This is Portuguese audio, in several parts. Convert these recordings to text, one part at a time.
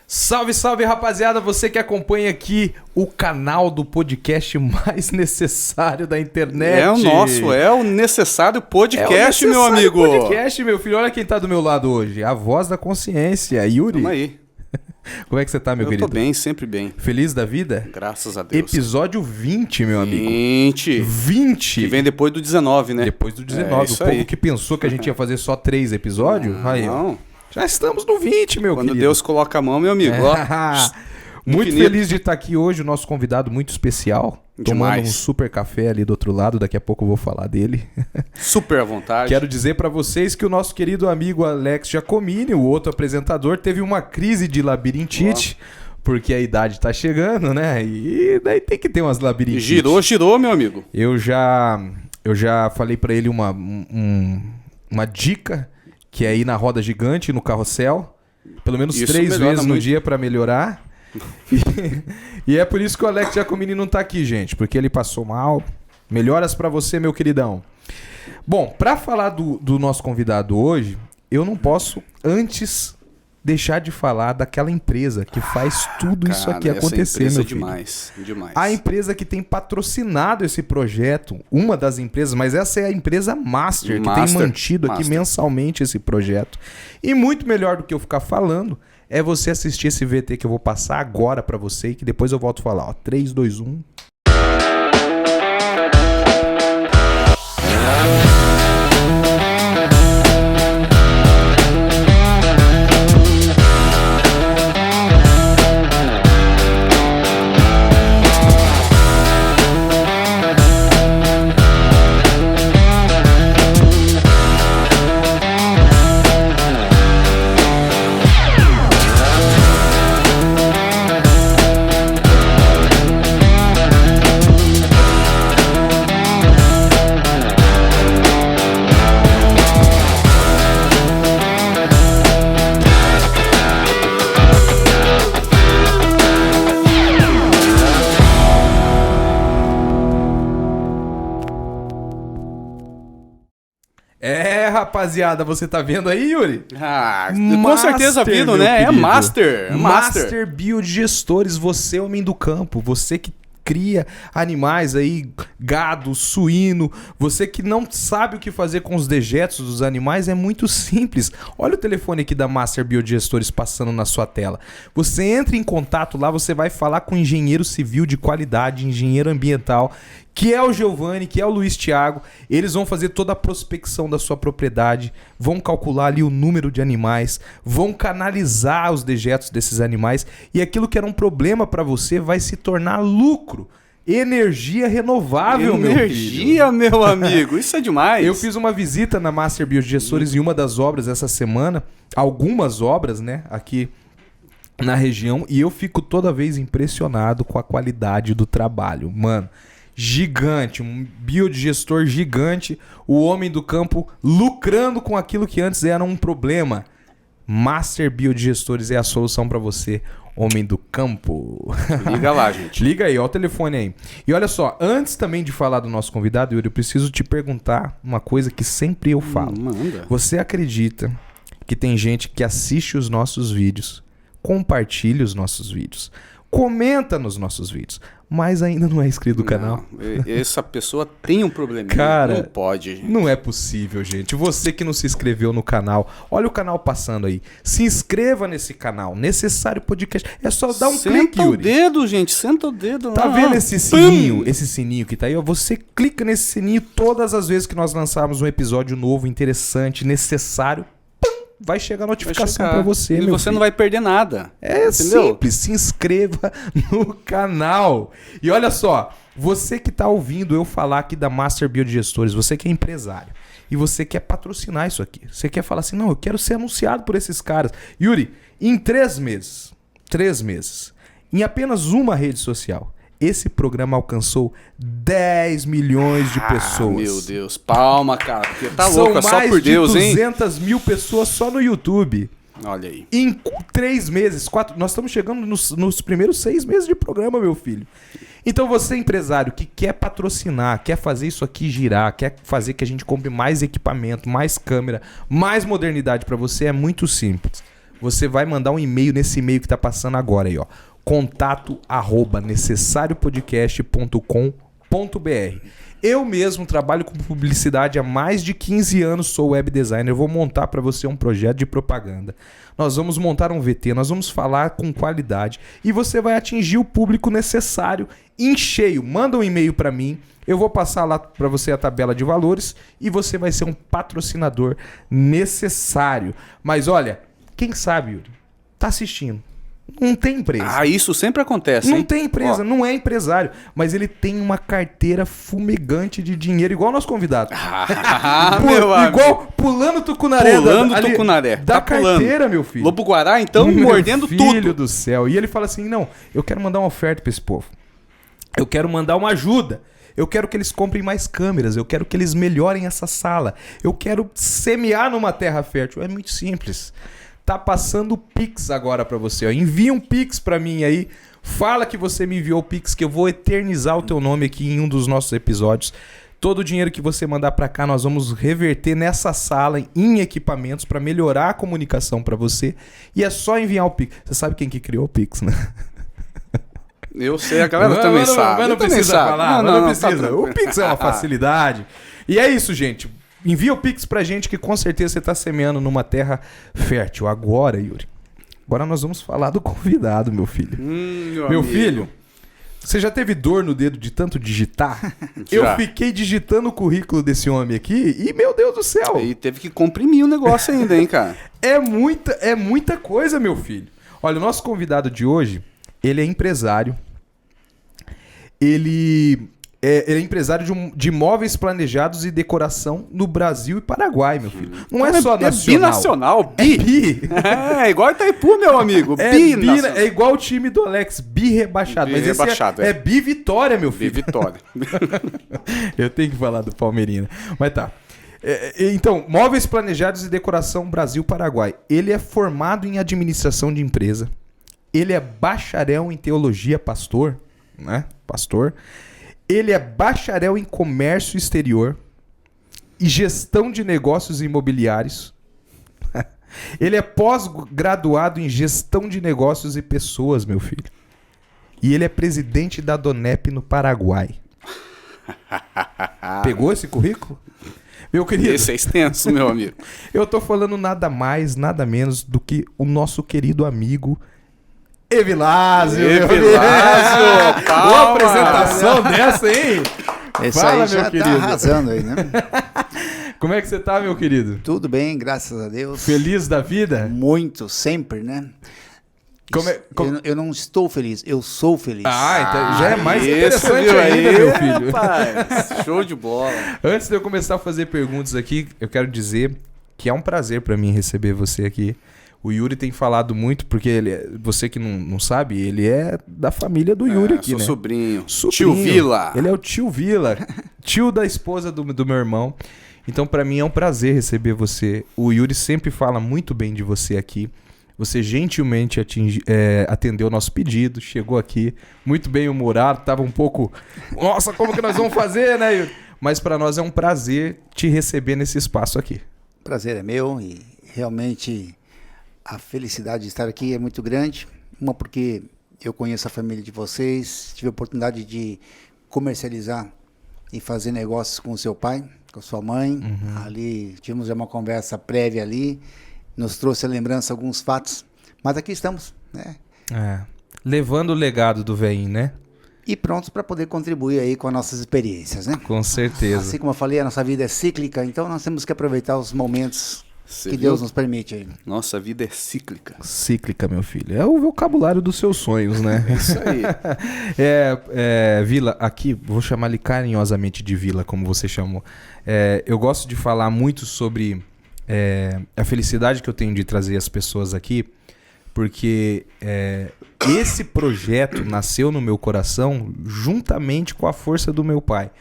Salve, salve, rapaziada, você que acompanha aqui o canal do podcast mais necessário da internet. É o nosso, é o necessário podcast, meu amigo. Podcast, meu filho. Olha quem tá do meu lado hoje, a voz da consciência, Yuri. Tamo aí. Como é que você tá, meu querido? Eu tô bem, sempre bem. Feliz da vida? Graças a Deus. Episódio 20, meu amigo. 20. Que vem depois do 19, né? Depois do 19. O povo aí. Que pensou que a gente ia fazer só 3 episódios. Aí, não. Já estamos no 20, meu Quando querido. Deus coloca a mão, meu amigo. Ó, muito infinito. feliz de estar aqui hoje, o nosso convidado muito especial. Demais. Tomando um super café ali do outro lado, daqui a pouco eu vou falar dele. Super à vontade. Quero dizer pra vocês que o nosso querido amigo Alex Giacomini, o outro apresentador, teve uma crise de labirintite, porque a idade tá chegando, né? E daí tem que ter umas labirintites. Girou, meu amigo. Eu já falei pra ele uma dica, que é ir na roda gigante, no carrossel, pelo menos Isso 3 melhora vezes no muito. dia pra melhorar. E é por isso que o Alex Giacomini não tá aqui, gente, porque ele passou mal. Melhoras pra você, meu queridão. Bom, pra falar do nosso convidado hoje, eu não posso antes deixar de falar daquela empresa que faz tudo isso aqui acontecer, meu filho. Demais. A empresa que tem patrocinado esse projeto, uma das empresas, mas essa é a empresa Master, que tem mantido aqui mensalmente esse projeto. E muito melhor do que eu ficar falando, é você assistir esse VT que eu vou passar agora pra você e que depois eu volto a falar. Ó, 3, 2, 1... Rapaziada, você tá vendo aí, Yuri? Com certeza vindo, né? Querido. É Master. Master Biodigestores, você homem do campo, você que cria animais aí, gado, suíno, você que não sabe o que fazer com os dejetos dos animais, é muito simples. Olha o telefone aqui da Master Biodigestores passando na sua tela. Você entra em contato lá, você vai falar com o engenheiro civil de qualidade, engenheiro ambiental, que é o Giovanni, que é o Luiz Thiago. Eles vão fazer toda a prospecção da sua propriedade, vão calcular ali o número de animais, vão canalizar os dejetos desses animais e aquilo que era um problema para você vai se tornar lucro. Energia renovável, meu filho. Energia, meu amigo. Isso é demais. Eu fiz uma visita na Master Biodigestores em uma das obras essa semana, algumas obras, né, aqui na região, e eu fico toda vez impressionado com a qualidade do trabalho, mano. Gigante, um biodigestor gigante, o homem do campo lucrando com aquilo que antes era um problema. Master Biodigestores é a solução para você, homem do campo. Liga lá, gente. Liga aí, ó o telefone aí. E olha só, antes também de falar do nosso convidado, Yuri, eu preciso te perguntar uma coisa que sempre eu falo. Manda. Você acredita que tem gente que assiste os nossos vídeos, compartilha os nossos vídeos, comenta nos nossos vídeos, mas ainda não é inscrito no canal? Essa pessoa tem um probleminha. Cara, não pode, gente. Não é possível, gente. Você que não se inscreveu no canal, olha o canal passando aí. Se inscreva nesse canal. Necessário Podcast. É só dar um clique, Yuri. Senta o dedo, gente. Senta o dedo. Tá vendo esse sininho? Esse sininho que tá aí, ó. Você clica nesse sininho todas as vezes que nós lançarmos um episódio novo, interessante, necessário. Vai chegar a notificação pra você, e meu você filho. não vai perder nada. É entendeu? simples, se inscreva no canal. E olha só, você que tá ouvindo eu falar aqui da Master Biodigestores, você que é empresário e você quer patrocinar isso aqui, você quer falar assim, não, eu quero ser anunciado por esses caras. Yuri, em 3 meses, em apenas uma rede social, esse programa alcançou 10 milhões de pessoas. Meu Deus, palma, cara, porque tá São louco, é só por Deus, mais de hein? 200 mil pessoas só no YouTube. Olha aí. Em 3 meses, 4, nós estamos chegando nos primeiros 6 meses de programa, meu filho. Então você, empresário, que quer patrocinar, quer fazer isso aqui girar, quer fazer que a gente compre mais equipamento, mais câmera, mais modernidade para você, é muito simples. você vai mandar um e-mail nesse e-mail que tá passando agora aí, ó. contato@necessariopodcast.com.br. Eu mesmo trabalho com publicidade há mais de 15 anos, sou web designer. Eu vou montar para você um projeto de propaganda. Nós vamos montar um VT, nós vamos falar com qualidade e você vai atingir o público necessário em cheio. Manda um e-mail para mim, eu vou passar lá para você a tabela de valores e você vai ser um patrocinador necessário. Mas olha, quem sabe, Yuri, tá assistindo. Não tem empresa. Ah, isso sempre acontece, Não hein? tem empresa, Ó. não é empresário. Mas ele tem uma carteira fumegante de dinheiro, igual o nosso convidado. Ah, Pô, meu amigo. igual pulando tucunaré. Pulando ali, tucunaré. Da Tá pulando. carteira, meu filho. Lobo-guará, então, Meu mordendo filho tudo. do céu. E ele fala assim, não, eu quero mandar uma oferta pra esse povo. Eu quero mandar uma ajuda. Eu quero que eles comprem mais câmeras. Eu quero que eles melhorem essa sala. Eu quero semear numa terra fértil. É muito simples. Tá passando o Pix agora pra você, ó. Envia um Pix pra mim aí. Fala que você me enviou o Pix, que eu vou eternizar o teu nome aqui em um dos nossos episódios. Todo o dinheiro que você mandar pra cá, nós vamos reverter nessa sala em equipamentos pra melhorar a comunicação pra você. E é só enviar o Pix. Você sabe quem que criou o Pix, né? Eu sei, a galera também sabe. Mas não Eu também precisa sabe. falar, mas não tá precisa. tranquilo. O Pix é uma facilidade. E é isso, gente. Envia o Pix pra gente que com certeza você tá semeando numa terra fértil. Agora, Yuri, agora nós vamos falar do convidado, meu filho. Meu Meu amigo. filho, você já teve dor no dedo de tanto digitar? Já. Eu fiquei digitando o currículo desse homem aqui e, meu Deus do céu, E teve que comprimir o negócio ainda, hein, cara? é muita coisa, meu filho. Olha, o nosso convidado de hoje, ele é empresário. Ele é empresário de móveis planejados e decoração no Brasil e Paraguai, meu filho. Não é só nacional. Binacional, É bi. bi. É, igual Itaipu, meu amigo. É, Binacional. é igual o time do Alex, bi rebaixado. Bi Mas esse rebaixado, é é. bi vitória, meu Bi filho. Vitória. Eu tenho que falar do Palmeirinho. Mas tá. Então, móveis planejados e decoração Brasil-Paraguai. Ele é formado em administração de empresa. Ele é bacharel em teologia, pastor, né? Pastor. Ele é bacharel em comércio exterior e gestão de negócios imobiliários. Ele é pós-graduado em gestão de negócios e pessoas, meu filho. E ele é presidente da Donep no Paraguai. Pegou esse currículo? Meu querido, Esse é extenso, meu amigo. eu tô falando nada mais, nada menos do que o nosso querido amigo Evilásio. meu Evilásio, amigo. palma. Uma apresentação dessa, hein? Esse Fala, aí meu já querido. tá arrasando aí, né? Como é que você tá, meu querido? Tudo bem, graças a Deus. Feliz da vida? Muito, sempre, né? Como é- como- Eu não estou feliz, eu sou feliz. Ah, então já é mais Esse, interessante viu ainda, aí, meu filho. Rapaz, show de bola. Antes de eu começar a fazer perguntas aqui, eu quero dizer que é um prazer pra mim receber você aqui. O Yuri tem falado muito, porque você que não sabe, ele é da família do Yuri aqui, Sou né? sobrinho. Sobrinho. Tio Vila. Ele é o tio Vila, tio da esposa do meu irmão. Então, pra mim é um prazer receber você. O Yuri sempre fala muito bem de você aqui. Você gentilmente atendeu o nosso pedido, chegou aqui muito bem humorado, tava um pouco... Nossa, como que nós vamos fazer, né, Yuri? Mas pra nós é um prazer te receber nesse espaço aqui. Prazer é meu e realmente a felicidade de estar aqui é muito grande. Uma porque eu conheço a família de vocês, tive a oportunidade de comercializar e fazer negócios com o seu pai, com a sua mãe. Ali tivemos já uma conversa prévia ali, nos trouxe a lembrança alguns fatos, mas aqui estamos, né? Levando o legado do velhinho, né? E prontos para poder contribuir aí com as nossas experiências, né? Com certeza. Assim como eu falei, a nossa vida é cíclica, então nós temos que aproveitar os momentos Você que viu? Deus nos permite aí. Nossa vida é cíclica. Cíclica, meu filho. É o vocabulário dos seus sonhos, né? Isso aí. Vila, aqui, vou chamar ele carinhosamente de Vila, como você chamou. Eu gosto de falar muito sobre a felicidade que eu tenho de trazer as pessoas aqui, porque esse projeto nasceu no meu coração juntamente com a força do meu pai.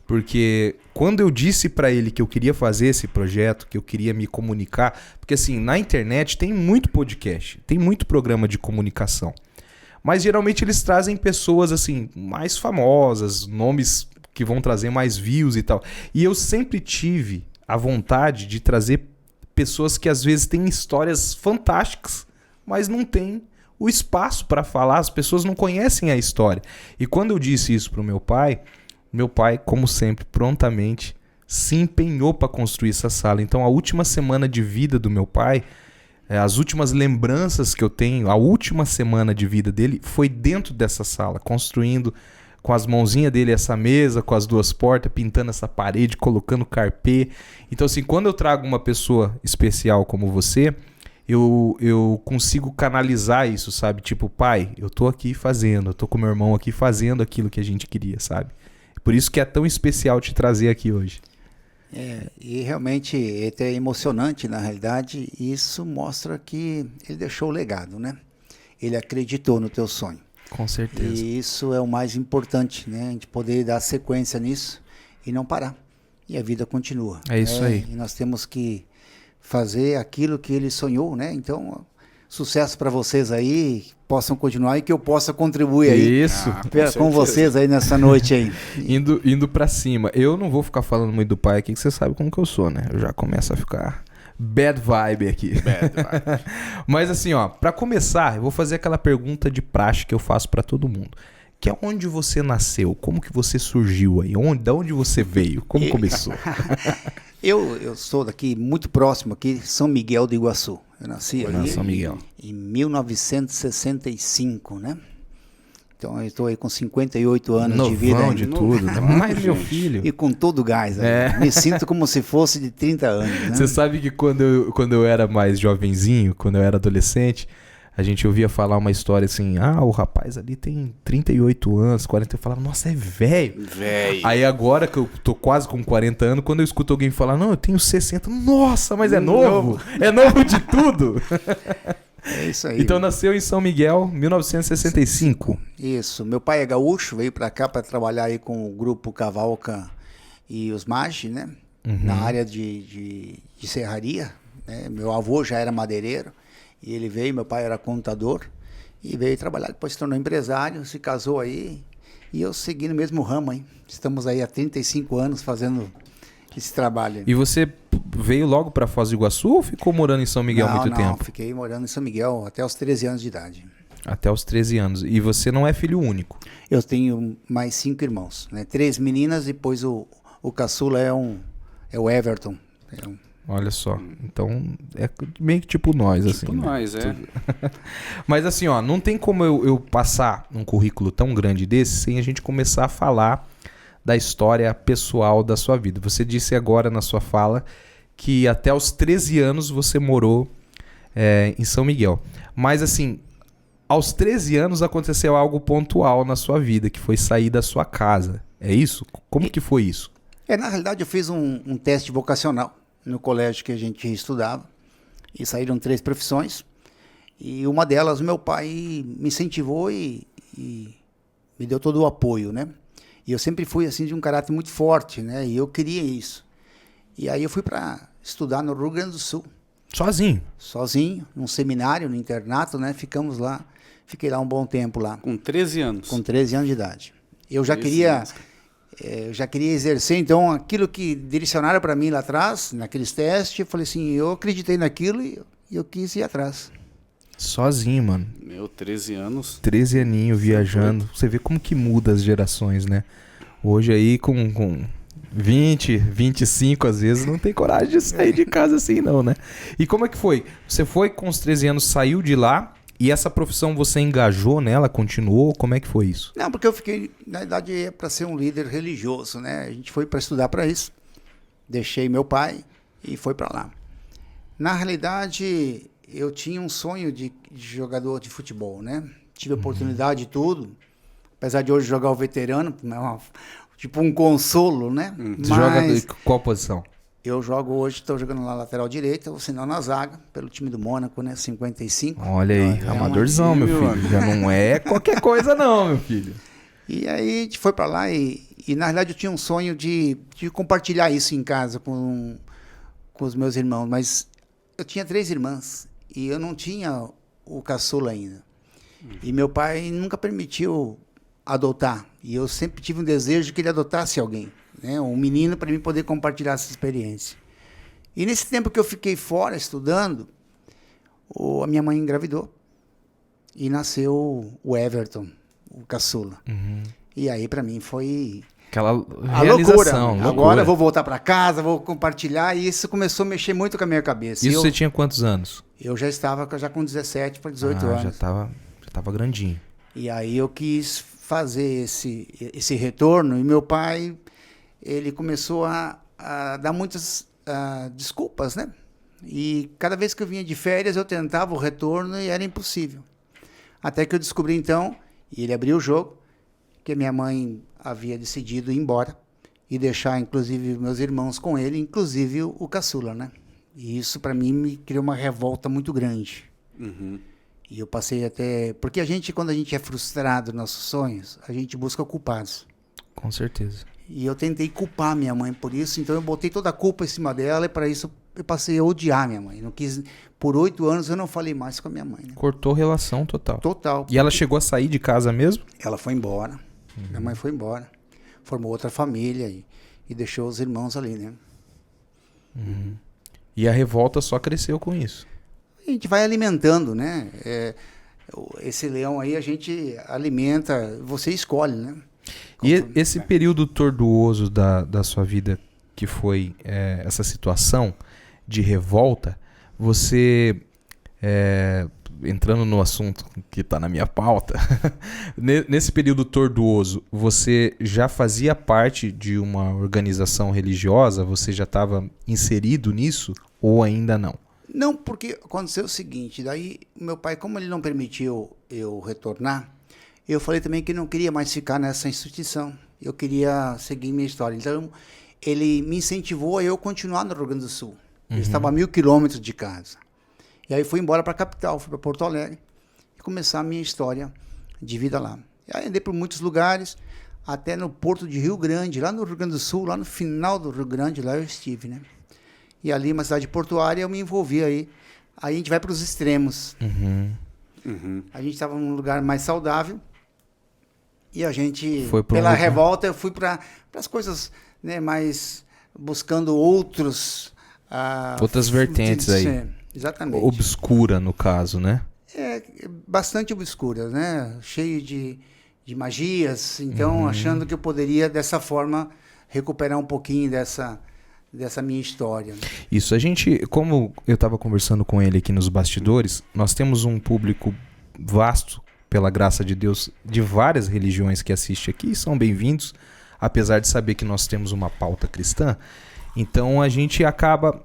Porque quando eu disse pra ele que eu queria fazer esse projeto, que eu queria me comunicar, porque assim, na internet tem muito podcast, tem muito programa de comunicação. Mas geralmente eles trazem pessoas assim, mais famosas, nomes que vão trazer mais views e tal. E eu sempre tive a vontade de trazer pessoas que às vezes têm histórias fantásticas, mas não tem o espaço para falar, as pessoas não conhecem a história. E quando eu disse isso pro meu pai, como sempre, prontamente se empenhou para construir essa sala. Então, a última semana de vida do meu pai, as últimas lembranças que eu tenho, a última semana de vida dele foi dentro dessa sala, construindo com as mãozinhas dele essa mesa, com as 2 portas, pintando essa parede, colocando carpê. Então, assim, quando eu trago uma pessoa especial como você, eu consigo canalizar isso, sabe? Tipo, pai, eu tô aqui fazendo, eu tô com meu irmão aqui fazendo aquilo que a gente queria, sabe? Por isso que é tão especial te trazer aqui hoje. E realmente é até emocionante, na realidade, e isso mostra que ele deixou o legado, né? Ele acreditou no teu sonho. Com certeza. E isso é o mais importante, né? A gente poder dar sequência nisso e não parar. E a vida continua. É isso aí. E nós temos que fazer aquilo que ele sonhou, né? Então, sucesso para vocês aí, possam continuar e que eu possa contribuir aí isso. com vocês aí nessa noite aí. Indo pra cima. Eu não vou ficar falando muito do pai aqui, que você sabe como que eu sou, né? Eu já começo a ficar bad vibe aqui. Bad vibe. Mas assim, ó, pra começar, eu vou fazer aquela pergunta de praxe que eu faço pra todo mundo. Que é onde você nasceu? Como que você surgiu aí? Da onde você veio? Como começou? Eu sou daqui, muito próximo aqui, São Miguel do Iguaçu. Eu nasci ali São Miguel. em 1965, né? Então eu estou aí com 58 anos Novão de vida. de tudo, né? Mas meu filho... E com todo o gás. Aí. Me sinto como se fosse de 30 anos. Né? Você sabe que quando eu era mais jovenzinho, quando eu era adolescente, a gente ouvia falar uma história assim, o rapaz ali tem 38 anos, 40, eu falava, nossa, é velho. Aí agora que eu tô quase com 40 anos, quando eu escuto alguém falar, não, eu tenho 60, nossa, mas é novo. É novo de tudo. É isso aí. Então nasceu em São Miguel, 1965. Isso. Meu pai é gaúcho, veio para cá para trabalhar aí com o grupo Cavalca e os Magi, né? Na área de serraria. Né? Meu avô já era madeireiro. E ele veio, meu pai era contador, e veio trabalhar, depois se tornou empresário, se casou aí, e eu segui no mesmo ramo, hein? Estamos aí há 35 anos fazendo esse trabalho. E você veio logo para Foz do Iguaçu ou ficou morando em São Miguel muito tempo? Não, fiquei morando em São Miguel até os 13 anos de idade. Até os 13 anos. E você não é filho único? Eu tenho mais 5 irmãos, né? 3 meninas, depois o caçula é o Everton. Olha só, então é meio que tipo nós, assim. Tipo nós, né? Mas assim, ó, não tem como eu passar um currículo tão grande desse sem a gente começar a falar da história pessoal da sua vida. Você disse agora na sua fala que até os 13 anos você morou em São Miguel. Mas assim, aos 13 anos aconteceu algo pontual na sua vida, que foi sair da sua casa. É isso? Como que foi isso? Na realidade eu fiz um teste vocacional no colégio que a gente estudava, e saíram 3 profissões, e uma delas meu pai me incentivou e me deu todo o apoio, né? E eu sempre fui assim de um caráter muito forte, né? E eu queria isso. E aí eu fui para estudar no Rio Grande do Sul. Sozinho? Sozinho, num seminário, no internato, né? Ficamos lá, fiquei lá um bom tempo lá. Com 13 anos? Com 13 anos de idade. Eu já queria exercer, então, aquilo que direcionaram para mim lá atrás, naqueles testes, eu falei assim, eu acreditei naquilo e eu quis ir atrás. Sozinho, mano. 13 anos. 13 aninhos viajando. Você vê como que muda as gerações, né? Hoje aí com 20, 25 às vezes, não tem coragem de sair de casa assim não, né? E como é que foi? Você foi com os 13 anos, saiu de lá, e essa profissão você engajou nela, continuou? Como é que foi isso? Não, porque eu fiquei, na verdade, para ser um líder religioso, né? A gente foi para estudar para isso. Deixei meu pai e foi para lá. Na realidade, eu tinha um sonho de jogador de futebol, né? Tive oportunidade e tudo. Apesar de hoje jogar o veterano, tipo um consolo, né? Você joga em qual posição? Eu jogo hoje, estou jogando na lateral direita, ou senão na zaga, pelo time do Mônaco, né? 55. Olha aí, amadorzão, meu filho. Já não é qualquer coisa não, meu filho. E aí a gente foi para lá e na realidade eu tinha um sonho de compartilhar isso em casa com os meus irmãos, mas eu tinha 3 irmãs e eu não tinha o caçula ainda. E meu pai nunca permitiu adotar, e eu sempre tive um desejo de que ele adotasse alguém, né? Um menino para mim poder compartilhar essa experiência. E nesse tempo que eu fiquei fora estudando, a minha mãe engravidou e nasceu o Everton, o caçula. E aí para mim foi Aquela a realização. loucura. Agora eu vou voltar para casa, vou compartilhar, e isso começou a mexer muito com a minha cabeça. Isso você tinha quantos anos? Eu já estava já com 17 para 18 anos. Já tava grandinho. E aí eu quis fazer esse retorno, e meu pai, ele começou a dar muitas desculpas, né? E cada vez que eu vinha de férias, eu tentava o retorno e era impossível. Até que eu descobri então, e ele abriu o jogo, que a minha mãe havia decidido ir embora e deixar, inclusive, meus irmãos com ele, inclusive o caçula, né? E isso, para mim, me criou uma revolta muito grande. E eu passei até... Porque quando a gente é frustrado nos nossos sonhos, a gente busca culpados. Com certeza. E eu tentei culpar minha mãe por isso, então eu botei toda a culpa em cima dela, e para isso eu passei a odiar minha mãe. Não quis... Por 8 anos eu não falei mais com a minha mãe. Né? Cortou relação total. Total. E ela chegou a sair de casa mesmo? Ela foi embora. Minha mãe foi embora. Formou outra família e deixou os irmãos ali, né? E a revolta só cresceu com isso. A gente vai alimentando, né? Esse leão aí a gente alimenta, você escolhe, né? E esse período tortuoso da sua vida, que foi essa situação de revolta, você, entrando no assunto que está na minha pauta, nesse período tortuoso, você já fazia parte de uma organização religiosa? Você já estava inserido nisso ou ainda não? Não, porque aconteceu o seguinte, daí meu pai, como ele não permitiu eu retornar, eu falei também que não queria mais ficar nessa instituição, eu queria seguir minha história. Então, ele me incentivou a eu continuar no Rio Grande do Sul. Eu estava a 1.000 quilômetros de casa. E aí fui embora para a capital, fui para Porto Alegre, e começar a minha história de vida lá. E aí andei por muitos lugares, até no Porto de Rio Grande, lá no Rio Grande do Sul, lá no final do Rio Grande, lá eu estive, né? E ali, uma cidade portuária, eu me envolvi aí. Aí a gente vai para os extremos. A gente estava num lugar mais saudável, e a gente, pela revolta, eu fui para as coisas, né, mais buscando outras vertentes aí. Exatamente. Obscura, no caso, né? Bastante obscura, né? Cheio de magias. Então, achando que eu poderia, dessa forma, recuperar um pouquinho dessa minha história. Isso, como eu estava conversando com ele aqui nos bastidores, nós temos um público vasto, pela graça de Deus, de várias religiões que assiste aqui, e são bem-vindos, apesar de saber que nós temos uma pauta cristã. Então a gente acaba,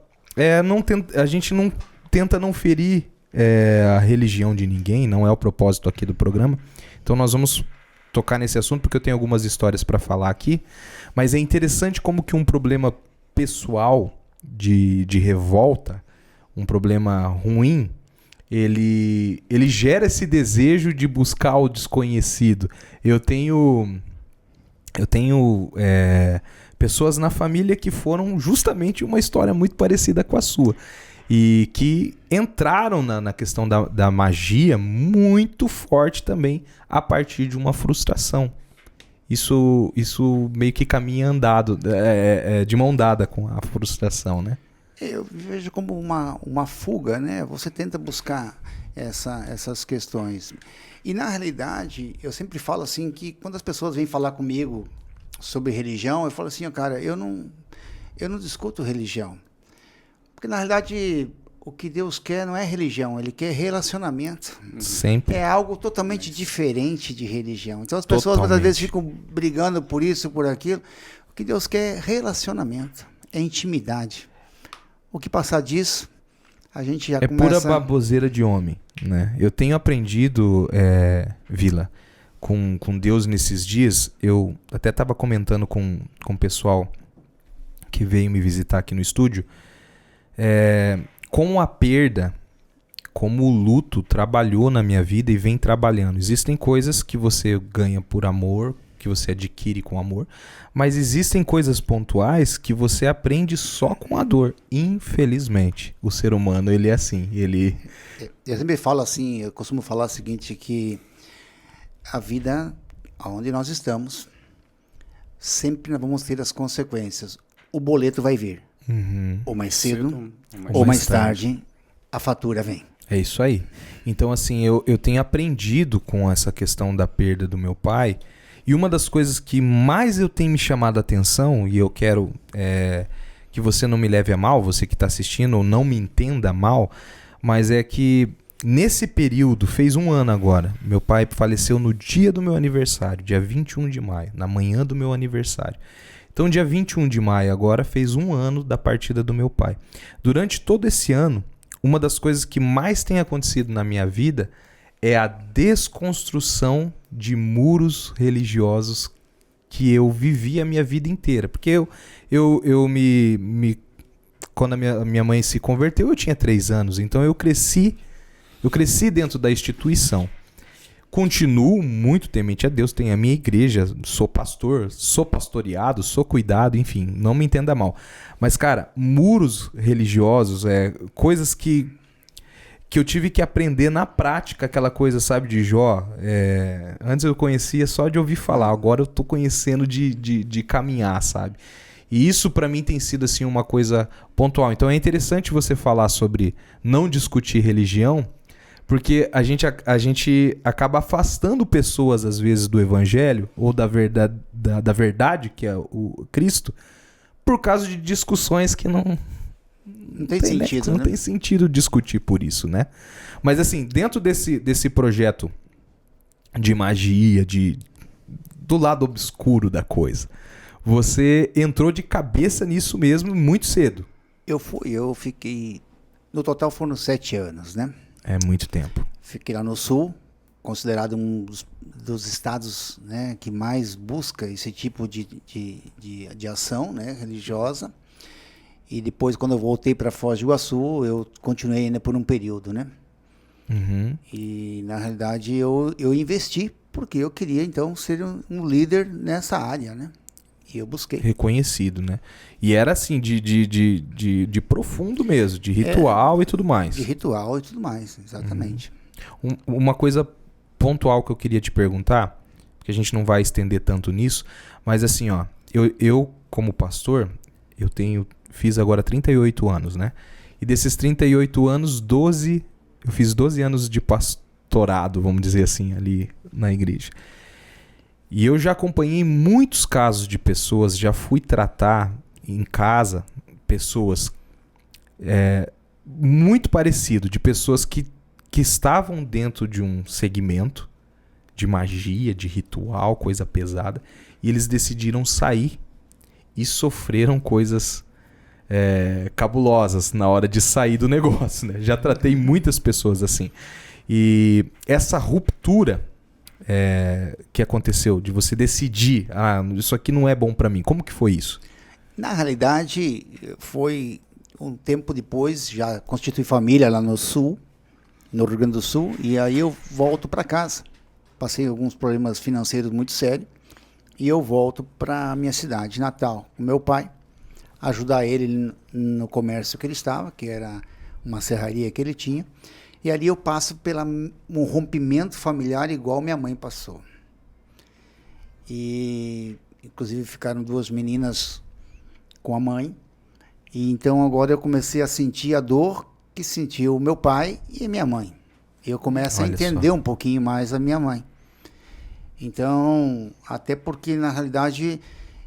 a gente não tenta não ferir a religião de ninguém, não é o propósito aqui do programa. Então nós vamos tocar nesse assunto porque eu tenho algumas histórias para falar aqui, mas é interessante como que um problema pessoal de revolta, um problema ruim, ele gera esse desejo de buscar o desconhecido. Eu tenho pessoas na família que foram justamente uma história muito parecida com a sua. E que entraram na questão da magia muito forte também a partir de uma frustração. Isso meio que caminha andado, de mão dada com a frustração, né? Eu vejo como uma fuga, né? Você tenta buscar essas questões. E, na realidade, eu sempre falo assim que quando as pessoas vêm falar comigo sobre religião, eu falo assim, cara, eu não discuto religião. Porque, na realidade, o que Deus quer não é religião, Ele quer relacionamento. Sempre. É algo totalmente diferente de religião. Então, as pessoas muitas vezes ficam brigando por isso, por aquilo. O que Deus quer é relacionamento, é intimidade. O que passar disso, a gente já começa... É pura baboseira de homem, né? Eu tenho aprendido, Vila, com Deus nesses dias. Eu até estava comentando com o pessoal que veio me visitar aqui no estúdio. Com a perda, como o luto trabalhou na minha vida e vem trabalhando. Existem coisas que você ganha por amor, que você adquire com amor, mas existem coisas pontuais que você aprende só com a dor. Infelizmente, o ser humano, ele é assim. Eu sempre falo assim, eu costumo falar o seguinte, que a vida, onde nós estamos, sempre nós vamos ter as consequências. O boleto vai vir. ou mais cedo, Cedo, ou mais tarde, a fatura vem. É isso aí. Então, assim, eu tenho aprendido com essa questão da perda do meu pai. E uma das coisas que mais eu tenho me chamado a atenção, e eu quero que você não me leve a mal, você que está assistindo, ou não me entenda mal, mas é que nesse período, fez 1 ano agora, meu pai faleceu no dia do meu aniversário, dia 21 de maio, na manhã do meu aniversário. Então, dia 21 de maio agora fez 1 ano da partida do meu pai. Durante todo esse ano, uma das coisas que mais tem acontecido na minha vida é a desconstrução de muros religiosos que eu vivi a minha vida inteira. Porque quando a minha mãe se converteu, eu tinha 3 anos. Então eu cresci dentro da instituição. Continuo muito temente a Deus, tenho a minha igreja, sou pastor, sou pastoreado, sou cuidado, enfim, não me entenda mal. Mas, cara, muros religiosos, coisas que eu tive que aprender na prática, aquela coisa, sabe, de Jó. Antes eu conhecia só de ouvir falar, agora eu tô conhecendo de caminhar, sabe? E isso pra mim tem sido assim uma coisa pontual. Então é interessante você falar sobre não discutir religião, porque a gente acaba afastando pessoas, às vezes, do evangelho ou da verdade, que é o Cristo, por causa de discussões que não tem sentido, não né? tem sentido discutir por isso, né? Mas assim, dentro desse projeto de magia, do lado obscuro da coisa, você entrou de cabeça nisso mesmo muito cedo. Eu fiquei... No total foram 7 anos, né? É muito tempo. Fiquei lá no Sul, considerado um dos estados, né, que mais busca esse tipo de ação, né, religiosa. E depois, quando eu voltei para Foz do Iguaçu, eu continuei ainda por um período, né? Uhum. E, na realidade, eu investi porque eu queria, então, ser um líder nessa área, né? E eu busquei. Reconhecido, né? E era assim, de profundo mesmo, de ritual e tudo mais. De ritual e tudo mais, exatamente. Uma coisa pontual que eu queria te perguntar, porque a gente não vai estender tanto nisso, mas assim, ó, eu como pastor, fiz agora 38 anos, né? E desses 38 anos, eu fiz 12 anos de pastorado, vamos dizer assim, ali na igreja. E eu já acompanhei muitos casos de pessoas, já fui tratar em casa pessoas muito parecido, de pessoas que estavam dentro de um segmento de magia, de ritual, coisa pesada, e eles decidiram sair e sofreram coisas cabulosas na hora de sair do negócio, né? Já tratei muitas pessoas assim. E essa ruptura que aconteceu, de você decidir, isso aqui não é bom pra mim, como que foi isso? Na realidade, foi um tempo depois, já constituí família lá no Sul, no Rio Grande do Sul, e aí eu volto para casa. Passei alguns problemas financeiros muito sérios, e eu volto para minha cidade natal, com meu pai, ajudar ele no comércio que ele estava, que era uma serraria que ele tinha. E ali eu passo por um rompimento familiar igual minha mãe passou. E, inclusive, ficaram 2 meninas com a mãe. E então agora eu comecei a sentir a dor que sentiu o meu pai e a minha mãe. Eu começo a entender um pouquinho mais a minha mãe. Então, até porque, na realidade,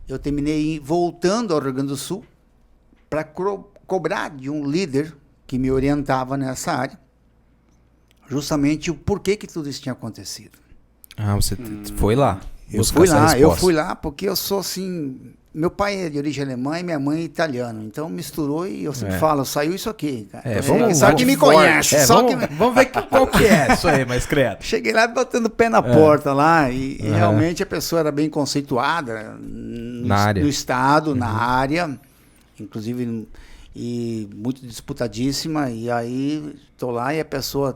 eu terminei voltando ao Rio Grande do Sul para cobrar de um líder que me orientava nessa área, justamente o porquê que tudo isso tinha acontecido. Você foi lá? Eu fui lá porque eu sou assim... Meu pai é de origem alemã e minha mãe é italiana. Então misturou e eu sempre falo, saiu isso aqui. Só que me conhece. Vamos ver qual que é isso aí, mais credo. Cheguei lá botando o pé na porta lá e realmente a pessoa era bem conceituada no estado, na área, inclusive, e muito disputadíssima. E aí estou lá e a pessoa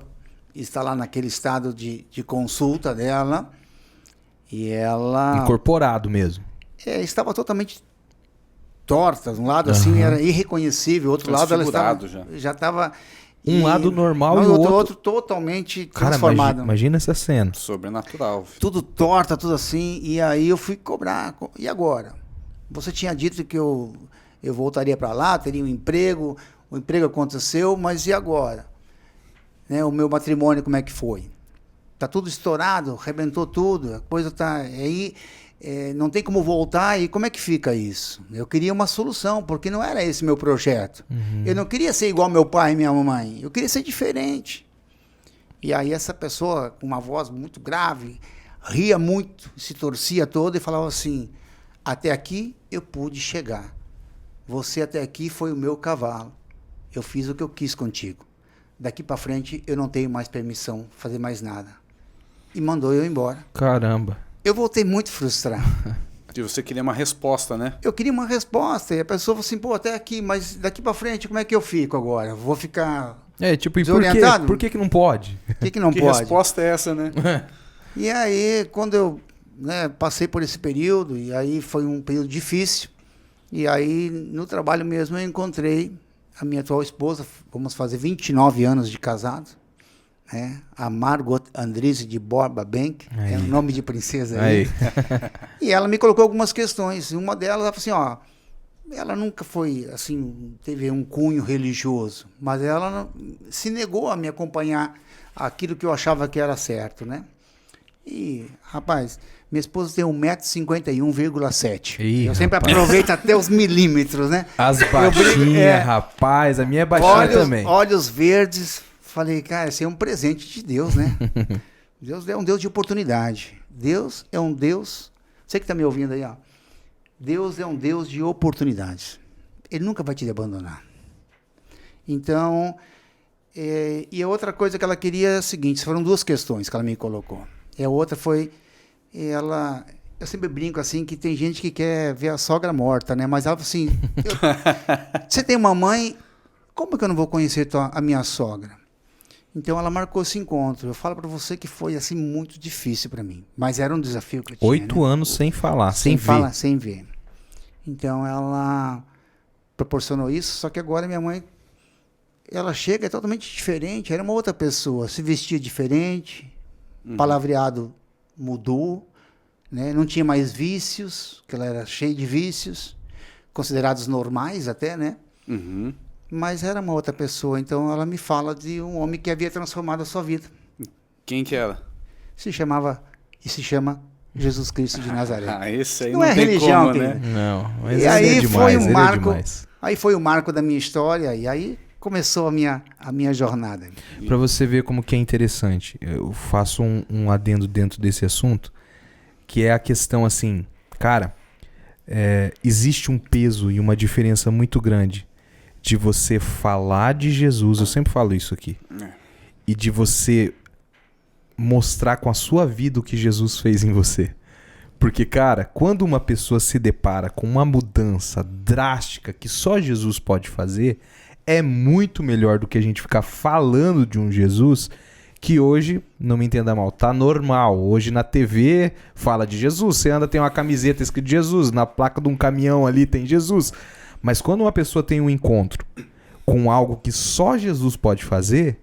está lá naquele estado de consulta dela e ela... Incorporado mesmo. Estava totalmente torta. Um lado assim era irreconhecível, outro lado ela já estava... Um lado normal e o outro totalmente transformado. Cara, imagina essa cena. Sobrenatural. Tudo torta, tudo assim. E aí eu fui cobrar. E agora? Você tinha dito que eu eu voltaria para lá, teria um emprego, o emprego aconteceu, mas e agora? Né, o meu matrimônio, como é que foi? Tá tudo estourado, arrebentou tudo, a coisa tá aí, não tem como voltar, e como é que fica isso? Eu queria uma solução, porque não era esse meu projeto. Eu não queria ser igual meu pai e minha mamãe, eu queria ser diferente. E aí essa pessoa, com uma voz muito grave, ria muito, se torcia toda e falava assim, até aqui eu pude chegar. Você até aqui foi o meu cavalo. Eu fiz o que eu quis contigo. Daqui para frente eu não tenho mais permissão de fazer mais nada. E mandou eu embora. Caramba. Eu voltei muito frustrado. E você queria uma resposta, né? Eu queria uma resposta. E a pessoa falou assim, pô, até aqui, mas daqui para frente como é que eu fico agora? Vou ficar Tipo, e desorientado? por que não pode? O que não Que pode? resposta é essa, né? E aí, quando eu passei por esse período, e aí foi um período difícil, e aí no trabalho mesmo eu encontrei a minha atual esposa, vamos fazer 29 anos de casado, né? A Margot Andrese de Borba Bank, é o nome de princesa aí. E ela me colocou algumas questões, uma delas, ela falou assim, ó, ela nunca foi, assim, teve um cunho religioso, mas ela se negou a me acompanhar aquilo que eu achava que era certo, né? E, rapaz, minha esposa tem 1,51 m. Eu sempre aproveito até os milímetros, né? As baixinhas, rapaz, a minha é baixinha também. Olhos verdes, falei, cara, esse é um presente de Deus, né? Deus é um Deus de oportunidade. Deus é um Deus, você que está me ouvindo aí, ó. Deus é um Deus de oportunidades. Ele nunca vai te abandonar. Então, e a outra coisa que ela queria é a seguinte, foram duas questões que ela me colocou. E a outra foi, eu sempre brinco assim, que tem gente que quer ver a sogra morta, né? Mas ela falou assim, você tem uma mãe, como que eu não vou conhecer a minha sogra? Então ela marcou esse encontro. Eu falo para você que foi assim muito difícil para mim, mas era um desafio que eu tinha. 8 anos sem falar, sem ver. Sem ver. Então ela proporcionou isso, só que agora minha mãe, ela chega é totalmente diferente, era uma outra pessoa, se vestia diferente, palavreado mudou, né? Não tinha mais vícios, que ela era cheia de vícios, considerados normais até, né? Uhum. Mas era uma outra pessoa, então ela me fala de um homem que havia transformado a sua vida. Quem que era? Se chama Jesus Cristo de Nazaré. Esse aí não é tem religião, como, né? Não, mas e ele aí é demais, foi ele um marco, é demais. aí foi o marco da minha história, e aí começou a minha jornada. Para você ver como que é interessante, eu faço um adendo dentro desse assunto, que é a questão assim, cara, existe um peso e uma diferença muito grande de você falar de Jesus, eu sempre falo isso aqui, e de você mostrar com a sua vida o que Jesus fez em você. Porque, cara, quando uma pessoa se depara com uma mudança drástica que só Jesus pode fazer, é muito melhor do que a gente ficar falando de um Jesus que hoje, não me entenda mal, tá normal. Hoje na TV fala de Jesus, você anda, tem uma camiseta escrito Jesus, na placa de um caminhão ali tem Jesus. Mas quando uma pessoa tem um encontro com algo que só Jesus pode fazer,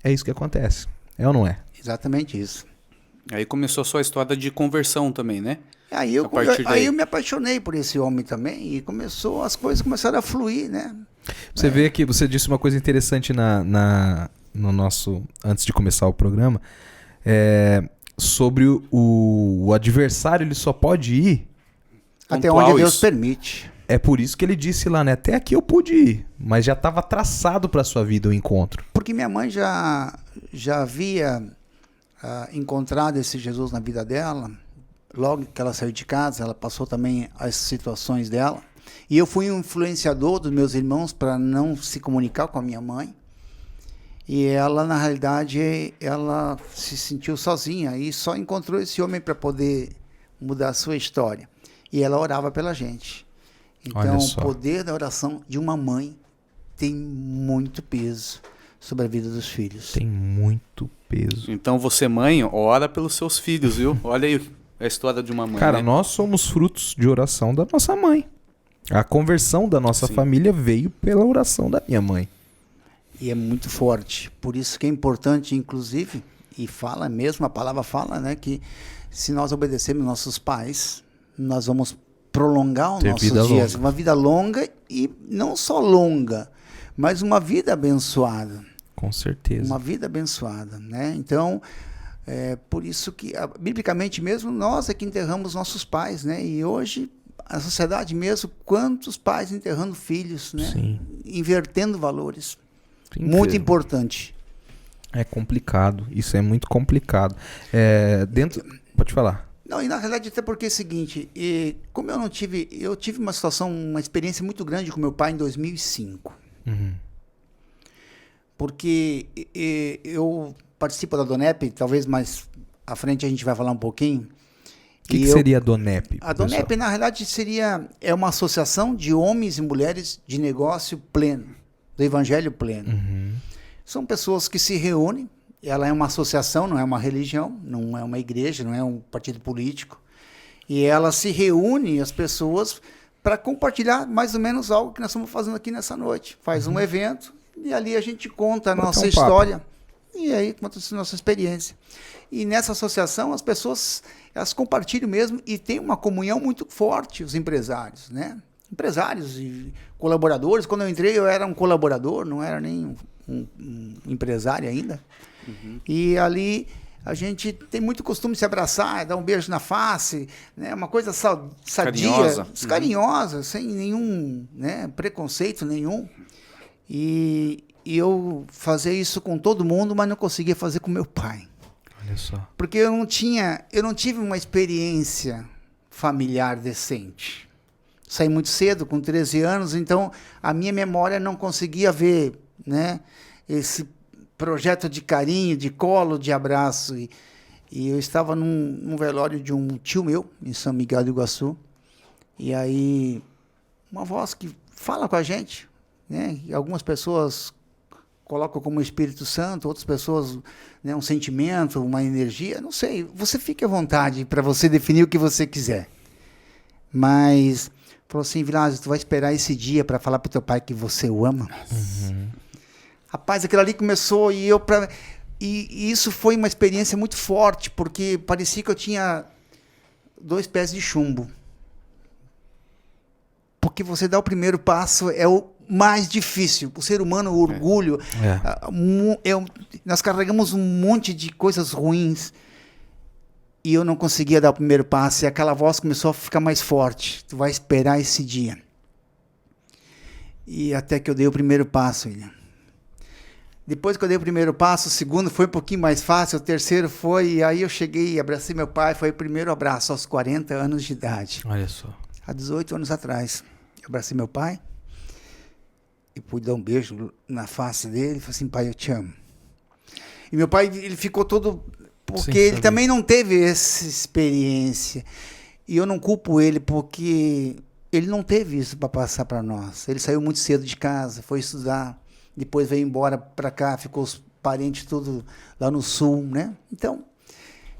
é isso que acontece. É ou não é? Exatamente isso. Aí começou a sua história de conversão também, né? Aí eu me apaixonei por esse homem também e as coisas começaram a fluir, né? Você vê que você disse uma coisa interessante no nosso, antes de começar o programa, sobre o adversário, ele só pode ir até onde Deus permite. É por isso que ele disse lá, né? Até aqui eu pude ir, mas já estava traçado para sua vida o encontro. Porque minha mãe já havia encontrado esse Jesus na vida dela. Logo que ela saiu de casa, ela passou também as situações dela. E eu fui um influenciador dos meus irmãos para não se comunicar com a minha mãe. E ela, na realidade, ela se sentiu sozinha e só encontrou esse homem para poder mudar a sua história. E ela orava pela gente. Então, o poder da oração de uma mãe tem muito peso sobre a vida dos filhos. Tem muito peso. Então, você, mãe, ora pelos seus filhos, viu? Olha aí a história de uma mãe. Cara, né? nós somos frutos de oração da nossa mãe. A conversão da nossa família veio pela oração da minha mãe. E é muito forte. Por isso que é importante, inclusive, e fala mesmo, a palavra fala, né, que se nós obedecermos nossos pais, nós vamos prolongar os Ter nossos vida dias. longa. Uma vida longa e não só longa, mas uma vida abençoada. Com certeza. Uma vida abençoada, né? Então, por isso que, biblicamente mesmo, nós é que enterramos nossos pais, né? E hoje, a sociedade mesmo, quantos pais enterrando filhos, né? Sim. Invertendo valores. Incrível. Muito importante. É complicado. Isso é muito complicado. Pode falar. Não, e na realidade até porque é o seguinte, como eu tive uma situação, uma experiência muito grande com meu pai em 2005. Uhum. Porque eu participo da DONEP, talvez mais à frente a gente vai falar um pouquinho. O que seria a DONEP? A DONEP, na realidade, é uma associação de homens e mulheres de negócio pleno, do evangelho pleno. Uhum. São pessoas que se reúnem, ela é uma associação, não é uma religião, não é uma igreja, não é um partido político. E ela se reúne, as pessoas, para compartilhar mais ou menos algo que nós estamos fazendo aqui nessa noite. Faz um evento e ali a gente conta a nossa história e aí conta a nossa experiência. E nessa associação as pessoas, elas compartilham mesmo e tem uma comunhão muito forte, os empresários, né? Empresários e colaboradores. Quando eu entrei eu era um colaborador, não era nem um empresário ainda. E ali a gente tem muito costume de se abraçar, dar um beijo na face, né? Uma coisa sadia, carinhosa, sem nenhum, né, preconceito nenhum. E eu fazia isso com todo mundo, mas não conseguia fazer com meu pai. Olha só. Porque eu não tive uma experiência familiar decente. Saí muito cedo, com 13 anos, então a minha memória não conseguia ver, né, esse projeto de carinho, de colo, de abraço. E eu estava num velório de um tio meu, em São Miguel do Iguaçu. E aí, uma voz que fala com a gente, né? E algumas pessoas colocam como Espírito Santo, outras pessoas, né, um sentimento, uma energia, não sei. Você fique à vontade para você definir o que você quiser. Mas falou assim, Vilásio, tu vai esperar esse dia para falar para o teu pai que você o ama? Uhum. Rapaz, aquilo ali começou e isso foi uma experiência muito forte, porque parecia que eu tinha 2 pés de chumbo. Porque você dá o primeiro passo é o mais difícil. O ser humano, o orgulho. Nós carregamos um monte de coisas ruins e eu não conseguia dar o primeiro passo e aquela voz começou a ficar mais forte. Tu vai esperar esse dia. E até que eu dei o primeiro passo, William. Depois que eu dei o primeiro passo, o segundo foi um pouquinho mais fácil, o terceiro foi, e aí eu cheguei e abracei meu pai, foi o primeiro abraço aos 40 anos de idade. Olha só. Há 18 anos atrás. Eu abracei meu pai e pude dar um beijo na face dele e falei assim, pai, eu te amo. E meu pai, ele ficou todo... Porque ele também não teve essa experiência. E eu não culpo ele porque ele não teve isso para passar para nós. Ele saiu muito cedo de casa, foi estudar. Depois veio embora para cá, ficou os parentes tudo lá no sul, né? Então,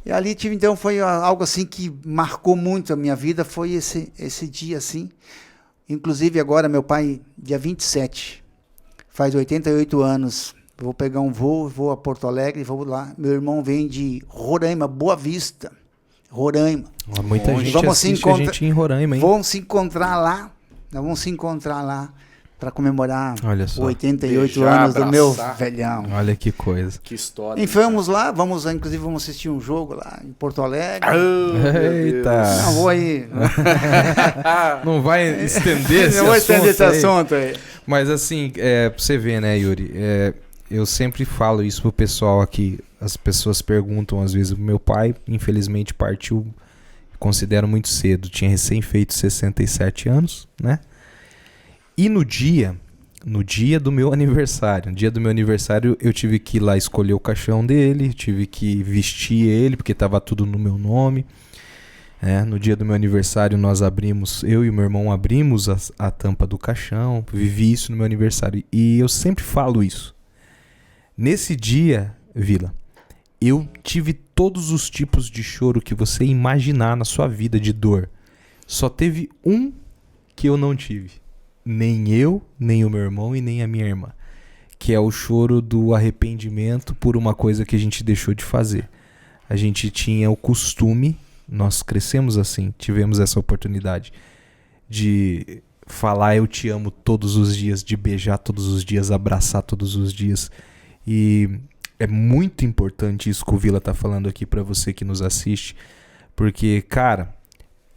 e ali foi algo assim que marcou muito a minha vida, foi esse dia assim. Inclusive agora meu pai, dia 27, faz 88 anos, vou pegar um vou a Porto Alegre, vou lá. Meu irmão vem de Roraima, Boa Vista, Roraima. Muita gente vamos assiste a gente em Roraima, hein? Vamos se encontrar lá, nós vamos se encontrar lá. Para comemorar 88 anos do meu velhão. Olha que coisa. Que história. E fomos lá, inclusive vamos assistir um jogo lá em Porto Alegre. Eita! Não vou aí. Não vai estender esse assunto. Não vou estender esse assunto aí. Mas assim, pra você ver, né, Yuri? Eu sempre falo isso pro pessoal aqui. As pessoas perguntam às vezes. Meu pai, infelizmente, partiu, considero muito cedo. Tinha recém feito 67 anos, né? E no dia do meu aniversário, eu tive que ir lá escolher o caixão dele, tive que vestir ele, porque estava tudo no meu nome. No dia do meu aniversário, eu e meu irmão abrimos a tampa do caixão, vivi isso no meu aniversário. E eu sempre falo isso. Nesse dia, Vila, eu tive todos os tipos de choro que você imaginar na sua vida de dor. Só teve um que eu não tive. Nem eu, nem o meu irmão e nem a minha irmã. Que é o choro do arrependimento por uma coisa que a gente deixou de fazer. A gente tinha o costume, nós crescemos assim, tivemos essa oportunidade de falar eu te amo todos os dias, de beijar todos os dias, abraçar todos os dias. E é muito importante isso que o Vila tá falando aqui pra você que nos assiste, porque, cara,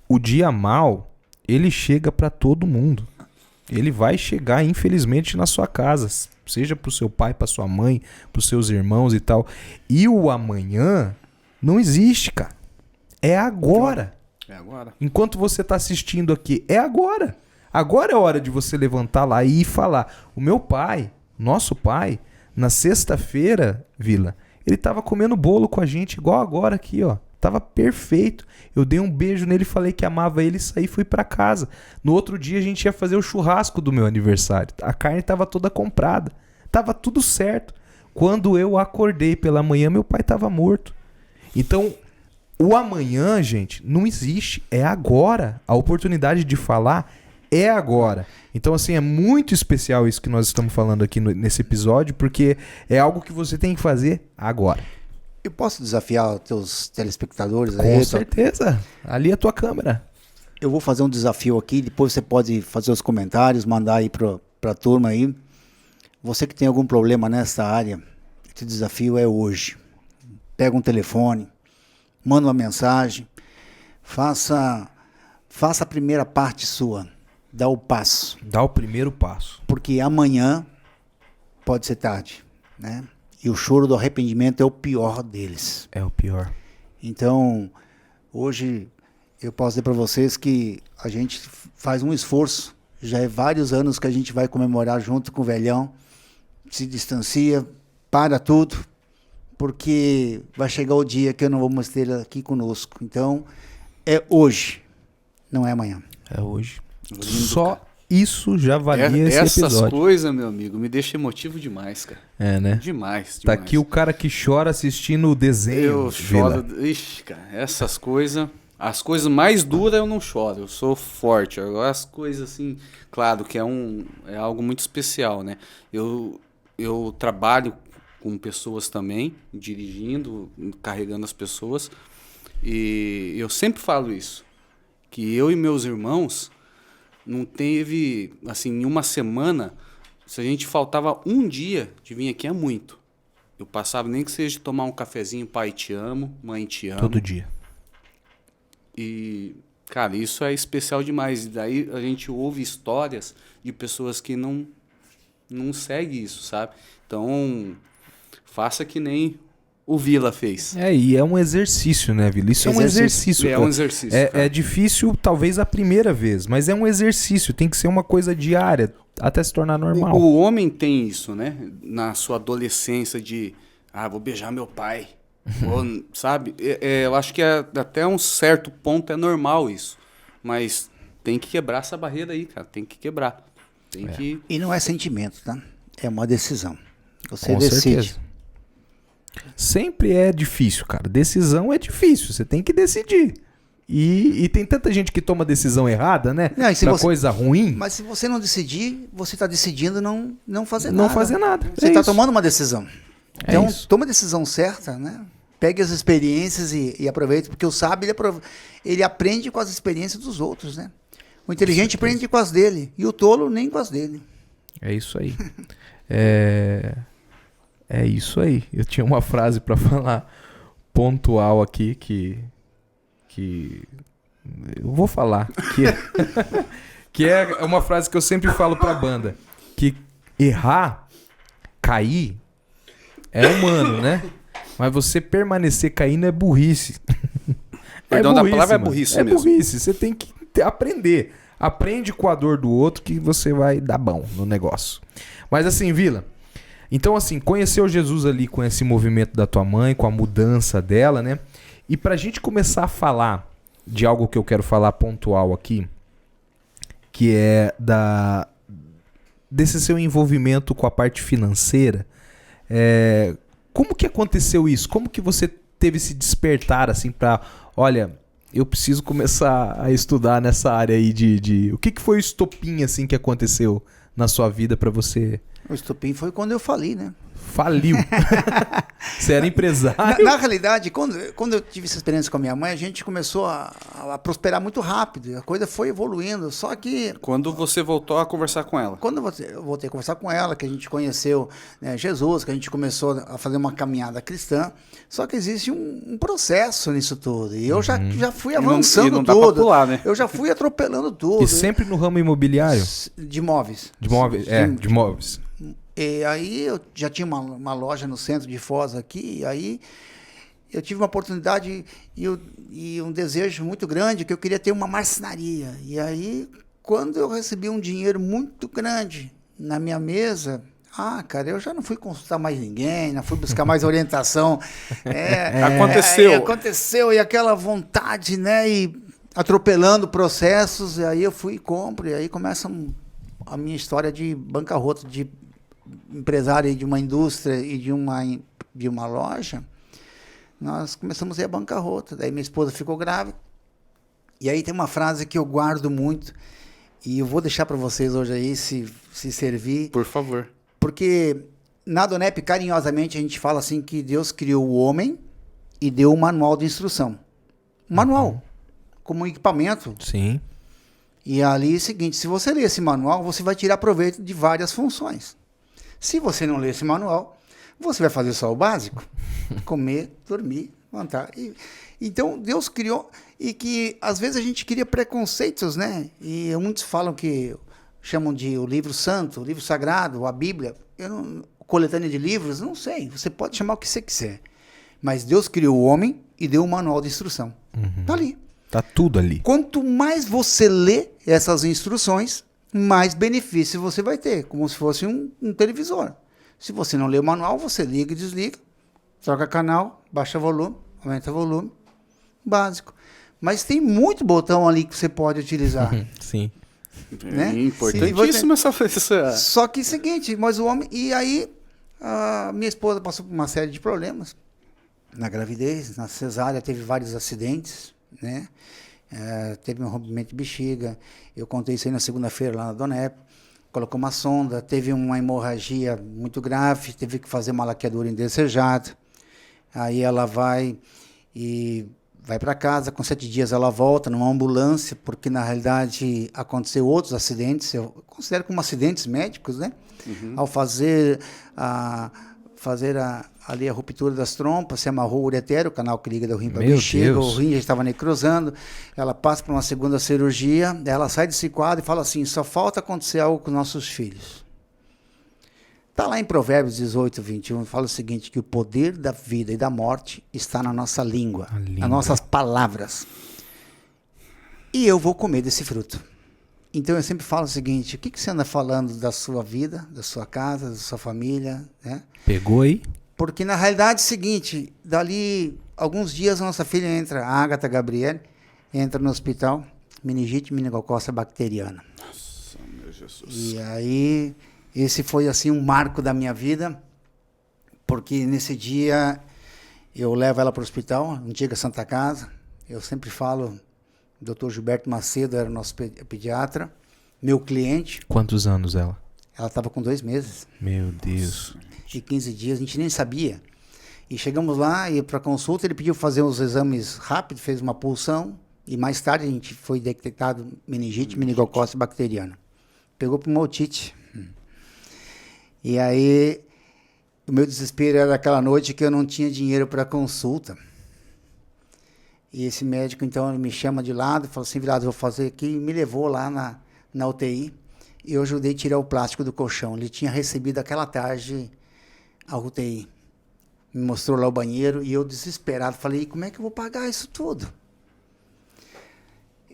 o dia mal, ele chega pra todo mundo. Ele vai chegar, infelizmente, na sua casa, seja pro seu pai, pra sua mãe, pros seus irmãos e tal. E o amanhã não existe, cara. É agora. É agora. Enquanto você tá assistindo aqui, é agora. Agora é hora de você levantar lá e falar. O meu pai, nosso pai, na sexta-feira, Vila, ele tava comendo bolo com a gente, igual agora aqui, ó. Tava perfeito. Eu dei um beijo nele, falei que amava ele, saí e fui pra casa. No outro dia a gente ia fazer o churrasco do meu aniversário. A carne tava toda comprada. Tava tudo certo. Quando eu acordei pela manhã, meu pai tava morto. Então, o amanhã, gente, não existe. É agora. A oportunidade de falar é agora. Então, assim, é muito especial isso que nós estamos falando aqui nesse episódio, porque é algo que você tem que fazer agora. Eu posso desafiar os teus telespectadores Com certeza. Ali é a tua câmera. Eu vou fazer um desafio aqui, depois você pode fazer os comentários, mandar aí pra turma aí. Você que tem algum problema nessa área, esse desafio é hoje. Pega um telefone, manda uma mensagem, faça a primeira parte sua, dá o passo. Dá o primeiro passo. Porque amanhã pode ser tarde, né? E o choro do arrependimento é o pior deles. É o pior. Então, hoje eu posso dizer para vocês que a gente faz um esforço. Já é vários anos que a gente vai comemorar junto com o velhão. Se distancia, para tudo, porque vai chegar o dia que eu não vou mais ter ele aqui conosco. Então, é hoje, não é amanhã. É hoje. Lindo, Só cara. Isso já valia esse Essas episódio. coisas, meu amigo, me deixa emotivo demais, cara. É, né? Demais, Tá demais. aqui o cara que chora assistindo o desenho. Eu Vila. choro. Ixi, cara, essas coisas. As coisas mais duras eu não choro, eu sou forte. Agora as coisas assim, claro que é algo muito especial, né? Eu trabalho com pessoas também, dirigindo, carregando as pessoas. E eu sempre falo isso, que eu e meus irmãos não teve, assim, em uma semana, se a gente faltava um dia de vir aqui é muito. Eu passava, nem que seja de tomar um cafezinho, pai, te amo, mãe, te amo. Todo dia. E, cara, isso é especial demais. E daí a gente ouve histórias de pessoas que não seguem isso, sabe? Então, faça que nem o Vila fez. E é um exercício, né, Vila? Isso é um exercício. É um exercício. É difícil, talvez, a primeira vez, mas é um exercício. Tem que ser uma coisa diária, até se tornar normal. O homem tem isso, né? Na sua adolescência de, vou beijar meu pai. Ou, sabe? Eu acho que até um certo ponto é normal isso. Mas tem que quebrar essa barreira aí, cara. Tem que quebrar. Tem que... E não é sentimento, tá? É uma decisão. Você Com decide. certeza. Sempre é difícil, cara. Decisão é difícil. Você tem que decidir. E tem tanta gente que toma decisão errada, né? Não, e se pra você- coisa ruim. Mas se você não decidir, você está decidindo não fazer Não nada. fazer nada. Você É está isso. tomando uma decisão. É Então, isso. toma a decisão certa, né? Pegue as experiências e aproveite, porque o sábio, ele aprende com as experiências dos outros, né? O inteligente aprende com as dele, e o tolo nem com as dele. É isso aí. É isso aí. Eu tinha uma frase pra falar pontual aqui que eu vou falar que é uma frase que eu sempre falo pra banda, que errar, cair é humano, né? Mas você permanecer caindo é burrice. Perdão da palavra, é mano. burrice É mesmo. burrice. Você tem que aprender. Aprende com a dor do outro que você vai dar bom no negócio. Mas assim, Vila, então assim, conheceu Jesus ali com esse movimento da tua mãe, com a mudança dela, né? E pra gente começar a falar de algo que eu quero falar pontual aqui, que é desse seu envolvimento com a parte financeira, como que aconteceu isso? Como que você teve esse despertar assim pra, olha, eu preciso começar a estudar nessa área aí de... O que foi o estopim assim que aconteceu na sua vida pra você O estopim foi quando eu fali, né? Faliu. Você era empresário? Na realidade, quando eu tive essa experiência com a minha mãe, a gente começou a prosperar muito rápido. A coisa foi evoluindo. Só que Quando você voltou a conversar com ela? quando eu voltei a conversar com ela, que a gente conheceu, né, Jesus, que a gente começou a fazer uma caminhada cristã, só que existe um processo nisso tudo. E eu já fui avançando e não dá pra tudo. pular, né? Eu já fui atropelando tudo. E sempre no ramo imobiliário? De imóveis. De móveis? É, de móveis. E aí eu já tinha uma loja no centro de Foz aqui, e aí eu tive uma oportunidade e um desejo muito grande que eu queria ter uma marcenaria. E aí, quando eu recebi um dinheiro muito grande na minha mesa, cara, eu já não fui consultar mais ninguém, não fui buscar mais orientação. Aconteceu. Aconteceu, e aquela vontade, né, e atropelando processos, e aí eu fui e compro, e aí começa a minha história de bancarrota, de empresário de uma indústria e de uma loja. Nós começamos a ir à bancarrota. Daí minha esposa ficou grávida. E aí tem uma frase que eu guardo muito, e eu vou deixar para vocês hoje aí, se servir. Por favor. Porque na Donep, carinhosamente, a gente fala assim que Deus criou o homem e deu um manual de instrução. Um manual, como um equipamento. Sim. E ali é o seguinte, se você ler esse manual, você vai tirar proveito de várias funções. Se você não ler esse manual, você vai fazer só o básico. Comer, dormir, levantar. Então, Deus criou, e que às vezes a gente cria preconceitos, né? E muitos falam chamam de o livro santo, o livro sagrado, a Bíblia. Coletânea de livros, não sei. Você pode chamar o que você quiser. Mas Deus criou o homem e deu um manual de instrução. Tá ali. Tá tudo ali. Quanto mais você lê essas instruções, mais benefício você vai ter, como se fosse um televisor. Se você não lê o manual, você liga e desliga, troca canal, baixa volume, aumenta volume, básico. Mas tem muito botão ali que você pode utilizar. Sim. Né? É importantíssimo essa... Só que é o seguinte, mas o homem... E aí, a minha esposa passou por uma série de problemas na gravidez, na cesárea, teve vários acidentes, né? Teve um rompimento de bexiga. Eu contei isso aí na segunda-feira lá na Donep. Colocou uma sonda, teve uma hemorragia muito grave, teve que fazer uma laqueadura indesejada. Aí ela vai para casa, com 7 dias ela volta numa ambulância, porque na realidade aconteceu outros acidentes, eu considero como acidentes médicos, né? Ao fazer ali a ruptura das trompas, se amarrou o ureter, o canal que liga do rim para a bexiga, o rim já estava necrosando, ela passa para uma segunda cirurgia, ela sai desse quadro e fala assim, só falta acontecer algo com nossos filhos. Está lá em Provérbios 18, 21, fala o seguinte, que o poder da vida e da morte está na nossa língua, nas nossas palavras. E eu vou comer desse fruto. Então eu sempre falo o seguinte, o que você anda falando da sua vida, da sua casa, da sua família, né? Pegou aí? Porque na realidade é o seguinte, dali alguns dias a nossa filha entra, a Agatha Gabriele, entra no hospital, meningite meningocócica bacteriana. Nossa, meu Jesus. E aí, esse foi assim um marco da minha vida, porque nesse dia eu levo ela para o hospital, antiga Santa Casa, eu sempre falo, o Dr. Gilberto Macedo era o nosso pediatra, meu cliente. Quantos anos ela? Ela estava com 2 meses. Meu Deus. De 15 dias, a gente nem sabia. E chegamos lá, e para consulta, ele pediu fazer os exames rápidos, fez uma pulsão, e mais tarde a gente foi detectado meningite meningocócica bacteriana. Pegou pneumotite. E aí, o meu desespero era aquela noite que eu não tinha dinheiro para consulta. E esse médico, então, ele me chama de lado, falou assim, Vilados, vou fazer aqui, e me levou lá na UTI, e eu ajudei a tirar o plástico do colchão. Ele tinha recebido aquela tarde a UTI. Me mostrou lá o banheiro e eu desesperado falei, como é que eu vou pagar isso tudo?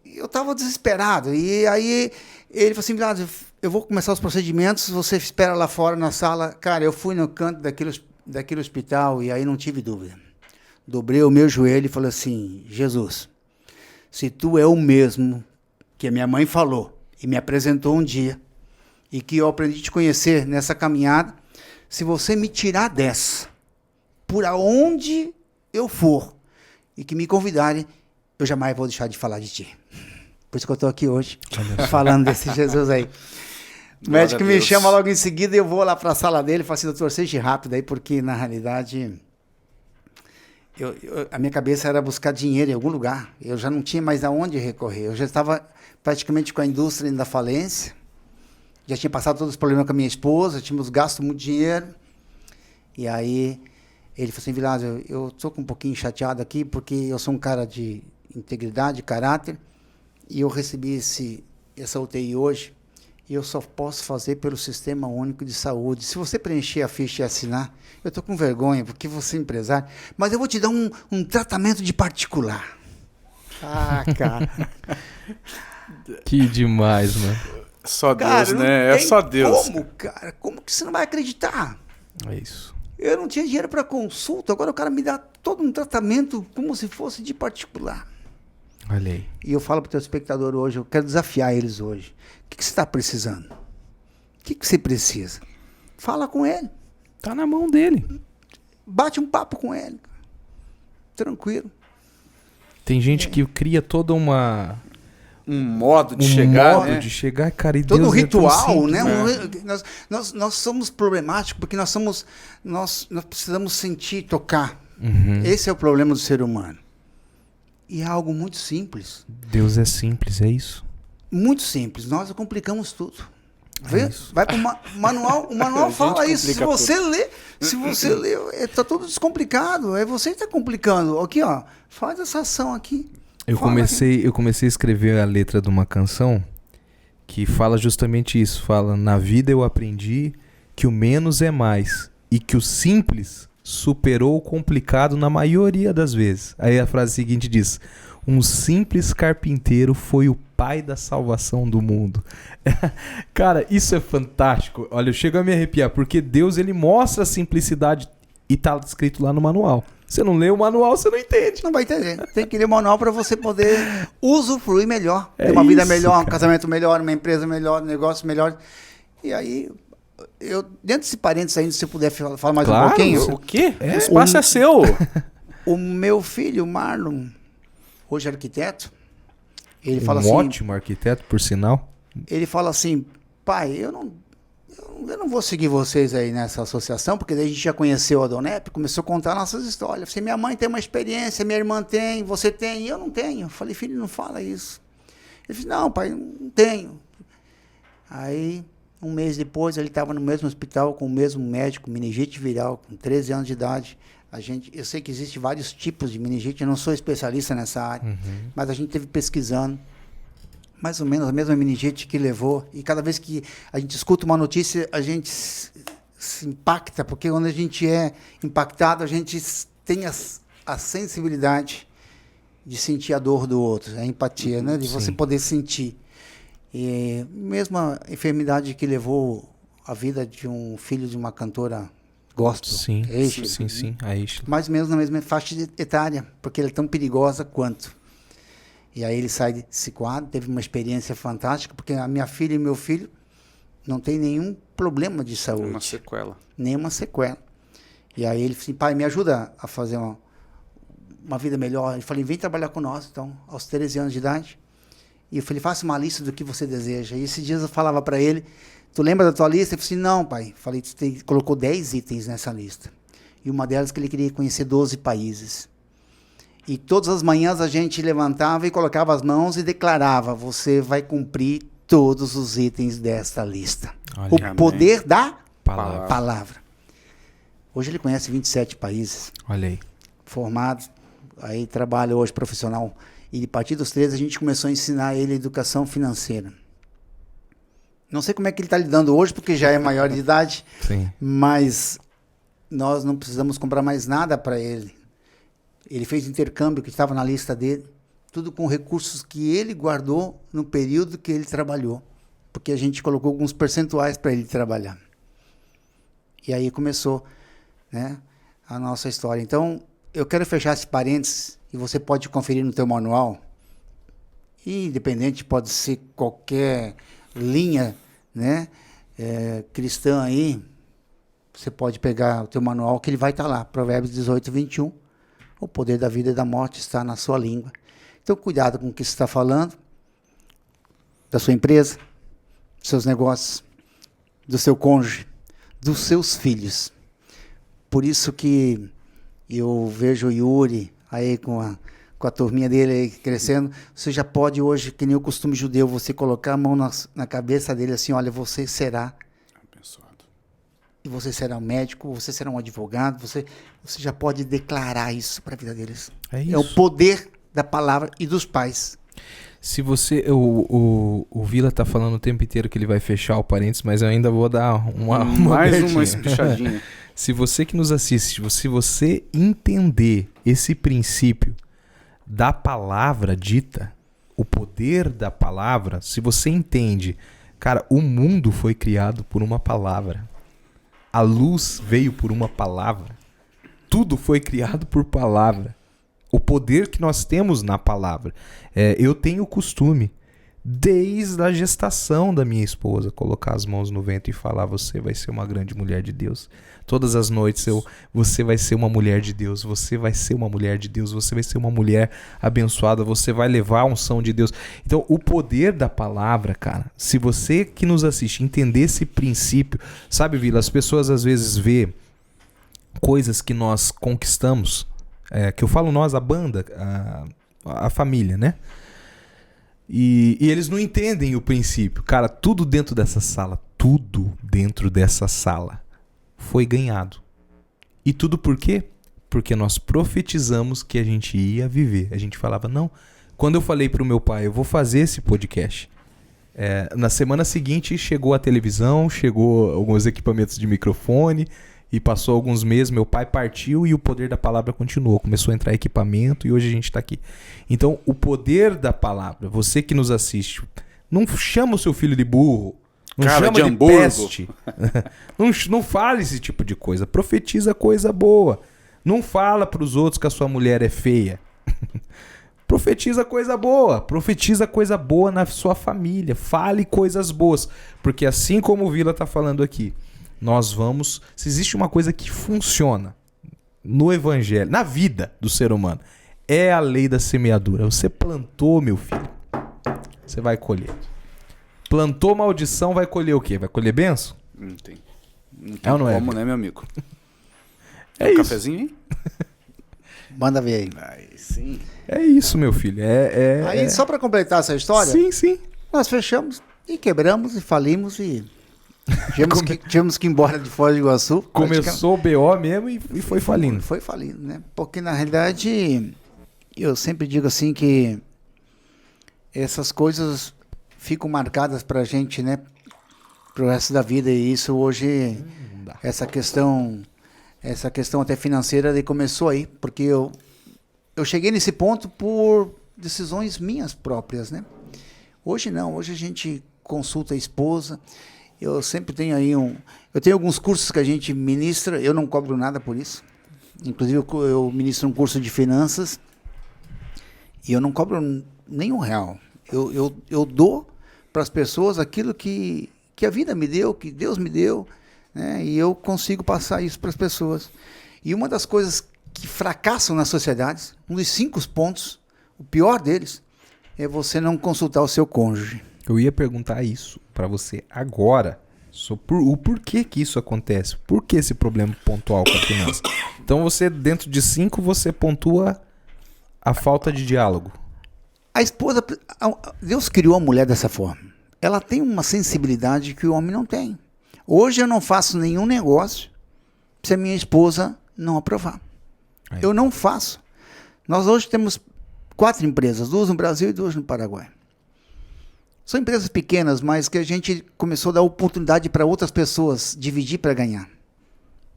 Eu estava desesperado. E aí ele falou assim, Vilados, eu vou começar os procedimentos, você espera lá fora na sala. Cara, eu fui no canto daquele hospital e aí não tive dúvida. Dobrei o meu joelho e falei assim, Jesus, se tu é o mesmo que a minha mãe falou e me apresentou um dia e que eu aprendi a te conhecer nessa caminhada, se você me tirar dessa, por aonde eu for, e que me convidarem, eu jamais vou deixar de falar de ti. Por isso que eu estou aqui hoje, falando desse Jesus aí. O médico Glória a me Deus. chama logo em seguida e eu vou lá para a sala dele e falo assim, doutor, seja rápido aí, porque na realidade a minha cabeça era buscar dinheiro em algum lugar. Eu já não tinha mais aonde recorrer. Eu já estava praticamente com a indústria indo à falência. Já tinha passado todos os problemas com a minha esposa, tínhamos gasto muito dinheiro. E aí ele falou assim, Vilásio, eu estou um pouquinho chateado aqui porque eu sou um cara de integridade, caráter, e eu recebi essa UTI hoje. E eu só posso fazer pelo Sistema Único de Saúde. Se você preencher a ficha e assinar, eu estou com vergonha, porque você é empresário, mas eu vou te dar um tratamento de particular. Ah, cara. Que demais, mano. Só Cara, Deus, não né? É tem só Deus. Como, cara? Como que você não vai acreditar? É isso. Eu não tinha dinheiro para consulta, agora o cara me dá todo um tratamento como se fosse de particular. Olha aí. E eu falo para o teu espectador hoje, eu quero desafiar eles hoje. O que você está precisando? O que você precisa? Fala com ele. Tá na mão dele. Bate um papo com ele. Tranquilo. Tem gente que cria toda um modo de chegar, modo né? de chegar, cara, e Todo Deus é tão ritual, simples, né? né? Nós somos problemáticos porque nós precisamos sentir, tocar. Uhum. Esse é o problema do ser humano. E é algo muito simples. Deus é simples, é isso. Muito simples. Nós complicamos tudo. isso. Vai para o manual. O A manual gente fala isso. Se complica você ler, está tudo descomplicado. É você que está complicando. Aqui, ó. Faz essa ação aqui. Eu comecei a escrever a letra de uma canção que fala justamente isso. Fala, na vida eu aprendi que o menos é mais e que o simples superou o complicado na maioria das vezes. Aí a frase seguinte diz, um simples carpinteiro foi o pai da salvação do mundo. Cara, isso é fantástico. Olha, eu chego a me arrepiar, porque Deus, ele mostra a simplicidade e tá escrito lá no manual. Você não lê o manual, você não entende. Não vai entender. Tem que ler o manual para você poder usufruir melhor. É ter uma vida isso, melhor, um cara. casamento melhor, uma empresa melhor, um negócio melhor. E aí, dentro desse parênteses ainda, se eu puder falar mais Claro, um pouquinho. O quê? O espaço é seu. O meu filho, Marlon, hoje é arquiteto, ele fala Um assim, ótimo arquiteto, por sinal. ele fala assim, pai, eu não vou seguir vocês aí nessa associação, porque daí a gente já conheceu a Donep, começou a contar nossas histórias. Eu falei, minha mãe tem uma experiência, minha irmã tem, você tem, e eu não tenho. Eu falei, filho, não fala isso. Ele disse, não, pai, não tenho. Aí, um mês depois, ele estava no mesmo hospital com o mesmo médico, meningite viral, com 13 anos de idade. Eu sei que existem vários tipos de meningite, eu não sou especialista nessa área, mas a gente teve pesquisando, mais ou menos a mesma meningite que levou, e cada vez que a gente escuta uma notícia, a gente se impacta, porque quando a gente é impactado, a gente tem a sensibilidade de sentir a dor do outro, a empatia, né? De você poder sentir. E mesmo a enfermidade que levou a vida de um filho de uma cantora gospel, Sim, Ashley, sim, a Ashley. mais ou menos na mesma faixa etária, porque ela é tão perigosa quanto. E aí ele sai desse quadro, teve uma experiência fantástica, porque a minha filha e meu filho não tem nenhum problema de saúde. Uma sequela. Nenhuma sequela. E aí ele falou assim, pai, me ajuda a fazer uma vida melhor. Eu falei, vem trabalhar com nós, então, aos 13 anos de idade. E eu falei, faça uma lista do que você deseja. E esses dias eu falava para ele, tu lembra da tua lista? Ele falou assim, não, pai. Falei, colocou 10 itens nessa lista. E uma delas que ele queria conhecer 12 países. E todas as manhãs a gente levantava e colocava as mãos e declarava, você vai cumprir todos os itens desta lista. Olha, O amém. poder da Palavra. palavra. Hoje ele conhece 27 países Olha aí. formados, aí trabalha hoje profissional. E a partir dos 13 a gente começou a ensinar ele educação financeira. Não sei como é que ele está lidando hoje, porque já é maior de idade, Sim. mas nós não precisamos comprar mais nada para ele. Ele fez intercâmbio que estava na lista dele, tudo com recursos que ele guardou no período que ele trabalhou, porque a gente colocou alguns percentuais para ele trabalhar. E aí começou, né, a nossa história. Então, eu quero fechar esse parênteses, e você pode conferir no teu manual, e independente, pode ser qualquer linha, né, cristã aí, você pode pegar o teu manual, que ele vai estar lá, Provérbios 18, 21, o poder da vida e da morte está na sua língua. Então, cuidado com o que você está falando, da sua empresa, dos seus negócios. do seu cônjuge, dos seus filhos. Por isso que eu vejo o Yuri aí com a turminha dele aí crescendo. Você já pode hoje, que nem o costume judeu, você colocar a mão na cabeça dele assim, olha, você será Abençoado. e você será um médico, você será um advogado, você já pode declarar isso para a vida deles. É É o isso. poder da palavra e dos pais. Se você. O Vila tá falando o tempo inteiro que ele vai fechar o parênteses, mas eu ainda vou dar uma Mais abertinha. uma espichadinha. Se você que nos assiste, se você entender esse princípio da palavra dita, o poder da palavra, se você entende, cara, o mundo foi criado por uma palavra. A luz veio por uma palavra. Tudo foi criado por palavra. O poder que nós temos na palavra. Eu tenho o costume, desde a gestação da minha esposa, colocar as mãos no vento e falar: você vai ser uma grande mulher de Deus. Todas as noites você vai ser uma mulher de Deus, você vai ser uma mulher de Deus, você vai ser uma mulher abençoada, você vai levar a unção de Deus. Então, o poder da palavra, cara, se você que nos assiste entender esse princípio, sabe, Vila, as pessoas às vezes vê coisas que nós conquistamos, que eu falo nós, a banda, a família, né? E eles não entendem o princípio. Cara, tudo dentro dessa sala foi ganhado. E tudo por quê? Porque nós profetizamos que a gente ia viver. A gente falava, não. Quando eu falei pro meu pai, eu vou fazer esse podcast. Na semana seguinte chegou a televisão, chegou alguns equipamentos de microfone, e passou alguns meses, meu pai partiu e o poder da palavra continuou. Começou a entrar equipamento e hoje a gente está aqui. Então, o poder da palavra, você que nos assiste, não chama o seu filho de burro, não Cara chama de de Hamburgo. peste. não fale esse tipo de coisa. Profetiza coisa boa. Não fala para os outros que a sua mulher é feia. Profetiza coisa boa. Profetiza coisa boa na sua família. Fale coisas boas. Porque assim como o Vila está falando aqui, nós vamos... Se existe uma coisa que funciona no evangelho, na vida do ser humano, é a lei da semeadura. Você plantou, meu filho, você vai colher. Plantou maldição, vai colher o quê? Vai colher bênção? Não tem É ou não é, como, Vitor? né, meu amigo? É Um isso. cafezinho, hein? Manda ver aí. Aí sim. É isso, meu filho. Aí, só para completar essa história, Sim, sim. nós fechamos e quebramos e falimos e tivemos que ir embora de Foz do Iguaçu. Começou o BO mesmo e foi falindo. Foi falindo, né? Porque, na realidade, eu sempre digo assim que essas coisas ficam marcadas pra gente, né? Pro resto da vida. E isso hoje, essa questão até financeira, daí começou aí. Porque eu cheguei nesse ponto por decisões minhas próprias, né? Hoje não, hoje a gente consulta a esposa. Eu sempre tenho aí eu tenho alguns cursos que a gente ministra, eu não cobro nada por isso. Inclusive eu ministro um curso de finanças e eu não cobro nem R$1. Eu dou para as pessoas aquilo que a vida me deu, que Deus me deu, né? E eu consigo passar isso para as pessoas. E uma das coisas que fracassam nas sociedades, um dos 5 pontos, o pior deles, é você não consultar o seu cônjuge. Eu ia perguntar isso pra você agora. O porquê que isso acontece. Por que esse problema pontual com a finança? Então você, dentro de 5, você pontua a falta de diálogo. A esposa, Deus criou a mulher dessa forma. Ela tem uma sensibilidade que o homem não tem. Hoje eu não faço nenhum negócio se a minha esposa não aprovar. Aí. Eu não faço. Nós hoje temos 4 empresas, 2 no Brasil e 2 no Paraguai. São empresas pequenas, mas que a gente começou a dar oportunidade para outras pessoas dividir para ganhar.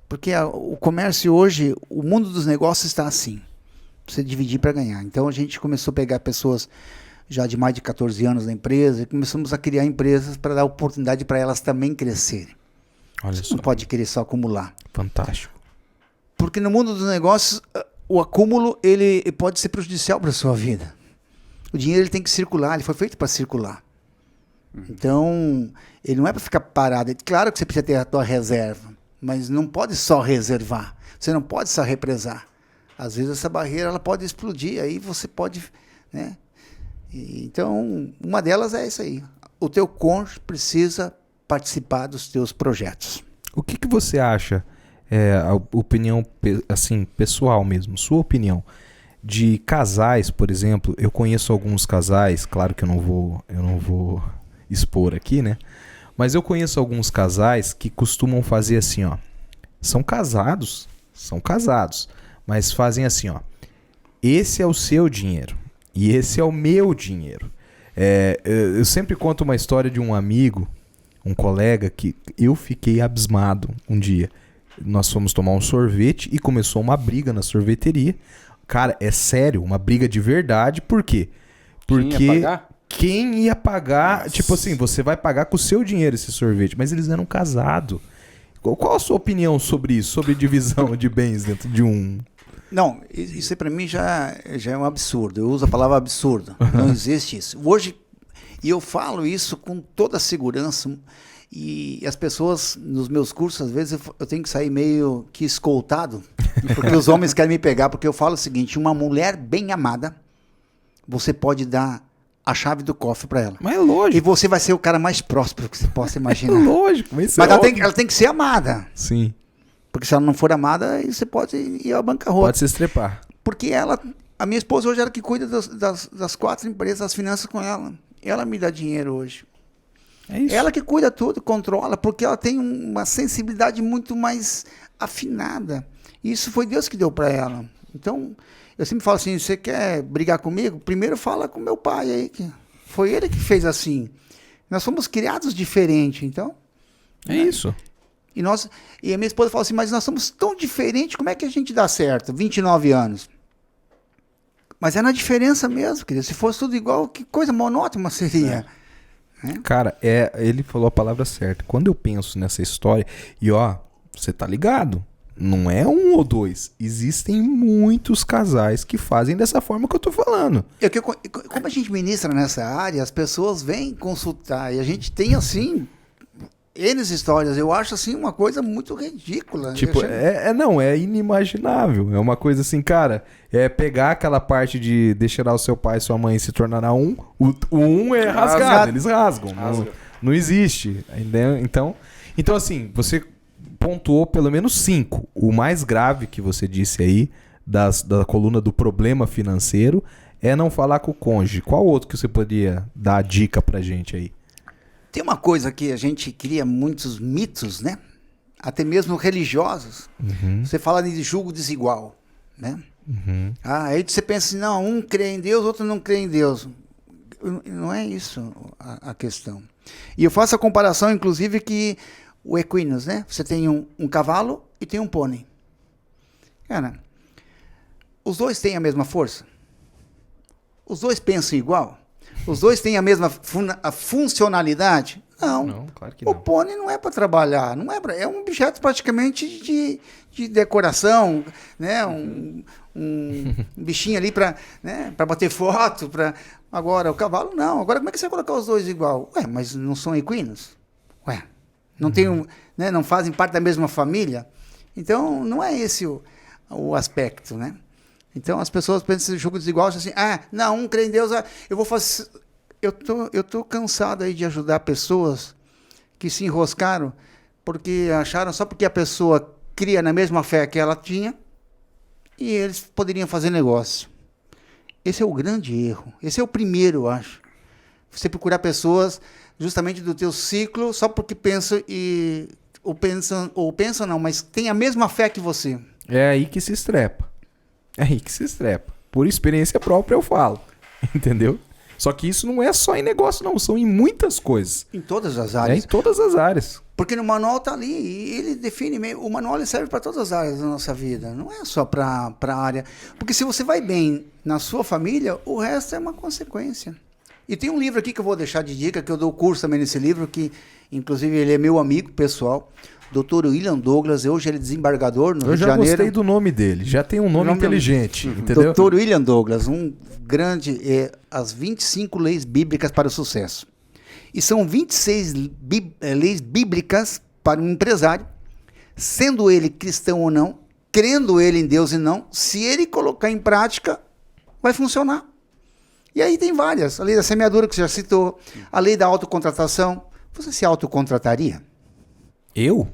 Porque o comércio hoje, o mundo dos negócios está assim. Você dividir para ganhar. Então a gente começou a pegar pessoas já de mais de 14 anos na empresa e começamos a criar empresas para dar oportunidade para elas também crescerem. Olha Você só. não pode querer só acumular. Fantástico. Porque no mundo dos negócios, o acúmulo ele pode ser prejudicial para a sua vida. O dinheiro ele tem que circular, ele foi feito para circular. Então, ele não é para ficar parado. Claro que você precisa ter a tua reserva, mas não pode só reservar. Você não pode só represar. Às vezes essa barreira ela pode explodir, aí você pode, então, uma delas é isso aí. O teu cônjuge precisa participar dos teus projetos. O que você acha, a opinião assim, pessoal mesmo, sua opinião, de casais, por exemplo? Eu conheço alguns casais, claro que eu não vou expor aqui, né? Mas eu conheço alguns casais que costumam fazer assim, ó. São casados, mas fazem assim, ó. Esse é o seu dinheiro e esse é o meu dinheiro. Eu sempre conto uma história de um amigo, um colega, que eu fiquei abismado um dia. Nós fomos tomar um sorvete e começou uma briga na sorveteria. Cara, é sério, uma briga de verdade. Por quê? Porque quem ia pagar, tipo assim, você vai pagar com o seu dinheiro esse sorvete, mas eles eram casados. Qual a sua opinião sobre isso, sobre divisão de bens dentro de um... Não, isso aí para mim já é um absurdo. Eu uso a palavra absurdo. Não existe isso. Hoje, e eu falo isso com toda a segurança, e as pessoas, nos meus cursos, às vezes eu tenho que sair meio que escoltado, porque os homens querem me pegar, porque eu falo o seguinte: uma mulher bem amada, você pode dar a chave do cofre para ela. Mas é lógico. E você vai ser o cara mais próspero que você possa imaginar. É lógico. Mas ela tem que ser amada. Sim. Porque se ela não for amada, aí você pode ir à bancarrota. Pode se estrepar. Porque a minha esposa hoje, ela que cuida das 4 empresas, das finanças com ela. Ela me dá dinheiro hoje. É isso. Ela que cuida tudo, controla, porque ela tem uma sensibilidade muito mais afinada. E isso foi Deus que deu para ela. Então, eu sempre falo assim: você quer brigar comigo? Primeiro fala com meu pai aí, que foi ele que fez assim. Nós fomos criados diferente, então... É isso. E a minha esposa fala assim: mas nós somos tão diferentes, como é que a gente dá certo? 29 anos. Mas é na diferença mesmo, querido. Se fosse tudo igual, que coisa monótona seria. Cara, ele falou a palavra certa. Quando eu penso nessa história, e ó, você tá ligado? Não é 1 ou 2. Existem muitos casais que fazem dessa forma que eu tô falando. Como a gente ministra nessa área, as pessoas vêm consultar, e a gente tem assim... N histórias, eu acho assim uma coisa muito ridícula. Tipo, é inimaginável. É uma coisa assim, cara, pegar aquela parte de deixar o seu pai e sua mãe se tornará um. O um é rasgado, eles rasgam. Não existe. Então, assim, você pontuou pelo menos 5. O mais grave que você disse aí, da coluna do problema financeiro, é não falar com o cônjuge. Qual outro que você poderia dar a dica pra gente aí? Tem uma coisa que a gente cria muitos mitos, né? Até mesmo religiosos. Uhum. Você fala de julgo desigual, né? Uhum. Aí você pensa assim: não, um crê em Deus, outro não crê em Deus. Não é isso a questão. E eu faço a comparação, inclusive, que o equinos, né? Você tem um cavalo e tem um pônei. Cara, os dois têm a mesma força? Os dois pensam igual? Os dois têm a mesma funcionalidade? Não. Não, claro que não. O pônei não é para trabalhar, é um objeto praticamente de decoração, né? Um bichinho ali para bater foto. Agora, o cavalo não. Agora, como é que você vai colocar os dois igual? Ué, mas não são equinos? Ué, não tem não fazem parte da mesma família? Então, não é esse o aspecto, né? Então as pessoas pensam em jogo desigual, assim: não, um crê em Deus, eu vou fazer... Eu tô cansado aí de ajudar pessoas que se enroscaram porque acharam só porque a pessoa cria na mesma fé que ela tinha e eles poderiam fazer negócio. Esse é o grande erro. Esse é o primeiro, eu acho. Você procurar pessoas justamente do teu ciclo só porque pensam não, mas tem a mesma fé que você. É aí que se estrepa. Por experiência própria eu falo. Entendeu? Só que isso não é só em negócio, não. São em muitas coisas. Em todas as áreas. Em todas as áreas. Porque no manual tá ali. E ele define meio... O manual ele serve para todas as áreas da nossa vida. Não é só para a área... Porque se você vai bem na sua família, o resto é uma consequência. E tem um livro aqui que eu vou deixar de dica, que eu dou curso também nesse livro, que inclusive ele é meu amigo pessoal, Dr. William Douglas. Hoje ele é desembargador no Rio de Janeiro. Eu já gostei do nome dele. Já tem um nome inteligente, entendeu? Dr. William Douglas, um grande... as 25 leis bíblicas para o sucesso. E são 26 leis bíblicas para um empresário, sendo ele cristão ou não, crendo ele em Deus e não, se ele colocar em prática, vai funcionar. E aí tem várias. A lei da semeadura, que você já citou, a lei da autocontratação. Você se autocontrataria? Eu?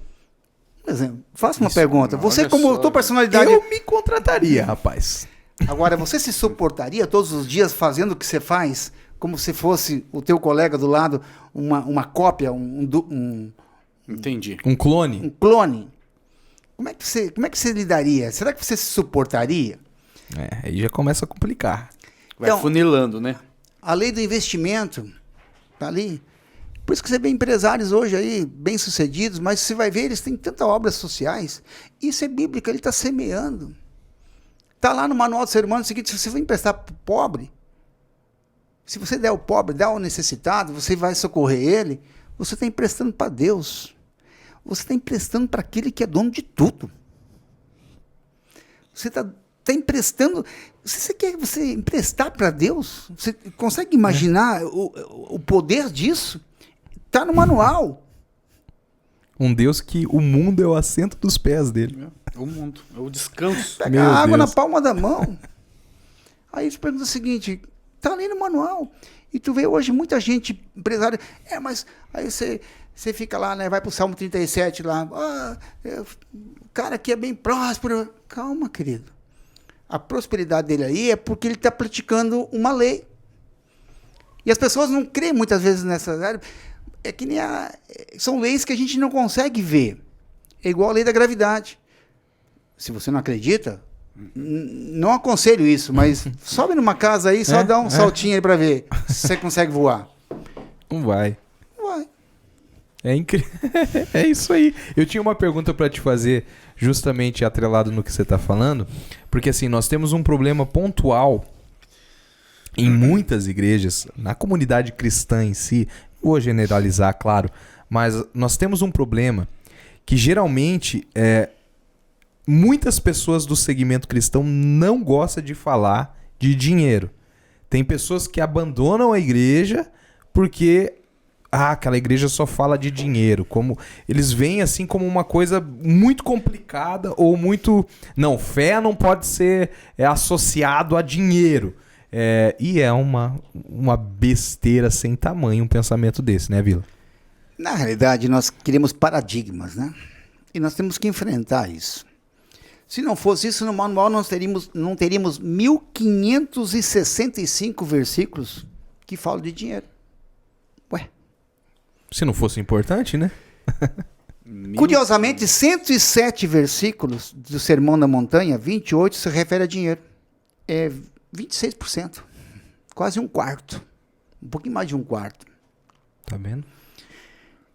Por exemplo, faça uma Isso, pergunta. olha Você, como só, tua velho. personalidade... Eu me contrataria, rapaz. Agora, você se suportaria todos os dias fazendo o que você faz, como se fosse o teu colega do lado, uma cópia, um Entendi. Um clone? clone? Como é que você lidaria? Será que você se suportaria? Aí já começa a complicar. Vai Então, funilando, né? A lei do investimento tá ali. Por isso que você vê empresários hoje aí, bem-sucedidos, mas você vai ver, eles têm tantas obras sociais. Isso é bíblico, ele está semeando. Está lá no manual do ser humano o seguinte: se você for emprestar para o pobre, se você der ao pobre, der ao necessitado, você vai socorrer ele, você está emprestando para Deus. Você está emprestando para aquele que é dono de tudo. Você está emprestando. Você quer você emprestar para Deus? Você consegue imaginar o poder disso? Está no manual. Um Deus que o mundo é o assento dos pés dele. O mundo, é o descanso. Pega Meu a água Deus. na palma da mão. Aí te pergunta o seguinte: tá ali no manual. E tu vê hoje muita gente, empresária, mas aí você fica lá, né? Vai pro Salmo 37 lá. O cara aqui é bem próspero. Calma, querido. A prosperidade dele aí é porque ele está praticando uma lei. E as pessoas não creem muitas vezes nessa área. É que nem são leis que a gente não consegue ver. É igual a lei da gravidade. Se você não acredita, não aconselho isso, mas sobe numa casa aí, só dá um saltinho aí para ver se você consegue voar. Não vai. Vai. É incrível. É isso aí. Eu tinha uma pergunta para te fazer, justamente atrelado no que você tá falando, porque assim, nós temos um problema pontual em muitas igrejas, na comunidade cristã em si, vou generalizar, claro, mas nós temos um problema que geralmente muitas pessoas do segmento cristão não gostam de falar de dinheiro. Tem pessoas que abandonam a igreja porque aquela igreja só fala de dinheiro, como eles veem assim como uma coisa muito complicada ou muito... Não, fé não pode ser associado a dinheiro. E é uma besteira sem tamanho um pensamento desse, né, Vila? Na realidade, nós queremos paradigmas, né? E nós temos que enfrentar isso. Se não fosse isso, no manual nós não teríamos 1565 versículos que falam de dinheiro. Ué. Se não fosse importante, né? Curiosamente, 107 versículos do Sermão da Montanha, 28 se refere a dinheiro. É 26%. Quase um quarto. Um pouquinho mais de um quarto. Tá vendo?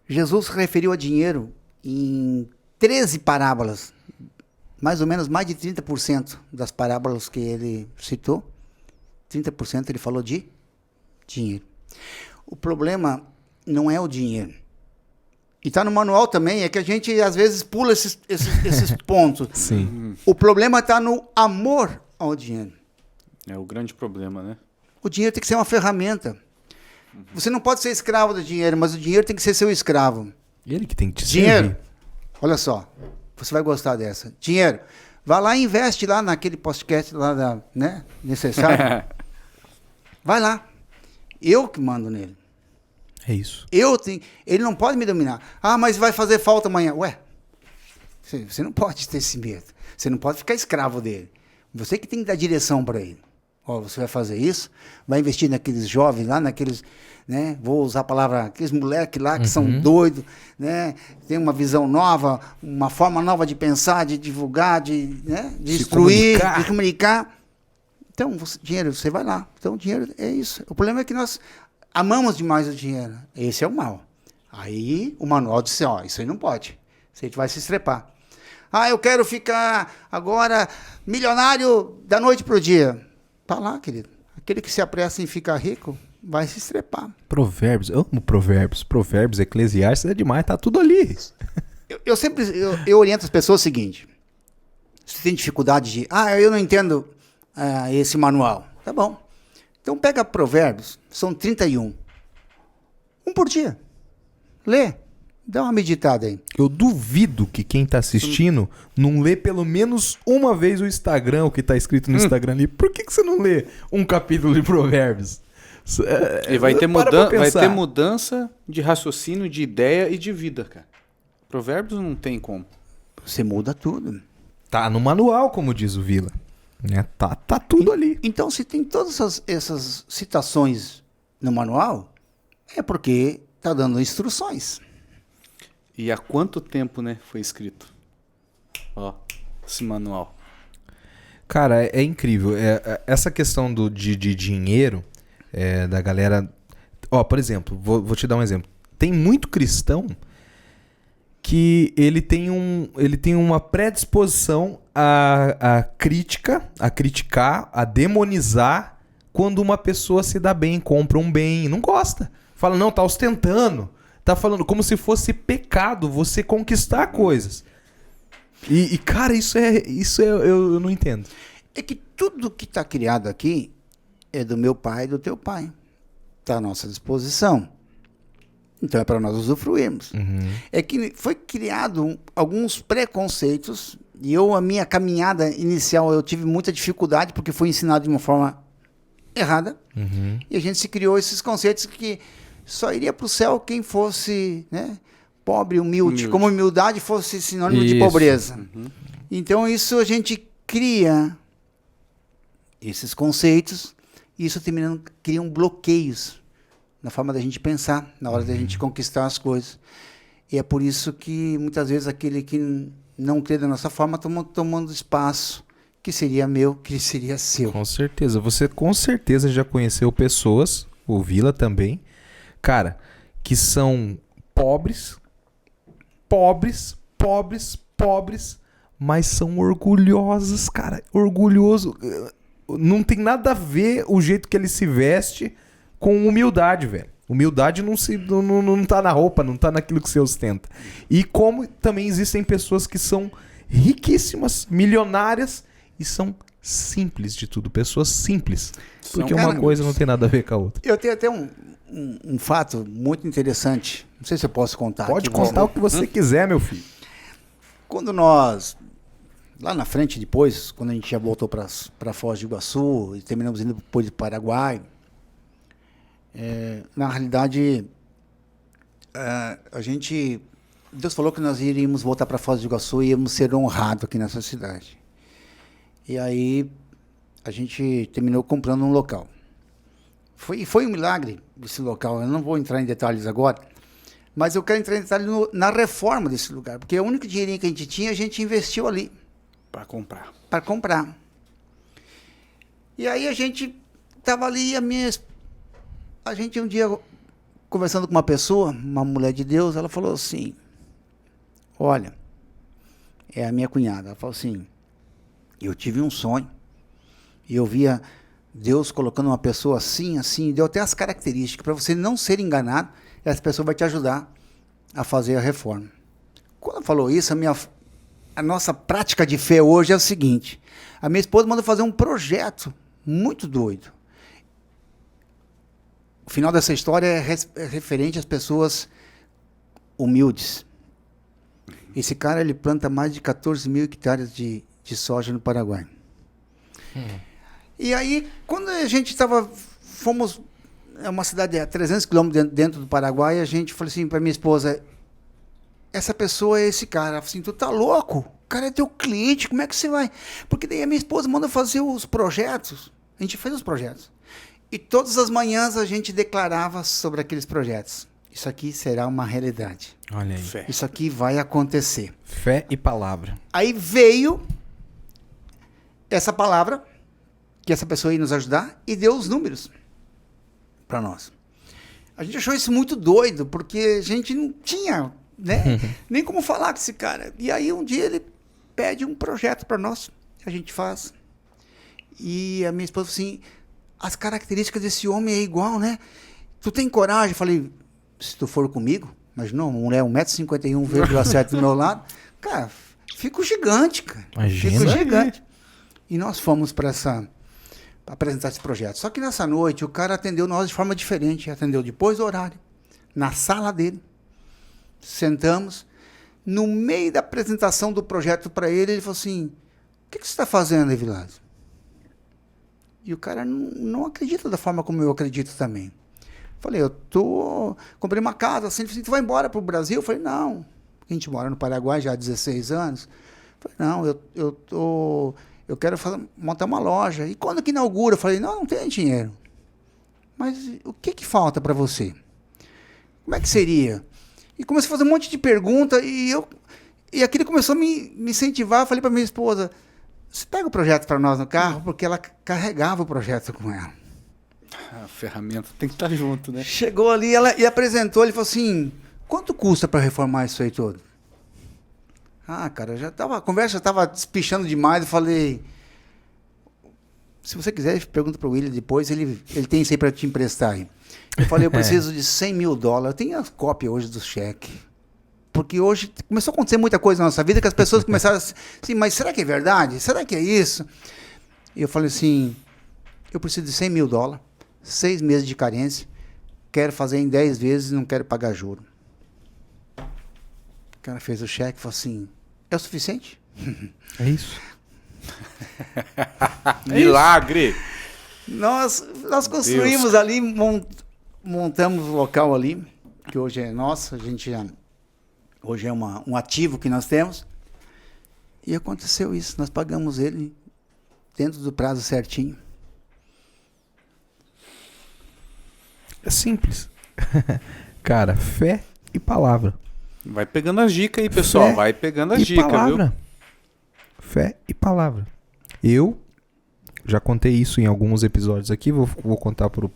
Jesus se referiu a dinheiro em 13 parábolas. Mais ou menos mais de 30% das parábolas que ele citou, 30% ele falou de dinheiro. O problema não é o dinheiro. E está no manual também, é que a gente às vezes pula esses pontos. Sim. O problema está no amor ao dinheiro. É o grande problema, né? O dinheiro tem que ser uma ferramenta. Você não pode ser escravo do dinheiro, mas o dinheiro tem que ser seu escravo. Ele que tem que te Dinheiro, servir. olha só, você vai gostar dessa. Dinheiro, vai lá e investe lá naquele podcast lá necessário. Vai lá. Eu que mando nele. É isso. Ele não pode me dominar. Mas vai fazer falta amanhã. Ué, você não pode ter esse medo. Você não pode ficar escravo dele. Você que tem que dar direção para ele. Você vai fazer isso, vai investir naqueles jovens lá, naqueles, né? Vou usar a palavra, aqueles moleques lá que são doidos, né? Tem uma visão nova, uma forma nova de pensar, de divulgar, de instruir, de comunicar. Então, dinheiro, você vai lá. Então, dinheiro é isso. O problema é que nós amamos demais o dinheiro. Esse é o mal. Aí, o manual disse, isso aí não pode. Isso aí vai se estrepar. Eu quero ficar agora milionário da noite pro dia. Tá lá, querido. Aquele que se apressa em ficar rico vai se estrepar. Provérbios, eu amo provérbios. Provérbios, Eclesiastes é demais, tá tudo ali. Eu sempre oriento as pessoas o seguinte: se tem dificuldade de, eu não entendo esse manual. Tá bom. Então pega Provérbios, são 31. Um por dia. Lê. Dá uma meditada aí. Eu duvido que quem tá assistindo não lê pelo menos uma vez o Instagram, o que tá escrito no Instagram ali. Por que você não lê um capítulo de Provérbios? E vai ter, Para pra vai pensar. ter mudança de raciocínio, de ideia e de vida, cara. Provérbios não tem como. Você muda tudo. Tá no manual, como diz o Vila. Né? Tá tudo ali. Então, se tem todas essas citações no manual, é porque está dando instruções. E há quanto tempo, né, foi escrito? Ó, esse manual. Cara, é incrível. Essa questão de dinheiro, da galera... Ó, por exemplo, vou te dar um exemplo. Tem muito cristão que ele tem uma predisposição a criticar, a demonizar quando uma pessoa se dá bem, compra um bem, não gosta. Fala, não, tá ostentando. Tá falando como se fosse pecado você conquistar coisas. E cara, isso eu não entendo. É que tudo que está criado aqui é do meu pai e do teu pai. Está à nossa disposição. Então é para nós usufruirmos. É que foi criado alguns preconceitos e a minha caminhada inicial, eu tive muita dificuldade porque foi ensinado de uma forma errada. E a gente se criou esses conceitos que só iria para o céu quem fosse, né, pobre, humilde, como humildade fosse sinônimo de pobreza. Então isso a gente cria esses conceitos e isso criam bloqueios na forma da gente pensar, na hora da gente conquistar as coisas. E é por isso que muitas vezes aquele que não crê da nossa forma está tomando espaço que seria meu, que seria seu. Com certeza. Você com certeza já conheceu pessoas, o Vila também, cara, que são pobres, mas são orgulhosos, cara. Orgulhoso. Não tem nada a ver o jeito que ele se veste com humildade, velho. Humildade não tá na roupa, não tá naquilo que você ostenta. E como também existem pessoas que são riquíssimas, milionárias e são simples de tudo. Pessoas simples. Porque uma coisa não tem nada a ver com a outra. Eu tenho até um fato muito interessante. Não sei se eu posso contar. Pode aqui, contar o que você quiser, meu filho. Quando nós, lá na frente depois, quando a gente já voltou para Foz do Iguaçu e terminamos indo depois do Paraguai, na realidade, Deus falou que nós iríamos voltar para Foz do Iguaçu e íamos ser honrados aqui nessa cidade. E aí a gente terminou comprando um local. Foi um milagre desse local. Eu não vou entrar em detalhes agora, mas eu quero entrar em detalhes na reforma desse lugar, porque o único dinheirinho que a gente tinha, a gente investiu ali. Para comprar. Para comprar. E aí a gente estava ali, a gente um dia, conversando com uma pessoa, uma mulher de Deus, ela falou assim, olha, é a minha cunhada, ela falou assim, eu tive um sonho, e eu via Deus colocando uma pessoa assim, deu até as características, para você não ser enganado, essa pessoa vai te ajudar a fazer a reforma. Quando ela falou isso, a nossa prática de fé hoje é o seguinte, a minha esposa mandou fazer um projeto muito doido. O final dessa história é referente às pessoas humildes. Esse cara, ele planta mais de 14 mil hectares de soja no Paraguai. E aí, quando a gente fomos, é uma cidade a 300 quilômetros dentro do Paraguai, a gente falou assim para minha esposa, essa pessoa é esse cara. Ela falou assim, tu tá louco? O cara é teu cliente, como é que você vai? Porque daí a minha esposa manda fazer os projetos, a gente fez os projetos. E todas as manhãs a gente declarava sobre aqueles projetos. Isso aqui será uma realidade. Olha aí. Fé. Isso aqui vai acontecer. Fé e palavra. Aí veio essa palavra, que essa pessoa ia nos ajudar, e deu os números para nós. A gente achou isso muito doido, porque a gente não tinha, né, nem como falar com esse cara. E aí um dia ele pede um projeto para nós, a gente faz. E a minha esposa falou assim, as características desse homem é igual, né? Tu tem coragem? Eu falei, se tu for comigo, mas não, uma mulher 1,51m, do meu lado, cara, fico gigante, cara. Imagina. Fico gigante. E nós fomos para apresentar esse projeto. Só que nessa noite o cara atendeu nós de forma diferente. Atendeu depois do horário, na sala dele. Sentamos. No meio da apresentação do projeto para ele, ele falou assim, o que você está fazendo, Evilásio? E o cara não acredita da forma como eu acredito também. Falei, comprei uma casa, assim, tu vai embora pro Brasil? Eu falei, não. A gente mora no Paraguai já há 16 anos. Eu falei, não, eu quero montar uma loja. E quando que inaugura? Eu falei, não tenho dinheiro. Mas o que falta para você? Como é que seria? E comecei a fazer um monte de perguntas e aquilo começou a me incentivar. Eu falei para minha esposa, você pega o projeto para nós no carro? Porque ela carregava o projeto com ela. A ferramenta tem que estar junto, né? Chegou ali e apresentou, ele falou assim, quanto custa para reformar isso aí todo? Cara, a conversa já estava despichando demais, eu falei, se você quiser, pergunta para o William depois, ele tem isso aí para te emprestar aí. Eu falei, eu preciso de $100 mil, eu tenho a cópia hoje do cheque. Porque hoje começou a acontecer muita coisa na nossa vida que as pessoas começaram assim, mas será que é verdade? Será que é isso? E eu falei assim, eu preciso de $100 mil, 6 meses de carência, quero fazer em 10 vezes e não quero pagar juro. O cara fez o cheque e falou assim, é o suficiente? É isso. Milagre! Nós construímos ali, montamos o local ali, que hoje é nosso, hoje é um ativo que nós temos. E aconteceu isso, nós pagamos ele dentro do prazo certinho. É simples. Cara, fé e palavra. Vai pegando as dicas aí, pessoal. Vai pegando as dicas, viu? Fé e palavra. Eu já contei isso em alguns episódios aqui, vou contar pro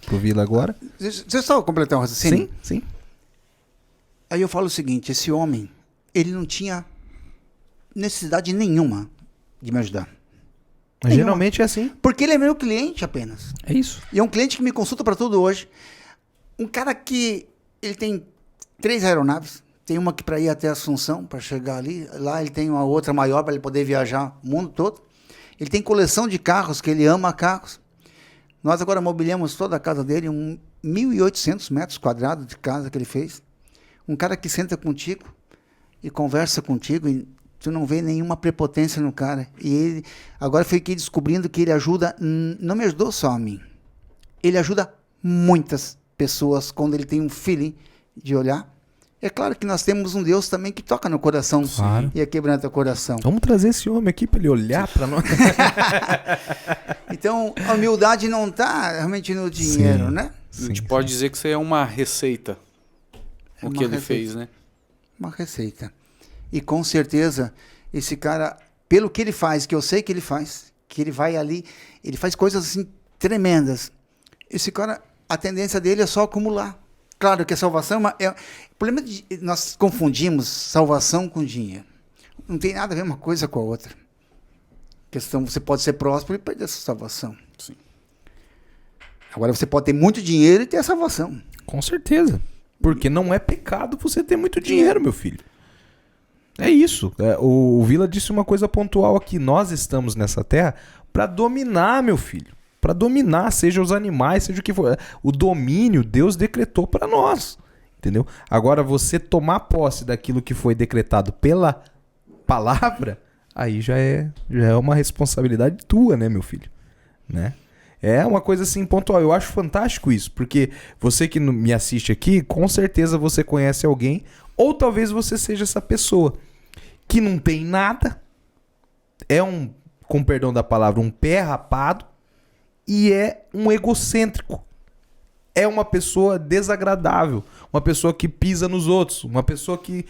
Vila agora. Você só completar um raciocínio? Sim. Aí eu falo o seguinte, esse homem, ele não tinha necessidade nenhuma de me ajudar. Mas geralmente é assim. Porque ele é meu cliente apenas. É isso. E é um cliente que me consulta para tudo hoje. Um cara que ele tem 3 aeronaves. Tem uma que para ir até Assunção, para chegar ali. Lá ele tem uma outra maior para ele poder viajar o mundo todo. Ele tem coleção de carros, que ele ama carros. Nós agora mobiliamos toda a casa dele, 1.800 metros quadrados de casa que ele fez. Um cara que senta contigo e conversa contigo e tu não vê nenhuma prepotência no cara. E ele, agora fiquei descobrindo que ele ajuda, não me ajudou só a mim. Ele ajuda muitas pessoas quando ele tem um feeling de olhar. É claro que nós temos um Deus também que toca no coração, claro, e quebranta o coração. Vamos trazer esse homem aqui para ele olhar para nós. Então, a humildade não está realmente no dinheiro, né? A gente pode dizer que isso aí é uma receita. O que ele fez, né? Uma receita. E com certeza, esse cara, pelo que ele faz, que eu sei que ele faz, que ele vai ali, ele faz coisas assim tremendas. Esse cara, a tendência dele é só acumular. Claro que a salvação é... O problema de nós confundimos salvação com dinheiro. Não tem nada a ver uma coisa com a outra. A questão, você pode ser próspero e perder a sua salvação. Sim. Agora você pode ter muito dinheiro e ter a salvação. Com certeza. Porque não é pecado você ter muito dinheiro, meu filho. É isso. O Vila disse uma coisa pontual aqui. Nós estamos nessa terra para dominar, meu filho. Para dominar, seja os animais, seja o que for. O domínio Deus decretou para nós. Entendeu? Agora, você tomar posse daquilo que foi decretado pela palavra, aí já é uma responsabilidade tua, né, meu filho? Né? É uma coisa assim pontual. Eu acho fantástico isso, porque você que me assiste aqui, com certeza você conhece alguém, ou talvez você seja essa pessoa que não tem nada, é com perdão da palavra, um pé rapado, e é um egocêntrico. É uma pessoa desagradável, uma pessoa que pisa nos outros, uma pessoa que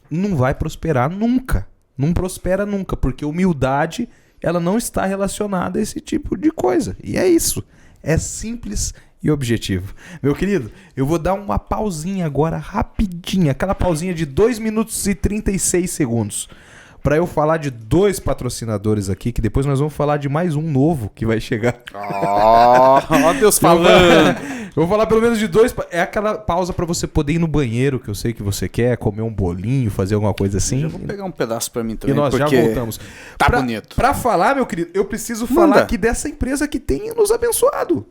não vai prosperar nunca. Não prospera nunca, porque humildade, ela não está relacionada a esse tipo de coisa. E é isso. É simples e objetivo. Meu querido, eu vou dar uma pausinha agora, rapidinha. Aquela pausinha de 2 minutos e 36 segundos. Para eu falar de 2 patrocinadores aqui, que depois nós vamos falar de mais um novo que vai chegar. Ó, Deus falando. Eu vou falar pelo menos de 2. É aquela pausa para você poder ir no banheiro, que eu sei que você quer, comer um bolinho, fazer alguma coisa assim. Eu vou pegar um pedaço para mim também, e nós já voltamos. Tá bonito. Para falar, meu querido, eu preciso falar aqui dessa empresa que tem nos abençoado,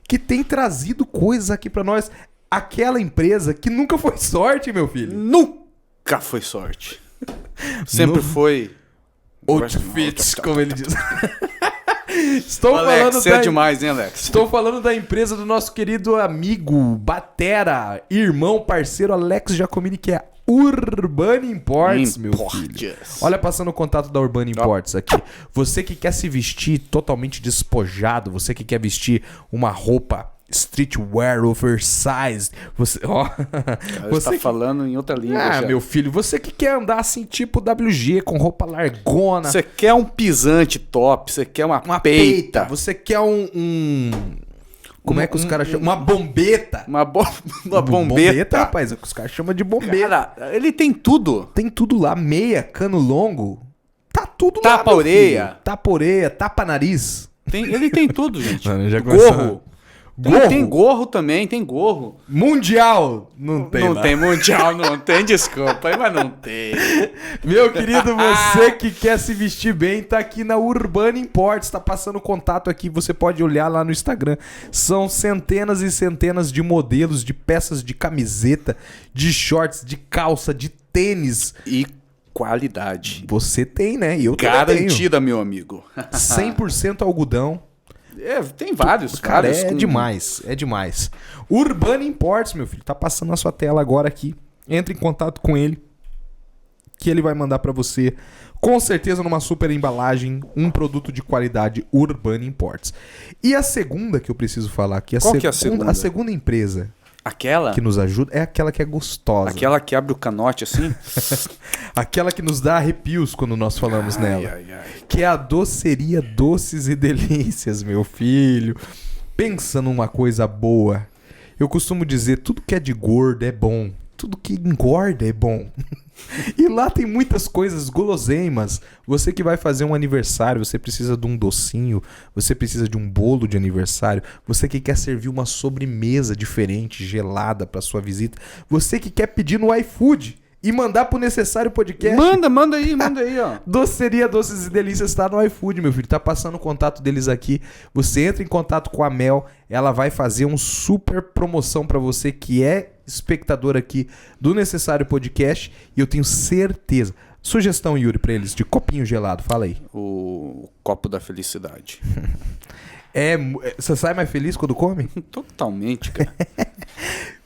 que tem trazido coisas aqui para nós. Aquela empresa que nunca foi sorte, meu filho. Nunca foi sorte. Sempre foi... Outfits, como ele diz. Estou Alex, você é demais, hein, Alex? Estou falando da empresa do nosso querido amigo, batera, irmão, parceiro Alex Giacomini, que é Urbana Imports, meu filho. Olha, passando o contato da Urbana Imports aqui. Você que quer se vestir totalmente despojado, você que quer vestir uma roupa streetwear oversized, você tá falando em outra língua. Ah, já. meu filho, você que quer andar assim tipo WG, com roupa largona. Você quer um pisante top, você quer uma peita. Você quer como é que os caras chamam? Uma bombeta. Uma bombeta. Rapaz, os caras chamam de bombeta. Cara, ele tem tudo. Tem tudo lá, meia, cano longo. Tá tudo lá, Tapa meu orelha. filho. Tapa orelha, tapa nariz. Ele tem tudo, gente. Mano, já Gorro. Tem gorro também, tem gorro. Mundial. Não tem Não lá. tem mundial, não tem, desculpa, mas não tem. Meu querido, você que quer se vestir bem, tá aqui na Urbana Imports, tá passando contato aqui, você pode olhar lá no Instagram. São centenas e centenas de modelos, de peças de camiseta, de shorts, de calça, de tênis. E qualidade. Você tem, né? E eu também Garantida, meu amigo. tenho. 100% algodão. Tem vários, Cara, vários. é demais, é demais. Urbana Imports, meu filho, tá passando na sua tela agora aqui. Entre em contato com ele, que ele vai mandar pra você, com certeza numa super embalagem, um produto de qualidade Urbana Imports. E a segunda que eu preciso falar aqui, Qual que é a segunda? A segunda empresa Aquela? que nos ajuda é aquela que é gostosa. Aquela que abre o canote assim? Aquela que nos dá arrepios quando nós falamos nela. Ai. Que é a doceria Doces e Delícias, meu filho. Pensa numa coisa boa. Eu costumo dizer, tudo que é de gordo é bom. Tudo que engorda é bom. E lá tem muitas coisas guloseimas. Você que vai fazer um aniversário, você precisa de um docinho, você precisa de um bolo de aniversário, você que quer servir uma sobremesa diferente, gelada para sua visita, você que quer pedir no iFood e mandar pro Necessário Podcast. Manda aí, ó. Doceria Doces e Delícias tá no iFood, meu filho. Tá passando o contato deles aqui. Você entra em contato com a Mel, ela vai fazer um super promoção pra você que é espectador aqui do Necessário Podcast. E eu tenho certeza. Sugestão, Yuri, pra eles, de copinho gelado. Fala aí. O copo da felicidade. Você sai mais feliz quando come? Totalmente, cara.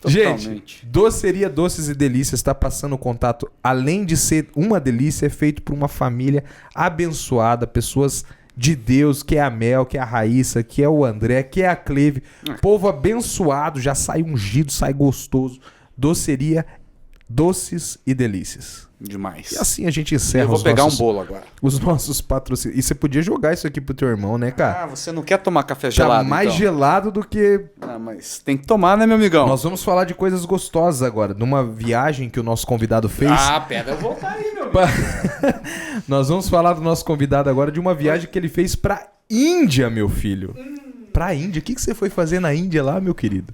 Gente, Doceria Doces e Delícias está passando o contato. Além de ser uma delícia, é feito por uma família abençoada, pessoas de Deus, que é a Mel, que é a Raíssa, que é o André, que é a Cleve. Povo abençoado, já sai ungido, sai gostoso. Doceria Doces e Delícias. Demais. E assim a gente encerra Eu vou pegar um bolo agora. Os nossos patrocínios. E você podia jogar isso aqui pro teu irmão, né, cara? Ah, você não quer tomar café Tá gelado, mais então? gelado do que... Ah, mas tem que tomar, né, meu amigão? Nós vamos falar de coisas gostosas agora. Numa viagem que o nosso convidado fez. Ah, pera, eu vou voltar aí, meu amigo. Nós vamos falar do nosso convidado agora de uma viagem que ele fez pra Índia, meu filho. Pra Índia? O que você foi fazer na Índia lá, meu querido?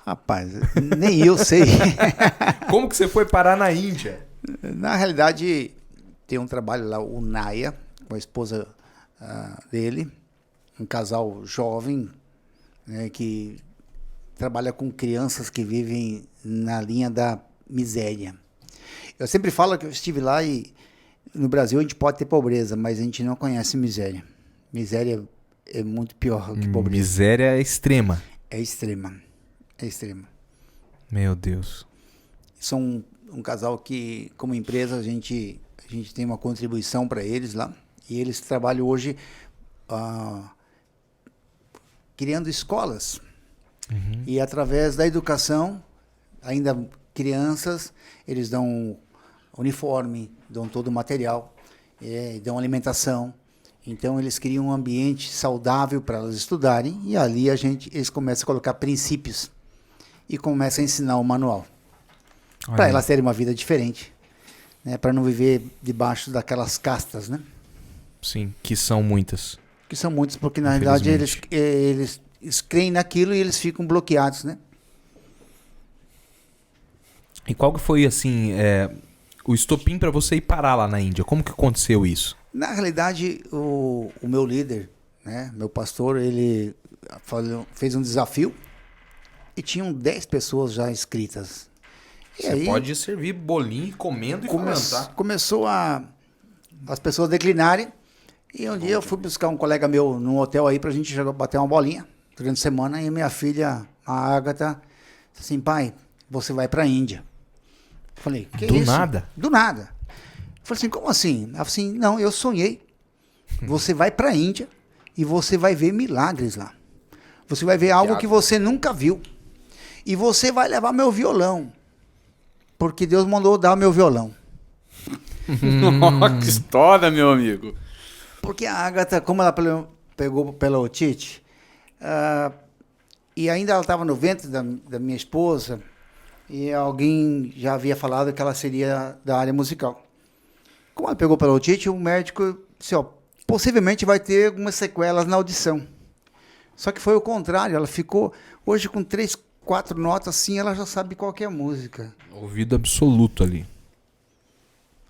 Rapaz, nem eu sei. Como que você foi parar na Índia? Na realidade, tem um trabalho lá, o Naya, com a esposa dele, um casal jovem, né, que trabalha com crianças que vivem na linha da miséria. Eu sempre falo que eu estive lá e no Brasil a gente pode ter pobreza, mas a gente não conhece miséria. Miséria é muito pior que pobreza. Miséria extrema. É extrema. É extrema. Meu Deus. São um casal que, como empresa, a gente tem uma contribuição para eles lá. E eles trabalham hoje criando escolas. Uhum. E através da educação, ainda crianças, eles dão uniforme, dão todo o material, dão alimentação. Então eles criam um ambiente saudável para elas estudarem. E ali eles começam a colocar princípios e começam a ensinar o manual. Para elas terem uma vida diferente, né? Para não viver debaixo daquelas castas, né? Sim, que são muitas. Que são muitas, porque na realidade eles creem naquilo e eles ficam bloqueados, né? E qual que foi, assim, o estopim para você ir parar lá na Índia? Como que aconteceu isso? Na realidade, o meu líder, né? Meu pastor, ele fez um desafio e tinham 10 pessoas já inscritas. Você aí, pode servir bolinho comendo e comentar. Começou as pessoas declinarem E um dia eu fui buscar um colega meu num hotel aí pra gente bater uma bolinha durante a semana. E minha filha, a Agatha, disse assim, pai, você vai pra Índia. Eu falei, que Do isso? nada? Do nada. Eu falei assim, como assim? Ela falou assim, não, eu sonhei. Você vai pra Índia e você vai ver milagres lá. Você vai ver algo que você nunca viu. E você vai levar meu violão. Porque Deus mandou dar o meu violão. Que história, meu amigo. Porque a Agatha, como ela pegou pela otite, e ainda ela estava no ventre da minha esposa, e alguém já havia falado que ela seria da área musical. Como ela pegou pela otite, o médico disse, ó, possivelmente vai ter algumas sequelas na audição. Só que foi o contrário, ela ficou, hoje com 3, 4 notas, assim, ela já sabe qual que é a música. Ouvido absoluto ali.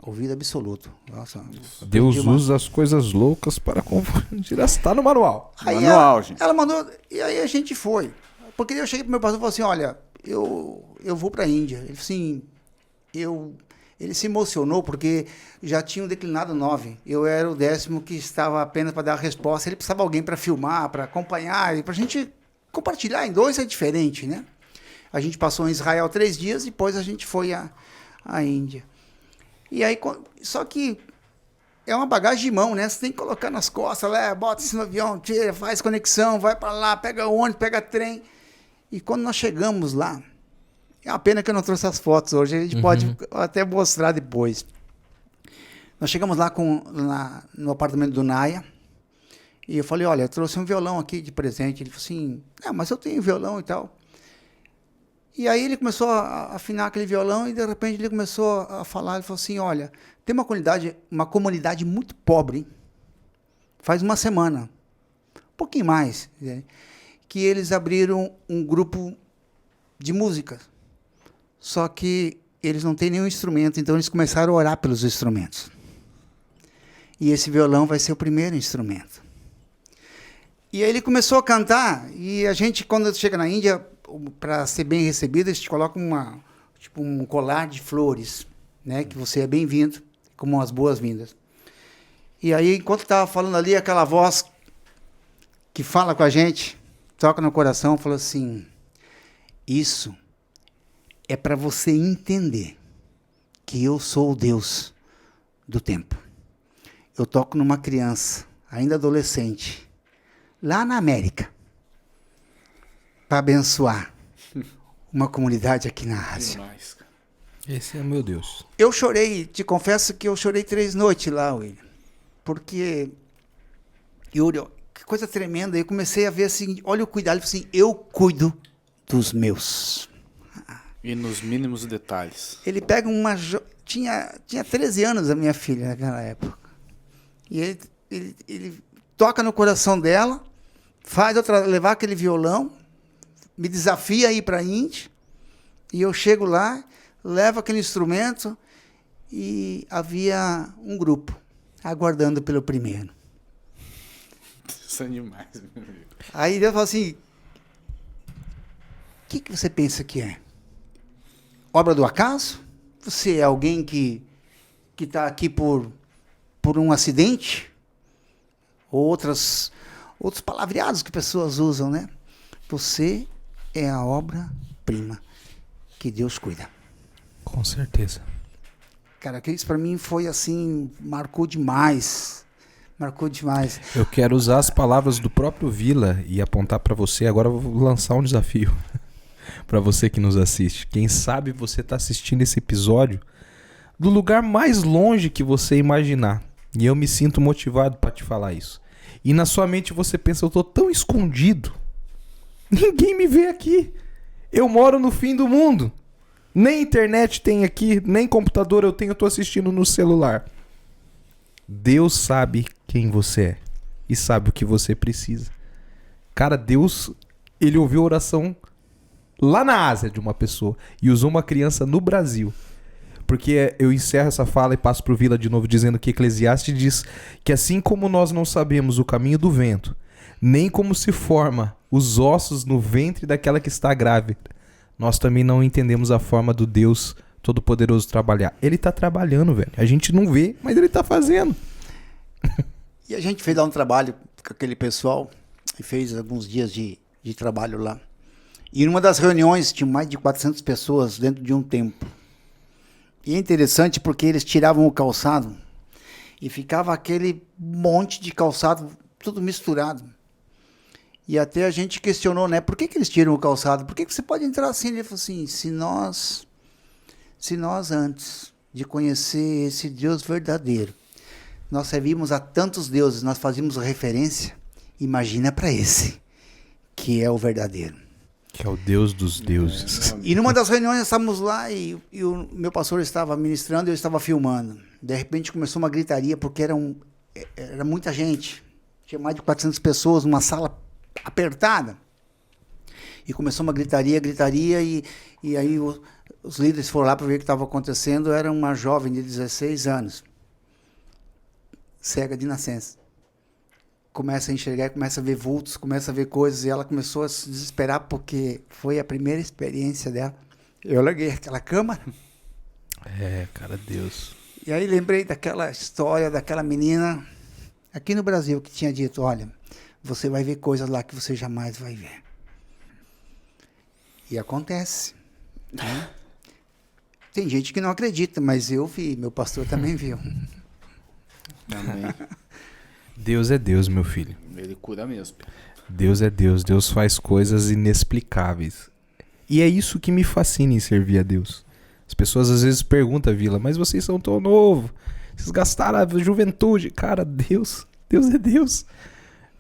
Ouvido absoluto. Nossa, Deus usa as coisas loucas para confundir. Está no manual. Aí Manual, gente. ela mandou, e aí a gente foi. Porque eu cheguei pro meu pastor e falei assim, olha, eu vou para a Índia. Ele falou assim, ele se emocionou porque já tinham declinado 9. Eu era o 10º que estava apenas para dar a resposta. Ele precisava de alguém para filmar, para acompanhar, e para a gente compartilhar. Em 2 é diferente, né? A gente passou em Israel 3 dias, depois a gente foi à Índia. E aí, só que é uma bagagem de mão, né? Você tem que colocar nas costas, bota isso no avião, tira, faz conexão, vai para lá, pega ônibus, pega trem. E quando nós chegamos lá, é uma pena que eu não trouxe as fotos hoje, a gente pode até mostrar depois. Nós chegamos lá no apartamento do Naya, e eu falei, olha, eu trouxe um violão aqui de presente. Ele falou assim, mas eu tenho violão e tal. E aí ele começou a afinar aquele violão e de repente ele começou a falar, ele falou assim, olha, tem uma comunidade muito pobre, hein? Faz uma semana, um pouquinho mais, né, que eles abriram um grupo de música, só que eles não têm nenhum instrumento, então eles começaram a orar pelos instrumentos. E esse violão vai ser o primeiro instrumento. E aí ele começou a cantar, e a gente, quando chega na Índia, para ser bem recebido, eles te colocam um colar de flores, né? Que você é bem-vindo, como umas boas-vindas. E aí, enquanto estava falando ali, aquela voz que fala com a gente, toca no coração, falou assim, isso é para você entender que eu sou o Deus do tempo. Eu toco numa criança, ainda adolescente, lá na América, para abençoar uma comunidade aqui na Ásia. Demais, cara. Esse é meu Deus. Eu chorei, te confesso que eu chorei 3 noites lá, William. Porque, Yuri, que coisa tremenda. Eu comecei a ver assim, olha o cuidado, assim, eu cuido dos meus. E nos mínimos detalhes. Ele pega uma... Tinha 13 anos a minha filha naquela época. E ele toca no coração dela, faz levar aquele violão, me desafia a ir para a Índia, e eu chego lá, levo aquele instrumento, e havia um grupo aguardando pelo primeiro. São demais, meu amigo. Aí Deus falou assim, o que você pensa que é? Obra do acaso? Você é alguém que está aqui por um acidente? Ou outros palavreados que pessoas usam, né? Você é a obra-prima que Deus cuida. Com certeza. Cara, que isso para mim foi assim, marcou demais. Marcou demais. Eu quero usar as palavras do próprio Vila e apontar para você. Agora eu vou lançar um desafio para você que nos assiste. Quem sabe você está assistindo esse episódio do lugar mais longe que você imaginar. E eu me sinto motivado para te falar isso. E na sua mente você pensa, eu tô tão escondido. Ninguém me vê aqui. Eu moro no fim do mundo. Nem internet tem aqui, nem computador eu tenho, eu tô assistindo no celular. Deus sabe quem você é e sabe o que você precisa. Cara, Deus, ele ouviu a oração lá na Ásia de uma pessoa e usou uma criança no Brasil. Porque eu encerro essa fala e passo pro Vila de novo dizendo que Eclesiastes diz que assim como nós não sabemos o caminho do vento, nem como se forma os ossos no ventre daquela que está grávida, nós também não entendemos a forma do Deus Todo-Poderoso trabalhar. Ele tá trabalhando, velho. A gente não vê, mas ele tá fazendo. E a gente fez lá um trabalho com aquele pessoal, e fez alguns dias de trabalho lá. E numa das reuniões tinha mais de 400 pessoas dentro de um templo. E é interessante porque eles tiravam o calçado e ficava aquele monte de calçado tudo misturado. E até a gente questionou, né? Por que eles tiram o calçado? Por que você pode entrar assim? Ele falou assim, se nós antes de conhecer esse Deus verdadeiro, nós servimos a tantos deuses, nós fazíamos referência, imagina para esse, que é o verdadeiro. Que é o Deus dos deuses. E numa das reuniões nós estávamos lá e o meu pastor estava ministrando e eu estava filmando. De repente começou uma gritaria porque era muita gente. Tinha mais de 400 pessoas numa sala apertada. E começou uma gritaria e aí os líderes foram lá para ver o que estava acontecendo. Era uma jovem de 16 anos, cega de nascença. Começa a enxergar, começa a ver vultos, começa a ver coisas, e ela começou a se desesperar porque foi a primeira experiência dela. Eu larguei aquela câmera. Cara, Deus. E aí lembrei daquela história daquela menina aqui no Brasil que tinha dito, olha, você vai ver coisas lá que você jamais vai ver. E acontece. Né? Tem gente que não acredita, mas eu vi, meu pastor também viu. Amém. Deus é Deus, meu filho. Ele cura mesmo. Deus é Deus. Deus faz coisas inexplicáveis. E é isso que me fascina em servir a Deus. As pessoas às vezes perguntam, Vila, mas vocês são tão novos. Vocês gastaram a juventude. Cara, Deus é Deus.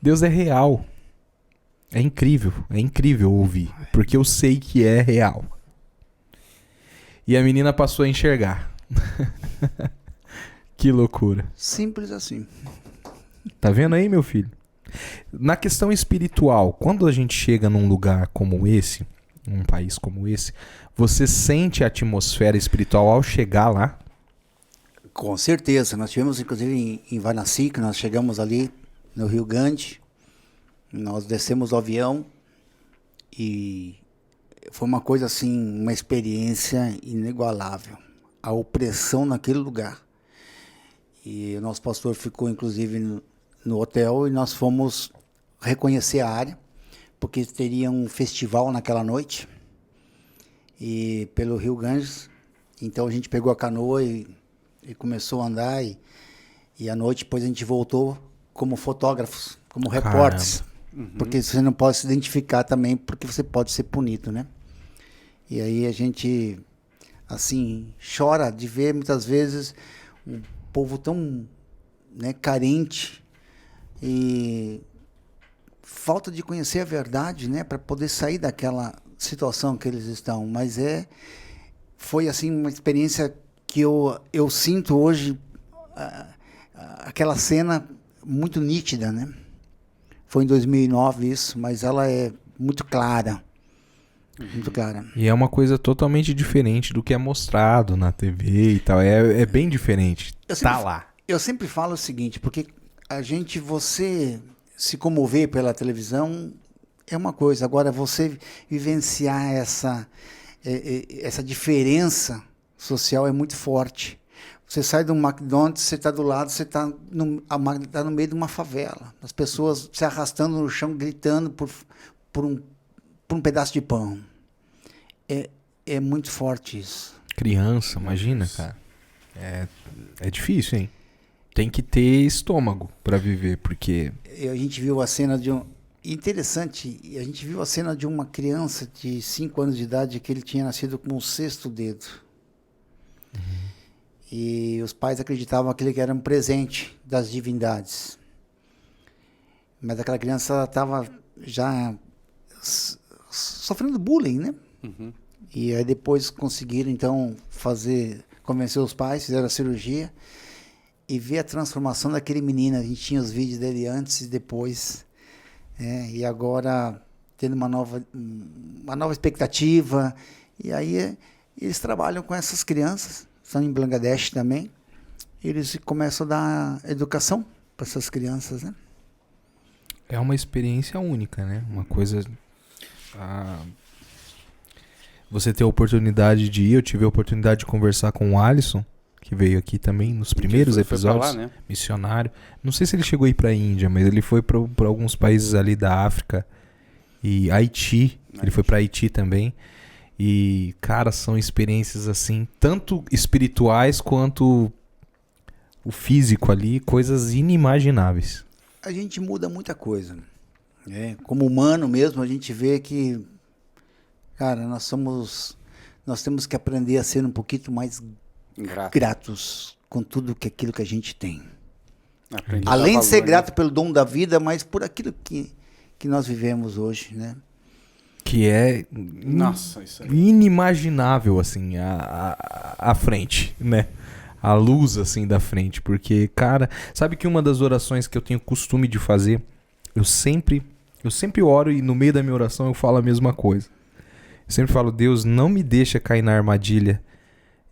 Deus é real. É incrível ouvir. Porque eu sei que é real. E a menina passou a enxergar. Que loucura. Simples assim. Tá vendo aí, meu filho? Na questão espiritual, quando a gente chega num lugar como esse, num país como esse, você sente a atmosfera espiritual ao chegar lá? Com certeza. Nós tivemos, inclusive, em Vanaci, que nós chegamos ali no Rio Grande. Nós descemos o avião e foi uma coisa assim, uma experiência inigualável. A opressão naquele lugar. E o nosso pastor ficou, inclusive, no hotel e nós fomos reconhecer a área, porque teria um festival naquela noite e pelo Rio Ganges. Então a gente pegou a canoa e começou a andar e à noite depois a gente voltou como fotógrafos, como repórteres. Porque você não pode se identificar também, porque você pode ser punido, né? E aí a gente, assim, chora de ver muitas vezes um povo tão, né, carente e falta de conhecer a verdade, né, para poder sair daquela situação que eles estão. Mas foi assim uma experiência que eu sinto hoje, aquela cena muito nítida, né? Foi em 2009 isso, mas ela é muito clara. Muito clara. E é uma coisa totalmente diferente do que é mostrado na TV e tal. É bem diferente. Tá lá. Eu sempre falo o seguinte, porque você se comover pela televisão é uma coisa. Agora, você vivenciar essa diferença social é muito forte. Você sai do McDonald's, você está do lado, você está no meio de uma favela. As pessoas se arrastando no chão, gritando por um pedaço de pão. É muito forte isso. Criança, imagina, cara. É difícil, hein? Tem que ter estômago para viver, porque... A gente viu a cena interessante, a gente viu a cena de uma criança de 5 anos de idade que ele tinha nascido com um 6º dedo. E os pais acreditavam que ele era um presente das divindades. Mas aquela criança estava já sofrendo bullying, né? E aí depois conseguiram, então, convencer os pais, fizeram a cirurgia e ver a transformação daquele menino. A gente tinha os vídeos dele antes e depois. E agora tendo uma nova expectativa. E aí eles trabalham com essas crianças. Estão em Bangladesh também. Eles começam a dar educação para essas crianças, né? É uma experiência única, né? Uma coisa... Você ter a oportunidade de ir, eu tive a oportunidade de conversar com o Alisson, que veio aqui também nos primeiros Foi pra episódios. lá, né? Missionário. Não sei se ele chegou a ir pra Índia, mas ele foi pra alguns países ali da África e Haiti. Ele foi pra Haiti também. E, cara, são experiências assim, tanto espirituais quanto o físico ali, coisas inimagináveis. A gente muda muita coisa. Né? Como humano mesmo, a gente vê que, cara, nós temos que aprender a ser um pouquinho mais gratos com tudo aquilo que a gente tem. Aprendi a Além dar de ser valor, grato pelo dom da vida, mas por aquilo que nós vivemos hoje, né? Que é Nossa, isso aí. inimaginável, assim, a frente, né? A luz, assim, da frente. Porque, cara, sabe que uma das orações que eu tenho costume de fazer, eu sempre oro e no meio da minha oração eu falo a mesma coisa. Eu sempre falo, Deus, não me deixa cair na armadilha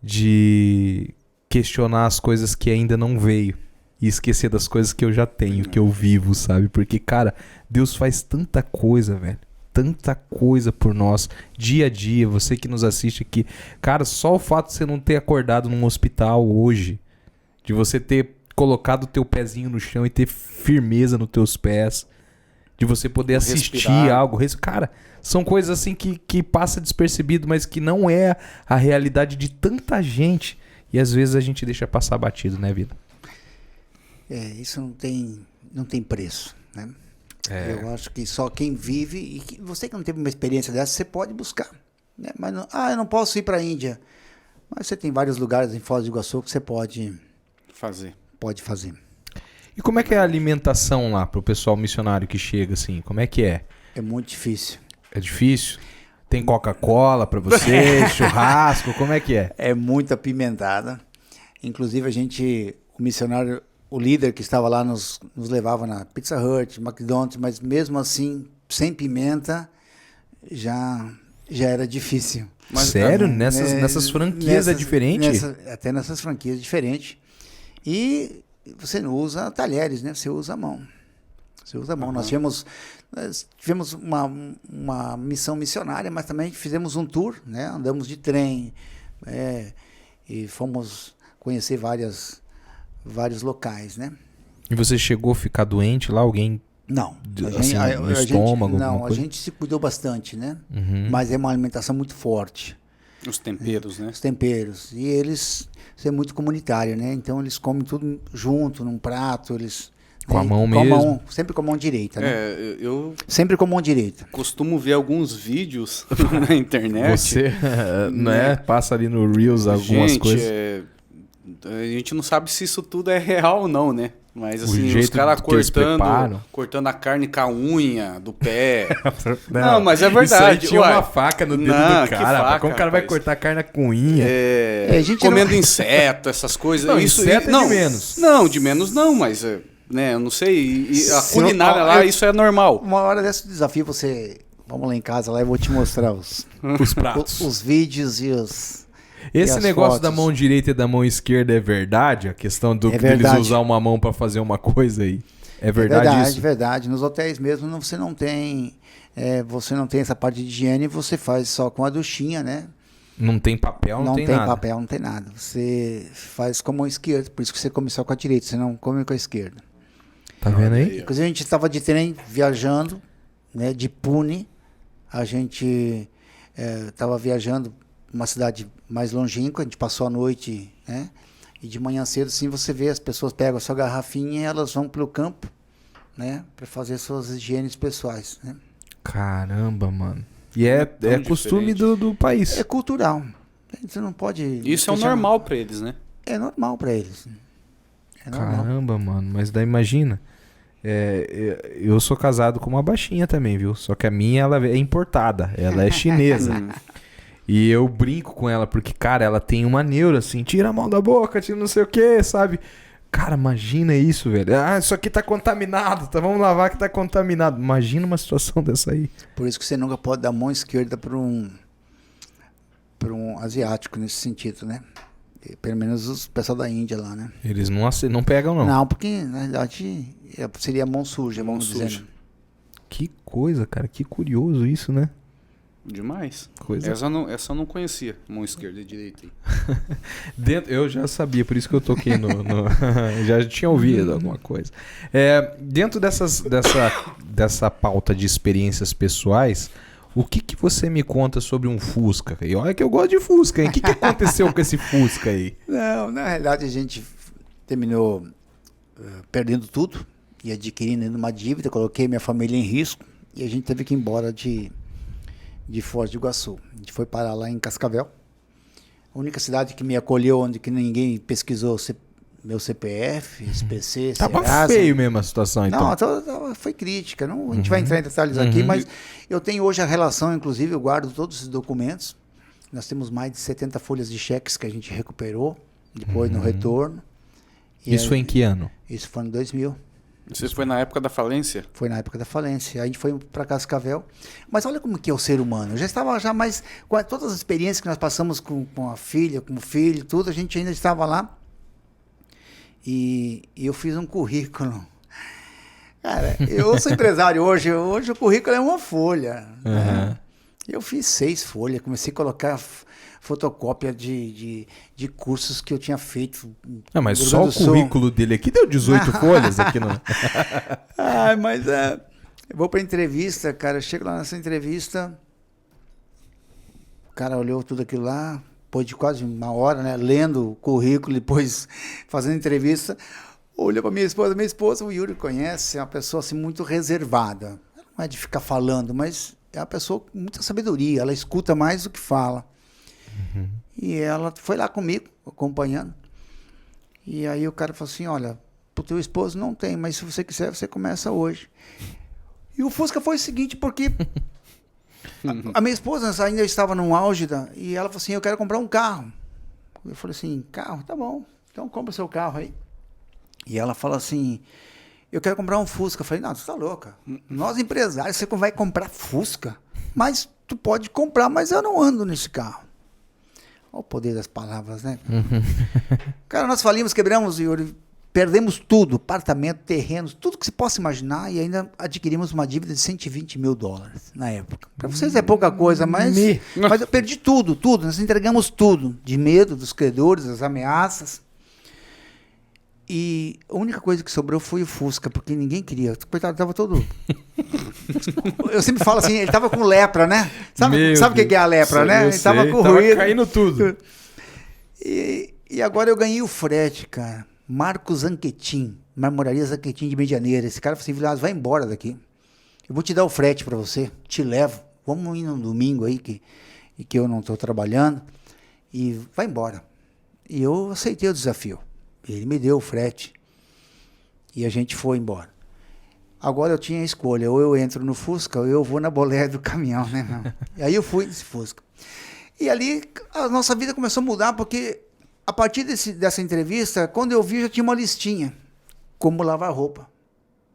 de questionar as coisas que ainda não veio e esquecer das coisas que eu já tenho, que eu vivo, sabe? Porque, cara, Deus faz tanta coisa, velho. Tanta coisa por nós, dia a dia, você que nos assiste aqui. Cara, só o fato de você não ter acordado num hospital hoje, de você ter colocado o teu pezinho no chão e ter firmeza nos teus pés, de você poder assistir Respirar. algo. Cara, são coisas assim que passa despercebido, mas que não é a realidade de tanta gente. E às vezes a gente deixa passar batido, né, vida? Isso não tem preço, né? Eu acho que só quem vive, e você que não teve uma experiência dessa, você pode buscar. Né? Mas eu não posso ir para a Índia. Mas você tem vários lugares em Foz do Iguaçu que você pode fazer. E como é que é a alimentação lá pro pessoal missionário que chega, assim? Como é que é? É muito difícil. É difícil? Tem Coca-Cola pra você, churrasco, como é que é? É muito apimentada. Inclusive, o missionário, o líder que estava lá nos levava na Pizza Hut, McDonald's, mas mesmo assim, sem pimenta, já era difícil. Mas, sério? Nessas franquias é diferente? Até nessas franquias é diferente. E você não usa talheres, né? Você usa a mão. Uhum. Nós tivemos uma missão missionária, mas também fizemos um tour, né? Andamos de trem e fomos conhecer vários locais, né? E você chegou a ficar doente lá? Alguém... Não. No estômago? Não, a gente se cuidou bastante, né? Uhum. Mas é uma alimentação muito forte. Os temperos, né? Os temperos. E eles... Isso é muito comunitário, né? Então eles comem tudo junto, num prato, eles... Com a mão mesmo? Sempre com a mão direita, né? Eu sempre com a mão direita. Costumo ver alguns vídeos na internet. Você, né? Passa ali no Reels algumas coisas. A gente não sabe se isso tudo é real ou não, né? Mas assim, os caras cortando a carne com a unha do pé. não, mas é verdade. Isso aí tinha uma faca no dedo do cara. Faca, como o cara vai cortar a carne com unha? Comendo inseto, essas coisas. Não, inseto é de menos. Não, de menos não, mas... né, eu não sei. E a culinária lá, isso é normal. Uma hora desse desafio, vamos lá em casa, lá eu vou te mostrar os pratos. Os vídeos e os... Esse negócio da mão direita e da mão esquerda é verdade? A questão do eles usar uma mão para fazer uma coisa aí. É verdade isso? É verdade. Nos hotéis mesmo você não tem essa parte de higiene, você faz só com a duchinha, né? Não tem papel, não tem nada. Não tem papel, não tem nada. Você faz com a mão esquerda, por isso que você come só com a direita, você não come com a esquerda. Tá vendo aí? Inclusive a gente estava de trem viajando, né, de Pune. A gente estava viajando uma cidade mais longínqua, a gente passou a noite, né? E de manhã cedo, assim, você vê as pessoas pegam a sua garrafinha e elas vão pelo campo, né? Para fazer suas higienes pessoais, né? Caramba, mano. E é costume do país. É cultural. Você não pode... Isso é o normal para eles, né? É normal para eles. É normal. Caramba, mano. Mas daí imagina... eu sou casado com uma baixinha também, viu? Só que a minha ela é importada. Ela é chinesa. E eu brinco com ela, porque, cara, ela tem uma neura, assim, tira a mão da boca, tira não sei o que, sabe? Cara, imagina isso, velho. Ah, isso aqui tá contaminado, vamos lavar que tá contaminado. Imagina uma situação dessa aí. Por isso que você nunca pode dar a mão esquerda para um asiático nesse sentido, né? Pelo menos os pessoal da Índia lá, né? Eles não pegam, não. Não, porque, na verdade, seria mão suja, vamos dizer. Que coisa, cara, que curioso isso, né? Demais. Coisa. Essa eu não conhecia, mão esquerda e direita. Eu já sabia, por isso que eu toquei já tinha ouvido alguma coisa. Dentro dessa pauta de experiências pessoais, o que você me conta sobre um Fusca? E olha que eu gosto de Fusca, hein? O que aconteceu com esse Fusca aí? Não, na realidade a gente terminou perdendo tudo e adquirindo uma dívida, coloquei minha família em risco e a gente teve que ir embora de Foz do Iguaçu. A gente foi parar lá em Cascavel, a única cidade que me acolheu, onde que ninguém pesquisou meu CPF, SPC, Tava Serasa. feio mesmo a situação, então. Não, foi crítica. Não, a gente vai entrar em detalhes aqui, mas eu tenho hoje a relação, inclusive, eu guardo todos esses documentos. Nós temos mais de 70 folhas de cheques que a gente recuperou, depois no retorno. E Isso foi em que ano? Isso foi em 2000. Você foi na época da falência? Foi na época da falência. Aí a gente foi para Cascavel. Mas olha como que é o ser humano. Eu já estava mais... Com todas as experiências que nós passamos com a filha, com o filho, tudo, a gente ainda estava lá. E eu fiz um currículo. Cara, eu sou empresário hoje. Hoje o currículo é uma folha. Né? Eu fiz 6 folhas. Comecei a colocar fotocópia de cursos que eu tinha feito. Mas só o currículo dele aqui deu 18 folhas aqui no... Mas eu vou para entrevista, cara. Eu chego lá nessa entrevista, o cara olhou tudo aquilo lá, depois de quase uma hora, né, lendo o currículo, depois fazendo entrevista, olhou para minha esposa, o Yuri conhece, é uma pessoa assim muito reservada. Não é de ficar falando, mas é uma pessoa com muita sabedoria, ela escuta mais do que fala. E ela foi lá comigo, acompanhando. E aí o cara falou assim, olha, pro teu esposo não tem, mas se você quiser, você começa hoje. E o Fusca foi o seguinte, porque a minha esposa ainda estava no auge e ela falou assim, eu quero comprar um carro. Eu falei assim, carro? Tá bom, então compra seu carro aí. E ela falou assim, eu quero comprar um Fusca. Eu falei, não, você tá louca. Nós empresários, você vai comprar Fusca? Mas tu pode comprar, mas eu não ando nesse carro. Olha o poder das palavras, né? Cara, nós falimos, quebramos, Yuri, perdemos tudo, apartamento, terrenos, tudo que se possa imaginar e ainda adquirimos uma dívida de $120 mil na época. Para vocês é pouca coisa, mas eu perdi tudo. Nós entregamos tudo, de medo dos credores, das ameaças. E a única coisa que sobrou foi o Fusca, porque ninguém queria. Coitado, tava todo... Eu sempre falo assim, ele tava com lepra, né? Sabe o que é a lepra, né? Ele tava corroído. Tava caindo tudo. E agora eu ganhei o frete, cara. Marcos Anquetin, Marmoraria Zanquetin de Medianeira. Esse cara falou assim, Vilas, vai embora daqui. Eu vou te dar o frete para você, te levo. Vamos ir no domingo aí, que eu não estou trabalhando. E vai embora. E eu aceitei o desafio. Ele me deu o frete. E a gente foi embora. Agora eu tinha a escolha, ou eu entro no Fusca, ou eu vou na boleia do caminhão, né, meu? E aí eu fui nesse Fusca. E ali a nossa vida começou a mudar, porque a partir dessa entrevista, quando eu vi, já tinha uma listinha, como lavar roupa.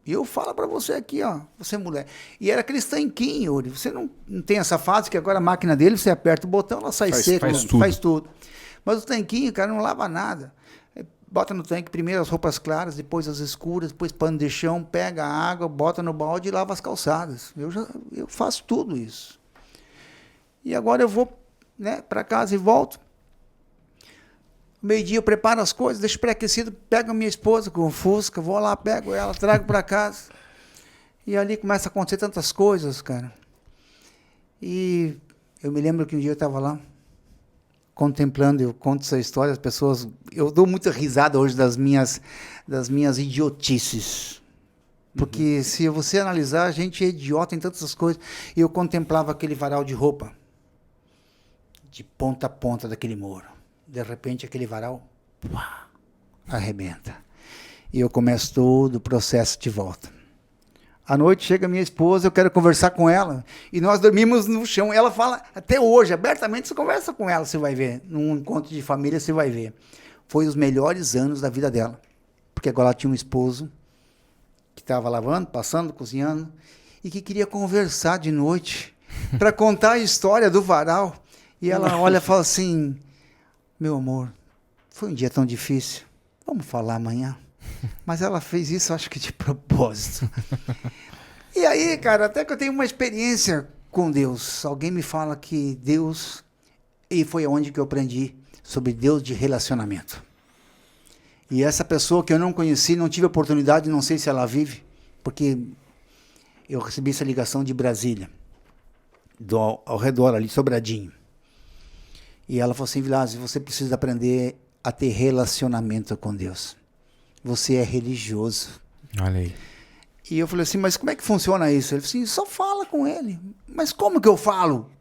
E eu falo para você aqui, ó, você mulher. E era aqueles tanquinhos, Yuri. Você não tem essa fase, que agora a máquina dele, você aperta o botão, ela sai seca, faz tudo. Mas o tanquinho, cara, não lava nada. Bota no tanque primeiro as roupas claras, depois as escuras, depois pano de chão, pega a água, bota no balde e lava as calçadas. Eu faço tudo isso. E agora eu vou, né, para casa e volto. Meio-dia eu preparo as coisas, deixo pré-aquecido, pego a minha esposa com o Fusca, vou lá, pego ela, trago para casa. E ali começa a acontecer tantas coisas, cara. E eu me lembro que um dia eu estava lá, contemplando, eu conto essa história, as pessoas... Eu dou muita risada hoje das minhas idiotices. Porque se você analisar, a gente é idiota em tantas coisas. E eu contemplava aquele varal de roupa, de ponta a ponta daquele muro. De repente, aquele varal arrebenta. E eu começo todo o processo de volta. À noite chega minha esposa, eu quero conversar com ela, e nós dormimos no chão. Ela fala, até hoje, abertamente, você conversa com ela, você vai ver. Num encontro de família, você vai ver. Foi os melhores anos da vida dela. Porque agora ela tinha um esposo que estava lavando, passando, cozinhando, e que queria conversar de noite para contar a história do varal. E ela olha e fala assim, meu amor, foi um dia tão difícil, vamos falar amanhã. Mas ela fez isso, acho que de propósito. E aí, cara, até que eu tenho uma experiência com Deus. Alguém me fala que Deus, e foi onde que eu aprendi sobre Deus de relacionamento. E essa pessoa que eu não conheci, não tive oportunidade, não sei se ela vive, porque eu recebi essa ligação de Brasília, ao redor ali, Sobradinho. E ela falou assim, Vilásio, você precisa aprender a ter relacionamento com Deus. Você é religioso. Olha aí. E eu falei assim, mas como é que funciona isso? Ele falou assim, só fala com ele. Mas como que eu falo?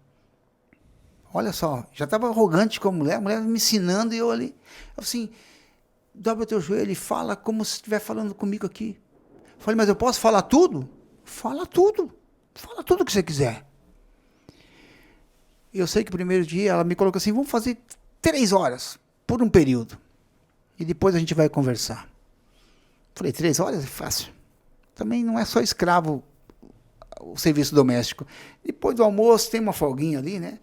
Olha só, já estava arrogante com a mulher me ensinando e eu ali. Eu falei assim, dobra o teu joelho e fala como se estivesse falando comigo aqui. Eu falei, mas eu posso falar tudo? Fala tudo. Fala tudo que você quiser. Eu sei que o primeiro dia ela me colocou assim, vamos fazer 3 horas, por um período. E depois a gente vai conversar. Falei, 3 horas é fácil. Também não é só escravo o serviço doméstico. Depois do almoço tem uma folguinha ali, né?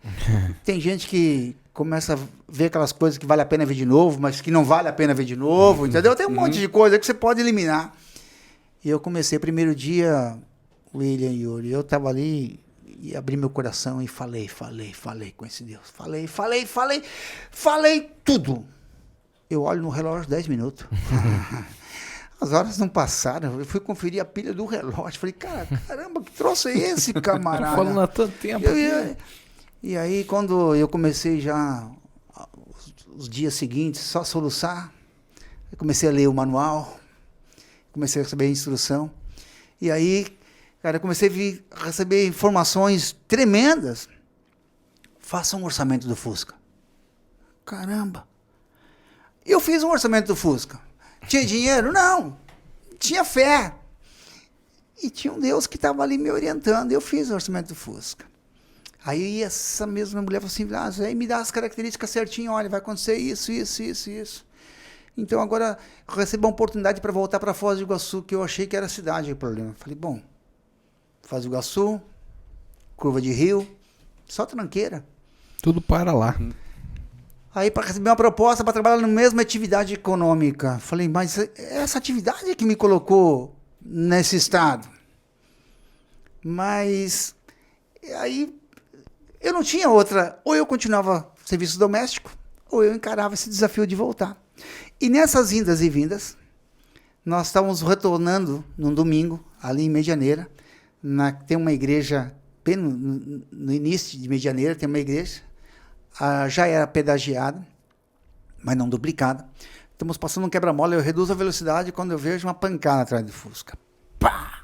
Tem gente que começa a ver aquelas coisas que vale a pena ver de novo, mas que não vale a pena ver de novo, entendeu? Tem um monte de coisa que você pode eliminar. E eu comecei, primeiro dia, William e Yuri, eu estava ali e abri meu coração e falei com esse Deus. Falei tudo. Eu olho no relógio 10 minutos. As horas não passaram, eu fui conferir a pilha do relógio. Falei, caramba, que troço é esse, camarada? Tô falando há tanto tempo. E aí, quando eu comecei já, os dias seguintes, só soluçar, eu comecei a ler o manual, comecei a receber a instrução. E aí, cara, eu comecei a receber informações tremendas. Faça um orçamento do Fusca. Caramba. Eu fiz um orçamento do Fusca. Tinha dinheiro? Não. Tinha fé. E tinha um Deus que estava ali me orientando. Eu fiz o orçamento do Fusca. Aí essa mesma mulher falou assim, aí me dá as características certinho, olha, vai acontecer isso. Então agora eu recebo uma oportunidade para voltar para Foz do Iguaçu, que eu achei que era a cidade o problema. Falei, bom, Foz do Iguaçu, curva de rio, só tranqueira. Tudo para lá. Aí para receber uma proposta para trabalhar na mesma atividade econômica. Falei, mas essa atividade é que me colocou nesse estado. Mas aí eu não tinha outra. Ou eu continuava serviço doméstico, ou eu encarava esse desafio de voltar. E nessas indas e vindas, nós estávamos retornando num domingo, ali em Medianeira. Tem uma igreja, bem no início de Medianeira, tem uma igreja. Já era pedagiada, mas não duplicada. Estamos passando um quebra-mola, eu reduzo a velocidade quando eu vejo uma pancada atrás do Fusca. Pá!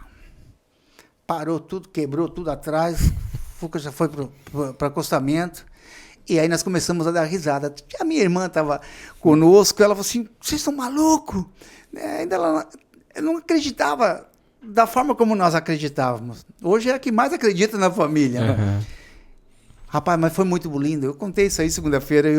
Parou tudo, quebrou tudo atrás, o Fusca já foi para acostamento. E aí nós começamos a dar risada. A minha irmã estava conosco, ela falou assim, vocês estão malucos? Ainda ela não acreditava da forma como nós acreditávamos. Hoje é a que mais acredita na família. Uhum. Rapaz, mas foi muito lindo. Eu contei isso aí segunda-feira.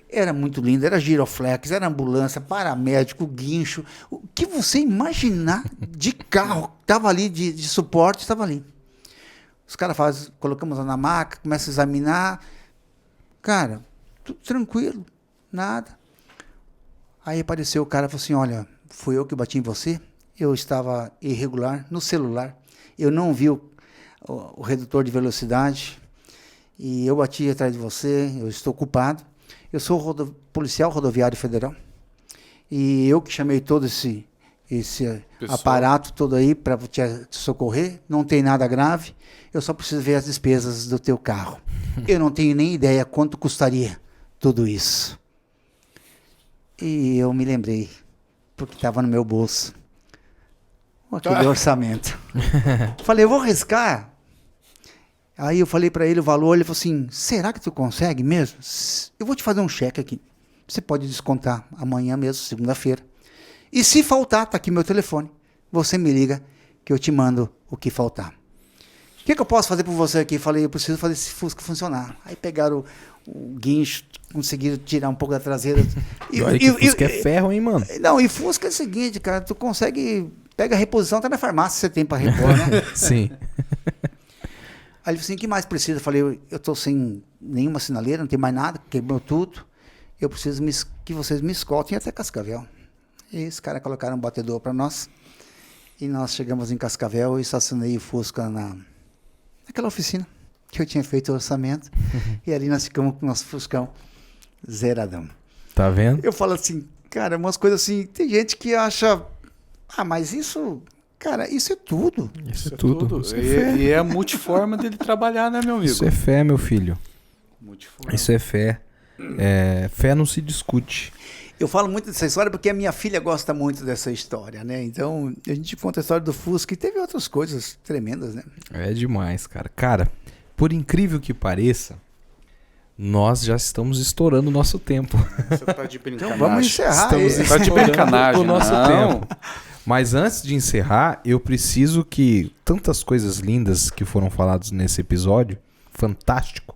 Era muito lindo. Era giroflex, era ambulância, paramédico, guincho. O que você imaginar de carro que estava ali, de suporte, estava ali. Os caras colocamos na maca, começa a examinar. Cara, tudo tranquilo, nada. Aí apareceu o cara e falou assim, olha, fui eu que bati em você. Eu estava irregular no celular. Eu não vi o redutor de velocidade. E eu bati atrás de você, eu estou culpado. Eu sou policial rodoviário federal. E eu que chamei todo esse aparato todo aí para te socorrer. Não tem nada grave. Eu só preciso ver as despesas do teu carro. Eu não tenho nem ideia quanto custaria tudo isso. E eu me lembrei, porque estava no meu bolso. Aquele orçamento. Falei, eu vou arriscar. Aí eu falei para ele o valor, ele falou assim, será que tu consegue mesmo? Eu vou te fazer um cheque aqui. Você pode descontar amanhã mesmo, segunda-feira. E se faltar, tá aqui meu telefone. Você me liga que eu te mando o que faltar. O que eu posso fazer por você aqui? Falei, eu preciso fazer esse Fusca funcionar. Aí pegaram o guincho, conseguiram tirar um pouco da traseira. E olha que Fusca é ferro, hein, mano? Não, e Fusca é o seguinte, cara, tu consegue, pega a reposição, até na farmácia você tem para repor, né? Sim. Aí ele falou assim, o que mais precisa? Eu falei, eu estou sem nenhuma sinaleira, não tem mais nada, quebrou tudo. Eu preciso que vocês me escoltem até Cascavel. E os caras colocaram um batedor para nós. E nós chegamos em Cascavel e estacionei o Fusca naquela oficina. que eu tinha feito o orçamento, e ali nós ficamos com o nosso Fuscão zeradão. Tá vendo? Eu falo assim, cara, umas coisas assim, tem gente que acha, mas isso, cara, isso é tudo. Isso é tudo. Isso é E, fé. e é a multiforma dele trabalhar, né, meu amigo? Isso é fé, meu filho. Multiforma. Isso é fé. Fé não se discute. Eu falo muito dessa história porque a minha filha gosta muito dessa história, né? Então, a gente conta a história do Fusca e teve outras coisas tremendas, né? É demais, cara. Cara, por incrível que pareça, nós já estamos estourando o nosso tempo. Você tá de brincadeira. Então, vamos encerrar. Estamos aí. Tá de brincanagem, o nosso não. tempo. Mas antes de encerrar, eu preciso que tantas coisas lindas que foram faladas nesse episódio, fantástico,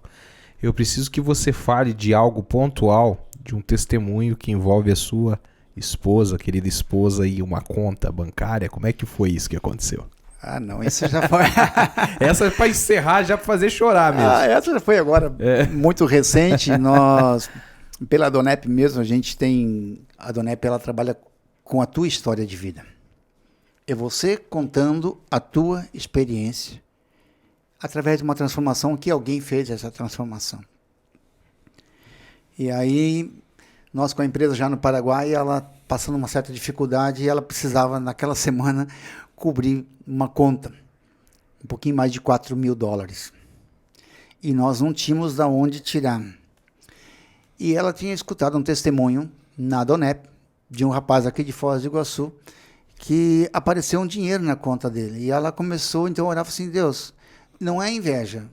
eu preciso que você fale de algo pontual, de um testemunho que envolve a sua esposa, querida esposa, e uma conta bancária. Como é que foi isso que aconteceu? Ah, não, isso já foi... Essa é pra encerrar, já pra fazer chorar mesmo. essa já foi agora muito recente. Nós, pela Donep mesmo, a gente tem... A Donep, ela trabalha com a tua história de vida. É você contando a tua experiência através de uma transformação que alguém fez essa transformação. E aí, nós com a empresa já no Paraguai, ela passando uma certa dificuldade, e ela precisava, naquela semana, cobrir uma conta, um pouquinho mais de $4.000. E nós não tínhamos de onde tirar. E ela tinha escutado um testemunho na Donep, de um rapaz aqui de Foz do Iguaçu, que apareceu um dinheiro na conta dele. E ela começou, então, a orar assim, Deus, não é inveja,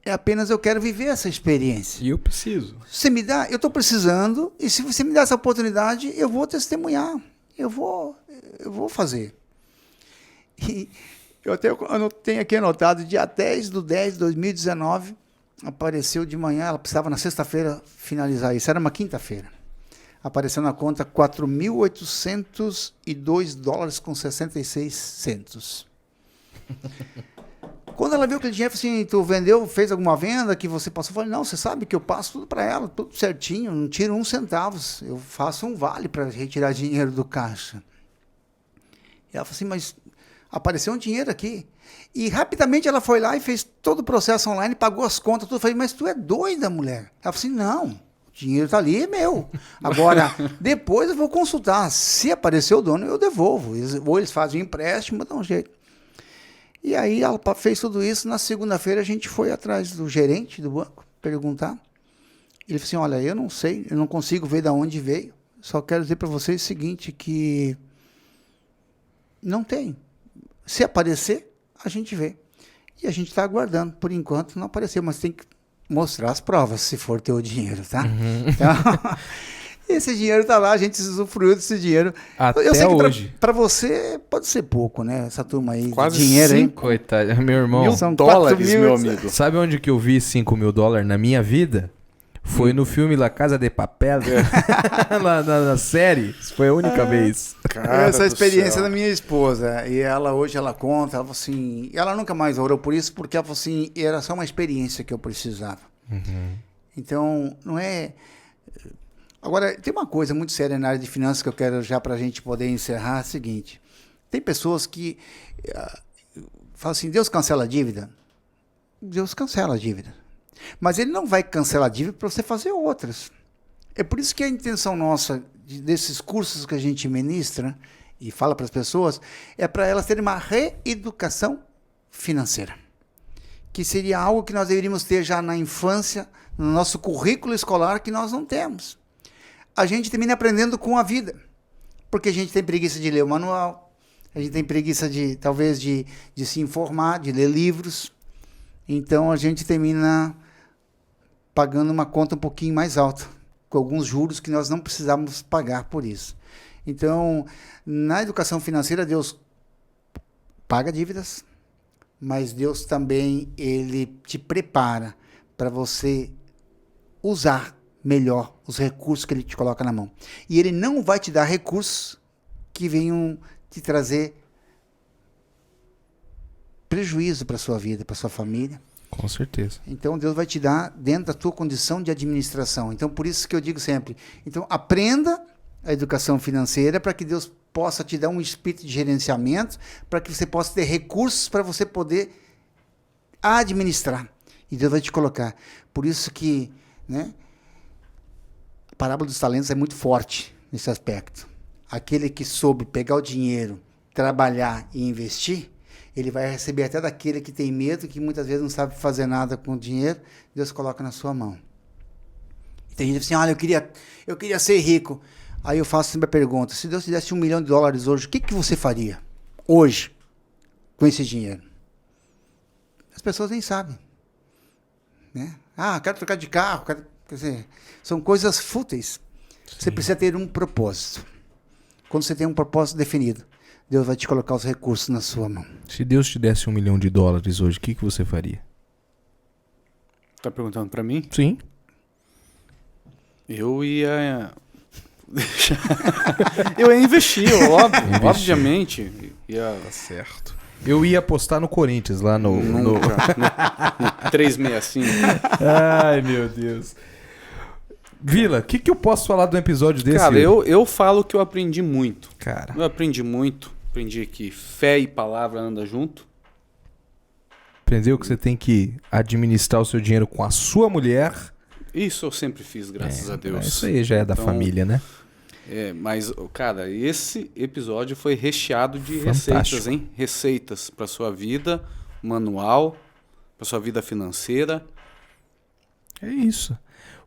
é apenas eu quero viver essa experiência. E eu preciso. Você me dá, eu estou precisando, e se você me dá essa oportunidade, eu vou testemunhar, eu vou fazer. E eu tenho aqui anotado, dia 10/10/2019, apareceu de manhã, ela precisava na sexta-feira finalizar isso, era uma quinta-feira. Apareceu na conta $4.802,66. Quando ela viu aquele dinheiro, assim, tu vendeu, fez alguma venda que você passou? Eu falei, não, você sabe que eu passo tudo para ela, tudo certinho, não tiro 1 centavo. Eu faço um vale para retirar dinheiro do caixa. E ela falou assim, mas apareceu um dinheiro aqui. E rapidamente ela foi lá e fez todo o processo online, pagou as contas, tudo. Eu falei, mas tu é doida, mulher? Ela falou assim, não, o dinheiro está ali, é meu. Agora, depois eu vou consultar. Se aparecer o dono, eu devolvo. Ou eles fazem um empréstimo, dá um jeito. E aí ela fez tudo isso. Na segunda-feira a gente foi atrás do gerente do banco, perguntar. Ele falou assim, olha, eu não sei, eu não consigo ver de onde veio. Só quero dizer para vocês o seguinte, que não tem. Se aparecer, a gente vê. E a gente está aguardando. Por enquanto não apareceu, mas tem que mostrar as provas, se for ter o dinheiro, tá? Então, esse dinheiro está lá, a gente usufruiu desse dinheiro. Até eu sei que hoje. para você pode ser pouco, né? Essa turma aí Quase de dinheiro, hein? Coitado, meu irmão. São $1.000, 4.000. meu amigo. Sabe onde que eu vi $5.000 na minha vida? Foi no filme La Casa de Papel, na série. Isso foi a única vez. Cara Essa é a do experiência céu. da minha esposa. E ela hoje ela conta, ela falou assim, ela nunca mais orou por isso, porque ela falou assim, era só uma experiência que eu precisava. Então, não é... Agora, tem uma coisa muito séria na área de finanças que eu quero já para a gente poder encerrar, é a seguinte. Tem pessoas que falam assim, Deus cancela a dívida? Deus cancela a dívida. Mas ele não vai cancelar a dívida para você fazer outras. É por isso que a intenção nossa, desses cursos que a gente ministra e fala para as pessoas, é para elas terem uma reeducação financeira. Que seria algo que nós deveríamos ter já na infância, no nosso currículo escolar, que nós não temos. A gente termina aprendendo com a vida, porque a gente tem preguiça de ler o manual, a gente tem preguiça talvez de se informar, de ler livros, então a gente termina pagando uma conta um pouquinho mais alta, com alguns juros que nós não precisamos pagar por isso. Então, na educação financeira, Deus paga dívidas, mas Deus também, ele te prepara para você usar melhor os recursos que ele te coloca na mão. E ele não vai te dar recursos que venham te trazer prejuízo para a sua vida, para a sua família. Com certeza. Então, Deus vai te dar dentro da tua condição de administração. Então, por isso que eu digo sempre, então, aprenda a educação financeira para que Deus possa te dar um espírito de gerenciamento, para que você possa ter recursos para você poder administrar. E Deus vai te colocar. Por isso que, né, a parábola dos talentos é muito forte nesse aspecto. Aquele que soube pegar o dinheiro, trabalhar e investir, ele vai receber até daquele que tem medo, que muitas vezes não sabe fazer nada com o dinheiro, Deus coloca na sua mão. E tem gente que diz assim, olha, eu queria ser rico. Aí eu faço sempre a pergunta, se Deus te desse $1 milhão hoje, o que você faria hoje com esse dinheiro? As pessoas nem sabem. Né? Quero trocar de carro, quer dizer, são coisas fúteis. Sim. Você precisa ter um propósito. Quando você tem um propósito definido, Deus vai te colocar os recursos na sua mão. Se Deus te desse $1 milhão hoje, o que você faria? Tá perguntando pra mim? Sim. Eu ia... eu ia investir, óbvio, obviamente. Tá certo. Eu ia apostar no Corinthians, lá no 365. Ai, meu Deus. Vila, o que eu posso falar de um episódio desse? Cara, eu falo que eu aprendi muito. Cara. Eu aprendi muito. Aprendi que fé e palavra andam junto. Aprendeu que você tem que administrar o seu dinheiro com a sua mulher. Isso eu sempre fiz, graças a Deus. Isso aí já é da família, né? Mas, cara, esse episódio foi recheado de Fantástico. receitas, hein? Receitas para sua vida, manual, para sua vida financeira. É isso.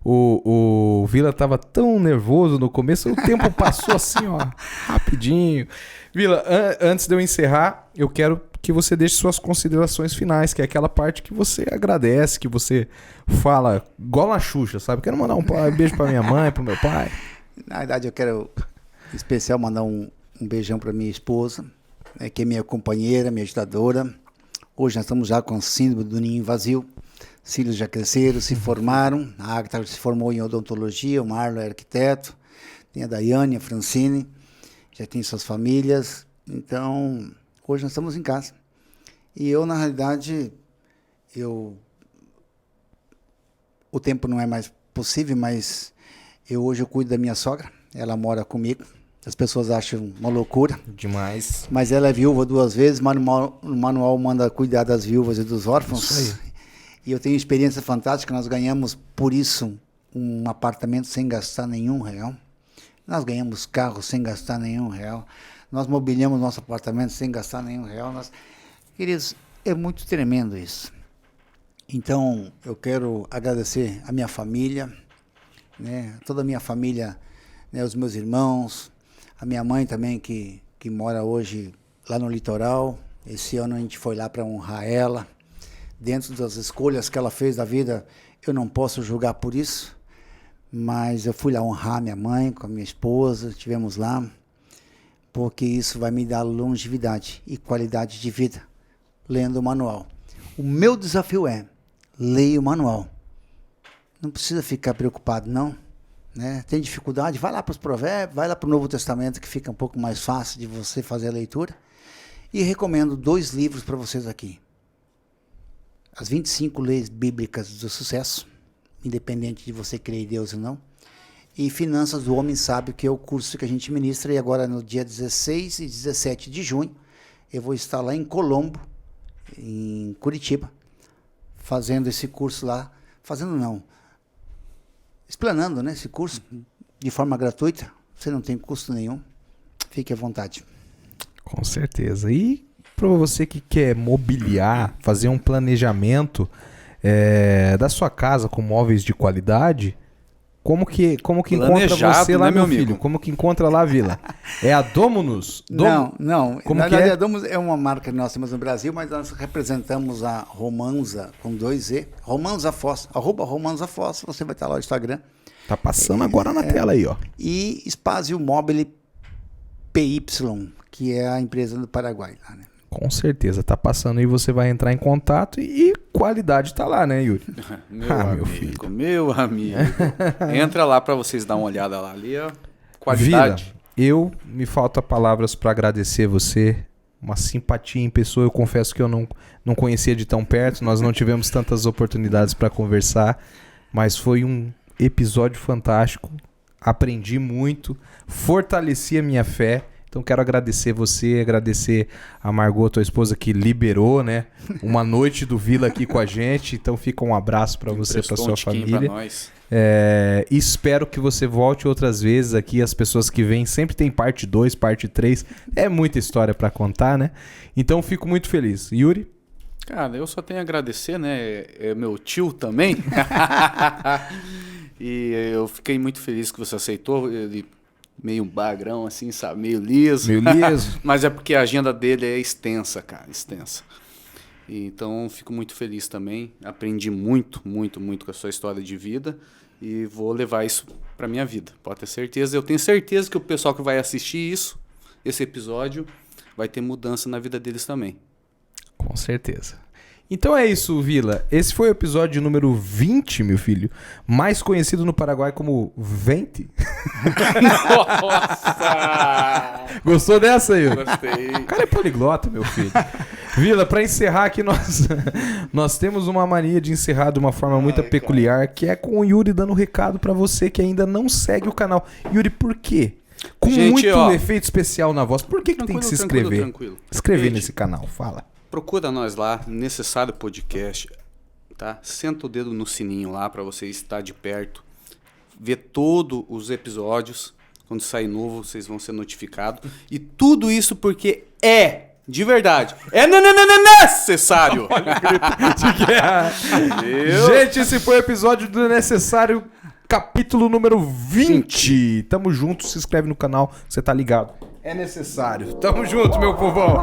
O Vila tava tão nervoso no começo, o tempo passou assim, ó, rapidinho. Vila, antes de eu encerrar, eu quero que você deixe suas considerações finais, que é aquela parte que você agradece, que você fala igual na Xuxa, sabe? Quero mandar um beijo pra minha mãe, pro meu pai. Na verdade, eu quero, em especial, mandar um beijão para minha esposa, que é minha companheira, minha ajudadora. Hoje nós estamos já com a síndrome do ninho vazio. Os filhos já cresceram, se formaram. A Agatha se formou em odontologia, o Marlon é arquiteto. Tem a Daiane, a Francine, já tem suas famílias. Então, hoje nós estamos em casa. E eu, na realidade, o tempo não é mais possível, mas hoje eu cuido da minha sogra. Ela mora comigo. As pessoas acham uma loucura. Demais. Mas ela é viúva 2 vezes. O manual manda cuidar das viúvas e dos órfãos. Isso aí. E eu tenho experiência fantástica. Nós ganhamos, por isso, um apartamento sem gastar nenhum real. Nós ganhamos carro sem gastar nenhum real. Nós mobiliamos nosso apartamento sem gastar nenhum real. Queridos, é muito tremendo isso. Então, eu quero agradecer a minha família, né, toda a minha família, né, os meus irmãos, a minha mãe também, que mora hoje lá no litoral. Esse ano a gente foi lá para honrar ela. Dentro das escolhas que ela fez da vida, eu não posso julgar por isso, mas eu fui lá honrar minha mãe com a minha esposa, estivemos lá, porque isso vai me dar longevidade e qualidade de vida, lendo o manual. O meu desafio é, leia o manual. Não precisa ficar preocupado, não. Né? Tem dificuldade? Vai lá para os provérbios, vai lá para o Novo Testamento, que fica um pouco mais fácil de você fazer a leitura. E recomendo 2 livros para vocês aqui. As 25 leis bíblicas do sucesso, independente de você crer em Deus ou não. E Finanças do Homem Sábio, que é o curso que a gente ministra. E agora, no dia 16 e 17 de junho, eu vou estar lá em Colombo, em Curitiba, fazendo esse curso lá. Fazendo não, explanando, né, esse curso de forma gratuita. Você não tem custo nenhum. Fique à vontade. Com certeza. E para você que quer mobiliar, fazer um planejamento da sua casa com móveis de qualidade, como que encontra você lá, né, meu amigo? filho? Como que encontra lá, Vila? É a Dominus? Não. Como Na que verdade, é? a Domus é uma marca que nós temos no Brasil, mas nós representamos a Romanza com 2 E. Romanza Foz, @Romanza Foz, você vai estar lá no Instagram. Tá passando agora na tela aí, ó. E Spazio Mobile PY, que é a empresa do Paraguai lá, né? Com certeza, tá passando aí, você vai entrar em contato e qualidade tá lá, né, Yuri? Meu amigo. Entra lá para vocês dar uma olhada lá ali, ó. Qualidade. Vila, me falta palavras para agradecer você, uma simpatia em pessoa. Eu confesso que eu não conhecia de tão perto, nós não tivemos tantas oportunidades para conversar, mas foi um episódio fantástico. Aprendi muito, fortaleci a minha fé Então quero agradecer você, agradecer a Margot, tua esposa, que liberou, né, uma noite do Vila aqui com a gente. Então fica um abraço para você, para sua família. Pra nós. E espero que você volte outras vezes aqui. As pessoas que vêm sempre tem parte 2, parte 3. É muita história para contar, né? Então fico muito feliz. Yuri? Cara, eu só tenho a agradecer, né? É meu tio também. E eu fiquei muito feliz que você aceitou. Ele meio bagrão, assim, sabe? Meio liso. Meio liso. Mas é porque a agenda dele é extensa, cara. Extensa. E então, fico muito feliz também. Aprendi muito, muito, muito com a sua história de vida. E vou levar isso pra minha vida. Pode ter certeza. Eu tenho certeza que o pessoal que vai assistir esse episódio, vai ter mudança na vida deles também. Com certeza. Então é isso, Vila. Esse foi o episódio número 20, meu filho. Mais conhecido no Paraguai como Vente. Nossa! Gostou dessa aí? Gostei. O cara é poliglota, meu filho. Vila, pra encerrar aqui, nós temos uma mania de encerrar de uma forma muito peculiar, que é com o Yuri dando recado pra você que ainda não segue o canal. Yuri, por quê? Com Gente, muito efeito especial na voz. Por que tem que se inscrever? Tranquilo. Inscrever Gente, nesse canal, fala. procura nós lá, Necessário Podcast, tá? Senta o dedo no sininho lá para você estar de perto, ver todos os episódios. Quando sair novo, vocês vão ser notificados. E tudo isso porque de verdade, necessário. Gente, esse foi o episódio do Necessário, capítulo número 20. Tamo junto, se inscreve no canal, você tá ligado. É necessário. Tamo junto, meu povão.